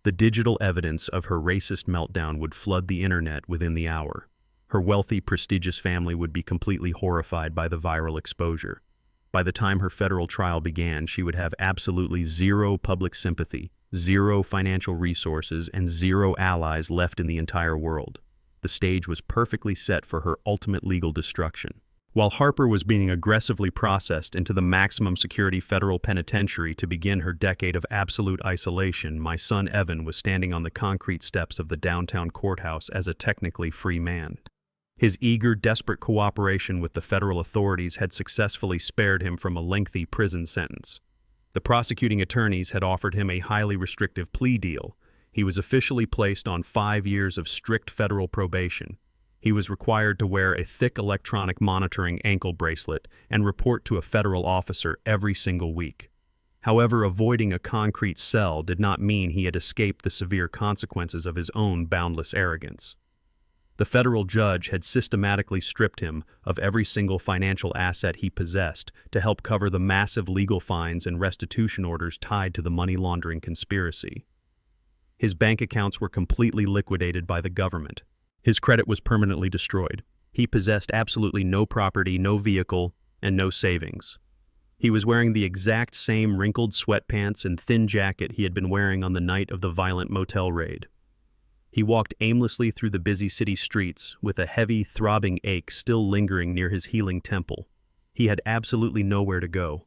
The digital evidence of her racist meltdown would flood the internet within the hour. Her wealthy, prestigious family would be completely horrified by the viral exposure. By the time her federal trial began, she would have absolutely zero public sympathy, zero financial resources, and zero allies left in the entire world. The stage was perfectly set for her ultimate legal destruction. While Harper was being aggressively processed into the maximum security federal penitentiary to begin her decade of absolute isolation, my son Evan was standing on the concrete steps of the downtown courthouse as a technically free man. His eager, desperate cooperation with the federal authorities had successfully spared him from a lengthy prison sentence. The prosecuting attorneys had offered him a highly restrictive plea deal. He was officially placed on 5 years of strict federal probation. He was required to wear a thick electronic monitoring ankle bracelet and report to a federal officer every single week. However, avoiding a concrete cell did not mean he had escaped the severe consequences of his own boundless arrogance. The federal judge had systematically stripped him of every single financial asset he possessed to help cover the massive legal fines and restitution orders tied to the money laundering conspiracy. His bank accounts were completely liquidated by the government. His credit was permanently destroyed. He possessed absolutely no property, no vehicle, and no savings. He was wearing the exact same wrinkled sweatpants and thin jacket he had been wearing on the night of the violent motel raid. He walked aimlessly through the busy city streets with a heavy, throbbing ache still lingering near his healing temple. He had absolutely nowhere to go.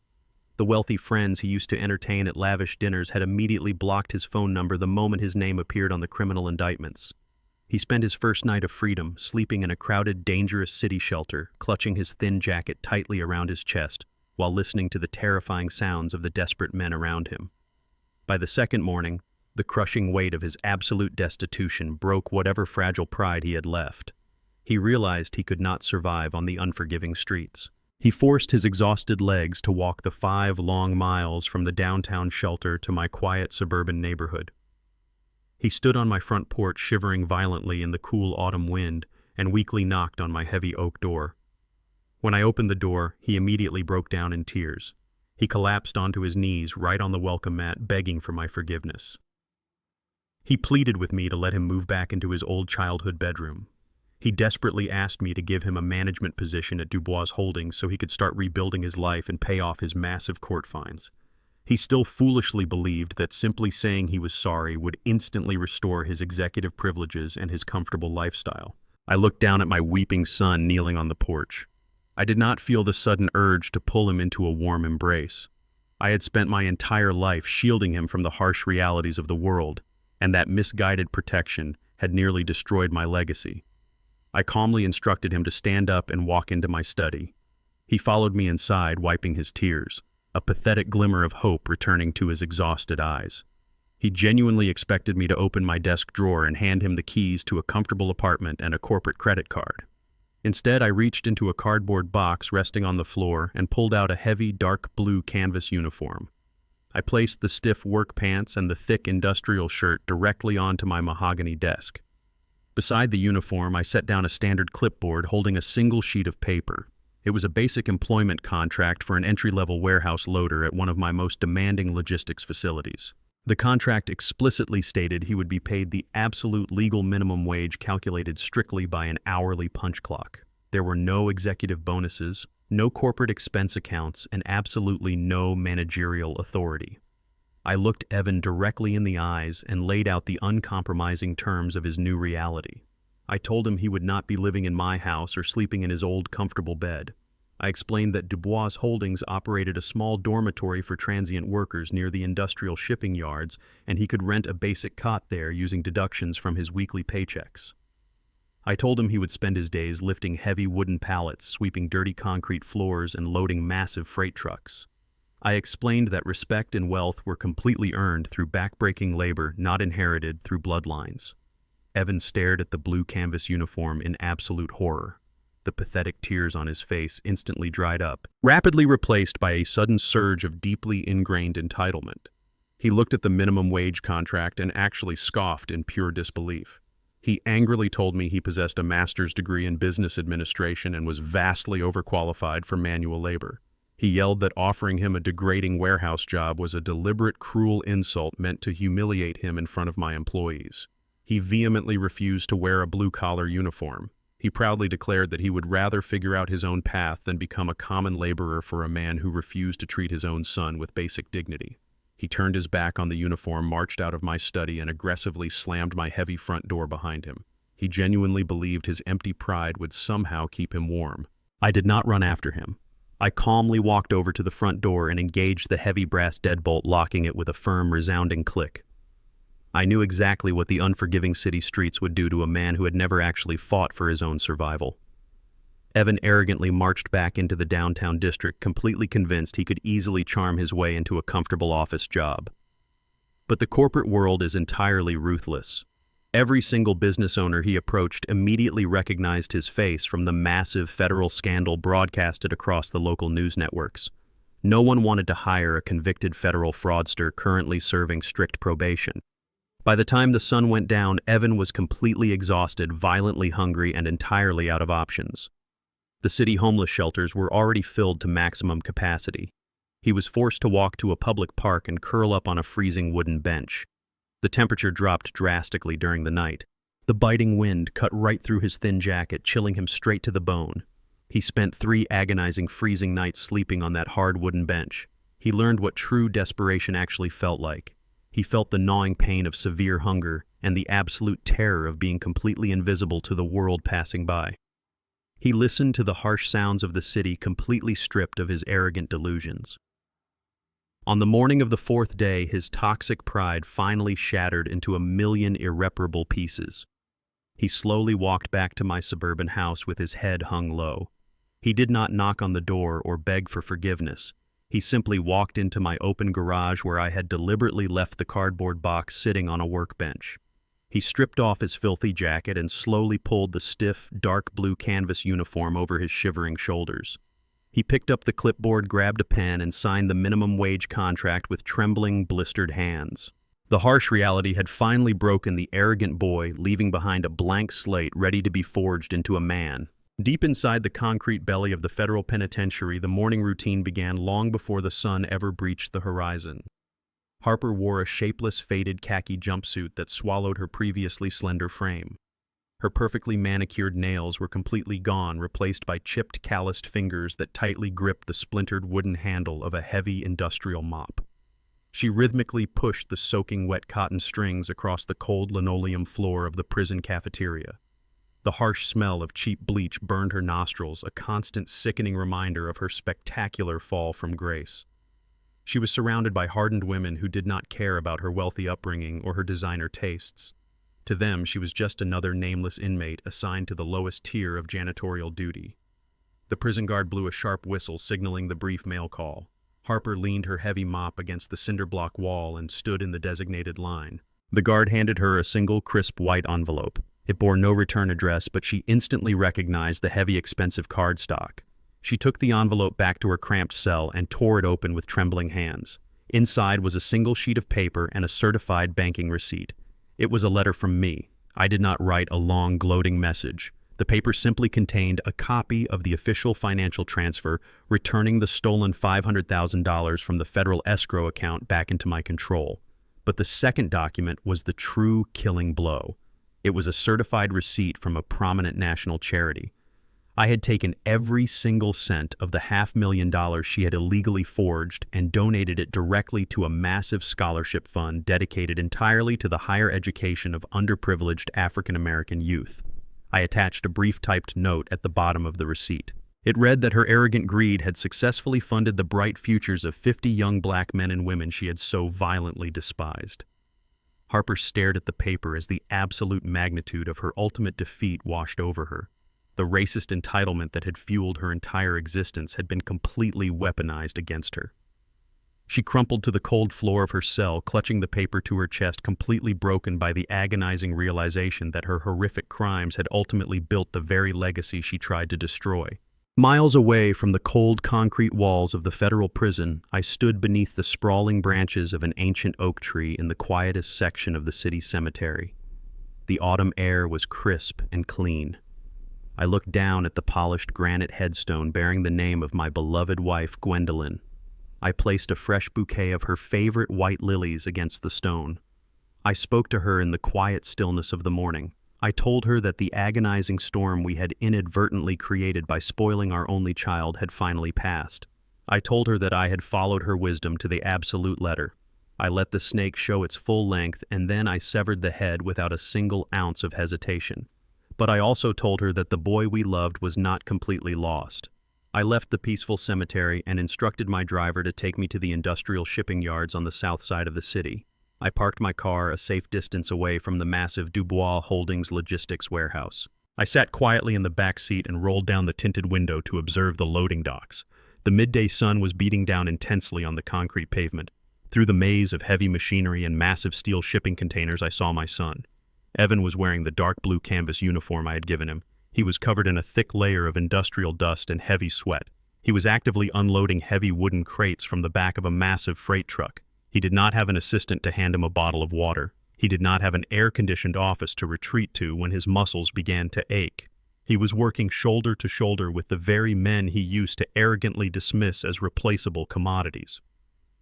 The wealthy friends he used to entertain at lavish dinners had immediately blocked his phone number the moment his name appeared on the criminal indictments. He spent his first night of freedom sleeping in a crowded, dangerous city shelter, clutching his thin jacket tightly around his chest while listening to the terrifying sounds of the desperate men around him. By the second morning, the crushing weight of his absolute destitution broke whatever fragile pride he had left. He realized he could not survive on the unforgiving streets. He forced his exhausted legs to walk the 5 long miles from the downtown shelter to my quiet suburban neighborhood. He stood on my front porch shivering violently in the cool autumn wind and weakly knocked on my heavy oak door. When I opened the door, he immediately broke down in tears. He collapsed onto his knees right on the welcome mat, begging for my forgiveness. He pleaded with me to let him move back into his old childhood bedroom. He desperately asked me to give him a management position at Dubois Holdings so he could start rebuilding his life and pay off his massive court fines. He still foolishly believed that simply saying he was sorry would instantly restore his executive privileges and his comfortable lifestyle. I looked down at my weeping son kneeling on the porch. I did not feel the sudden urge to pull him into a warm embrace. I had spent my entire life shielding him from the harsh realities of the world, and that misguided protection had nearly destroyed my legacy. I calmly instructed him to stand up and walk into my study. He followed me inside, wiping his tears, a pathetic glimmer of hope returning to his exhausted eyes. He genuinely expected me to open my desk drawer and hand him the keys to a comfortable apartment and a corporate credit card. Instead, I reached into a cardboard box resting on the floor and pulled out a heavy, dark blue canvas uniform. I placed the stiff work pants and the thick industrial shirt directly onto my mahogany desk. Beside the uniform, I set down a standard clipboard holding a single sheet of paper. It was a basic employment contract for an entry-level warehouse loader at one of my most demanding logistics facilities. The contract explicitly stated he would be paid the absolute legal minimum wage calculated strictly by an hourly punch clock. There were no executive bonuses, no corporate expense accounts, and absolutely no managerial authority. I looked Evan directly in the eyes and laid out the uncompromising terms of his new reality. I told him he would not be living in my house or sleeping in his old comfortable bed. I explained that Dubois Holdings operated a small dormitory for transient workers near the industrial shipping yards, and he could rent a basic cot there using deductions from his weekly paychecks. I told him he would spend his days lifting heavy wooden pallets, sweeping dirty concrete floors, and loading massive freight trucks. I explained that respect and wealth were completely earned through backbreaking labor, not inherited through bloodlines. Evan stared at the blue canvas uniform in absolute horror. The pathetic tears on his face instantly dried up, rapidly replaced by a sudden surge of deeply ingrained entitlement. He looked at the minimum wage contract and actually scoffed in pure disbelief. He angrily told me he possessed a master's degree in business administration and was vastly overqualified for manual labor. He yelled that offering him a degrading warehouse job was a deliberate, cruel insult meant to humiliate him in front of my employees. He vehemently refused to wear a blue-collar uniform. He proudly declared that he would rather figure out his own path than become a common laborer for a man who refused to treat his own son with basic dignity. He turned his back on the uniform, marched out of my study, and aggressively slammed my heavy front door behind him. He genuinely believed his empty pride would somehow keep him warm. I did not run after him. I calmly walked over to the front door and engaged the heavy brass deadbolt, locking it with a firm, resounding click. I knew exactly what the unforgiving city streets would do to a man who had never actually fought for his own survival. Evan arrogantly marched back into the downtown district, completely convinced he could easily charm his way into a comfortable office job. But the corporate world is entirely ruthless. Every single business owner he approached immediately recognized his face from the massive federal scandal broadcasted across the local news networks. No one wanted to hire a convicted federal fraudster currently serving strict probation. By the time the sun went down, Evan was completely exhausted, violently hungry, and entirely out of options. The city homeless shelters were already filled to maximum capacity. He was forced to walk to a public park and curl up on a freezing wooden bench. The temperature dropped drastically during the night. The biting wind cut right through his thin jacket, chilling him straight to the bone. He spent 3 agonizing, freezing nights sleeping on that hard wooden bench. He learned what true desperation actually felt like. He felt the gnawing pain of severe hunger and the absolute terror of being completely invisible to the world passing by. He listened to the harsh sounds of the city, completely stripped of his arrogant delusions. On the morning of the 4th day, his toxic pride finally shattered into 1,000,000 irreparable pieces. He slowly walked back to my suburban house with his head hung low. He did not knock on the door or beg for forgiveness. He simply walked into my open garage where I had deliberately left the cardboard box sitting on a workbench. He stripped off his filthy jacket and slowly pulled the stiff, dark blue canvas uniform over his shivering shoulders. He picked up the clipboard, grabbed a pen, and signed the minimum wage contract with trembling, blistered hands. The harsh reality had finally broken the arrogant boy, leaving behind a blank slate ready to be forged into a man. Deep inside the concrete belly of the federal penitentiary, the morning routine began long before the sun ever breached the horizon. Harper wore a shapeless, faded khaki jumpsuit that swallowed her previously slender frame. Her perfectly manicured nails were completely gone, replaced by chipped, calloused fingers that tightly gripped the splintered wooden handle of a heavy industrial mop. She rhythmically pushed the soaking wet cotton strings across the cold linoleum floor of the prison cafeteria. The harsh smell of cheap bleach burned her nostrils, a constant sickening reminder of her spectacular fall from grace. She was surrounded by hardened women who did not care about her wealthy upbringing or her designer tastes. To them, she was just another nameless inmate assigned to the lowest tier of janitorial duty. The prison guard blew a sharp whistle, signaling the brief mail call. Harper leaned her heavy mop against the cinder block wall and stood in the designated line. The guard handed her a single, crisp white envelope. It bore no return address, but she instantly recognized the heavy, expensive cardstock. She took the envelope back to her cramped cell and tore it open with trembling hands. Inside was a single sheet of paper and a certified banking receipt. It was a letter from me. I did not write a long, gloating message. The paper simply contained a copy of the official financial transfer, returning the stolen $500,000 from the federal escrow account back into my control. But the second document was the true killing blow. It was a certified receipt from a prominent national charity. I had taken every single cent of the $500,000 she had illegally forged and donated it directly to a massive scholarship fund dedicated entirely to the higher education of underprivileged African American youth. I attached a brief typed note at the bottom of the receipt. It read that her arrogant greed had successfully funded the bright futures of 50 young black men and women she had so violently despised. Harper stared at the paper as the absolute magnitude of her ultimate defeat washed over her. The racist entitlement that had fueled her entire existence had been completely weaponized against her. She crumpled to the cold floor of her cell, clutching the paper to her chest, completely broken by the agonizing realization that her horrific crimes had ultimately built the very legacy she tried to destroy. Miles away from the cold concrete walls of the federal prison, I stood beneath the sprawling branches of an ancient oak tree in the quietest section of the city cemetery. The autumn air was crisp and clean. I looked down at the polished granite headstone bearing the name of my beloved wife, Gwendolyn. I placed a fresh bouquet of her favorite white lilies against the stone. I spoke to her in the quiet stillness of the morning. I told her that the agonizing storm we had inadvertently created by spoiling our only child had finally passed. I told her that I had followed her wisdom to the absolute letter. I let the snake show its full length, and then I severed the head without a single ounce of hesitation. But I also told her that the boy we loved was not completely lost. I left the peaceful cemetery and instructed my driver to take me to the industrial shipping yards on the south side of the city. I parked my car a safe distance away from the massive Dubois Holdings logistics warehouse. I sat quietly in the back seat and rolled down the tinted window to observe the loading docks. The midday sun was beating down intensely on the concrete pavement. Through the maze of heavy machinery and massive steel shipping containers, I saw my son. Evan was wearing the dark blue canvas uniform I had given him. He was covered in a thick layer of industrial dust and heavy sweat. He was actively unloading heavy wooden crates from the back of a massive freight truck. He did not have an assistant to hand him a bottle of water. He did not have an air-conditioned office to retreat to when his muscles began to ache. He was working shoulder to shoulder with the very men he used to arrogantly dismiss as replaceable commodities.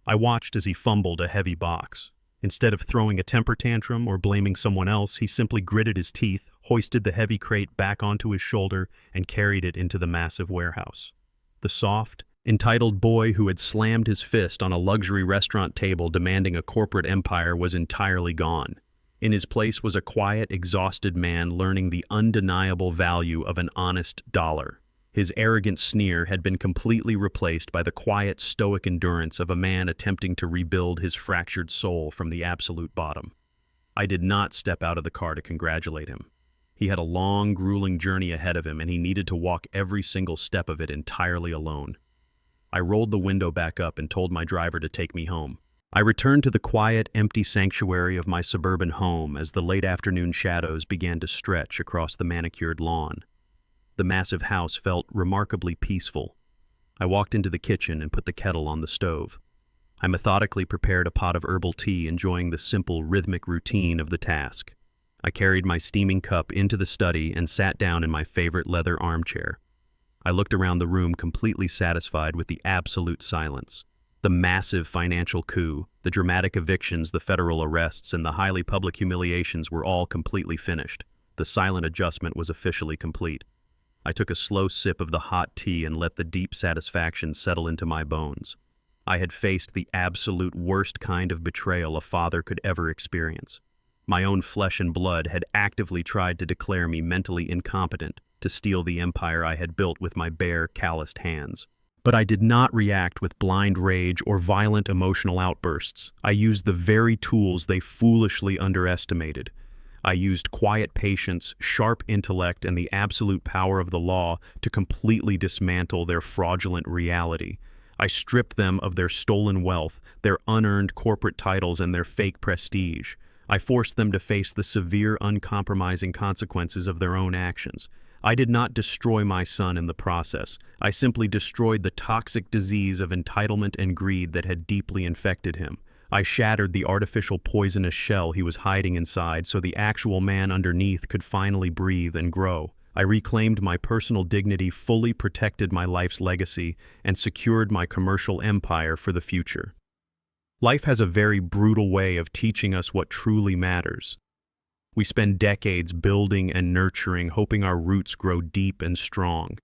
I watched as he fumbled a heavy box. Instead of throwing a temper tantrum or blaming someone else, he simply gritted his teeth, hoisted the heavy crate back onto his shoulder, and carried it into the massive warehouse. The soft, entitled boy who had slammed his fist on a luxury restaurant table demanding a corporate empire was entirely gone. In his place was a quiet, exhausted man learning the undeniable value of an honest dollar. His arrogant sneer had been completely replaced by the quiet, stoic endurance of a man attempting to rebuild his fractured soul from the absolute bottom. I did not step out of the car to congratulate him. He had a long, grueling journey ahead of him, and he needed to walk every single step of it entirely alone. I rolled the window back up and told my driver to take me home. I returned to the quiet, empty sanctuary of my suburban home as the late afternoon shadows began to stretch across the manicured lawn. The massive house felt remarkably peaceful. I walked into the kitchen and put the kettle on the stove. I methodically prepared a pot of herbal tea, enjoying the simple, rhythmic routine of the task. I carried my steaming cup into the study and sat down in my favorite leather armchair. I looked around the room completely satisfied with the absolute silence. The massive financial coup, the dramatic evictions, the federal arrests, and the highly public humiliations were all completely finished. The silent adjustment was officially complete. I took a slow sip of the hot tea and let the deep satisfaction settle into my bones. I had faced the absolute worst kind of betrayal a father could ever experience. My own flesh and blood had actively tried to declare me mentally incompetent to steal the empire I had built with my bare, calloused hands. But I did not react with blind rage or violent emotional outbursts. I used the very tools they foolishly underestimated. I used quiet patience, sharp intellect, and the absolute power of the law to completely dismantle their fraudulent reality. I stripped them of their stolen wealth, their unearned corporate titles, and their fake prestige. I forced them to face the severe, uncompromising consequences of their own actions. I did not destroy my son in the process. I simply destroyed the toxic disease of entitlement and greed that had deeply infected him. I shattered the artificial poisonous shell he was hiding inside so the actual man underneath could finally breathe and grow. I reclaimed my personal dignity, fully protected my life's legacy, and secured my commercial empire for the future. Life has a very brutal way of teaching us what truly matters. We spend decades building and nurturing, hoping our roots grow deep and strong.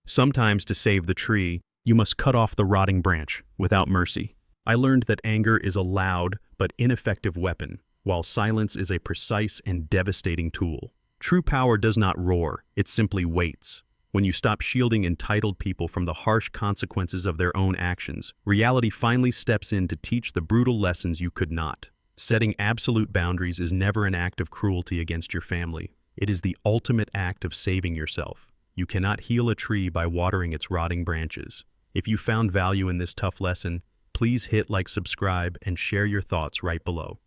Sometimes, to save the tree, you must cut off the rotting branch without mercy. I learned that anger is a loud but ineffective weapon, while silence is a precise and devastating tool. True power does not roar, it simply waits. When you stop shielding entitled people from the harsh consequences of their own actions, reality finally steps in to teach the brutal lessons you could not. Setting absolute boundaries is never an act of cruelty against your family. It is the ultimate act of saving yourself. You cannot heal a tree by watering its rotting branches. If you found value in this tough lesson, please hit like, subscribe, and share your thoughts right below.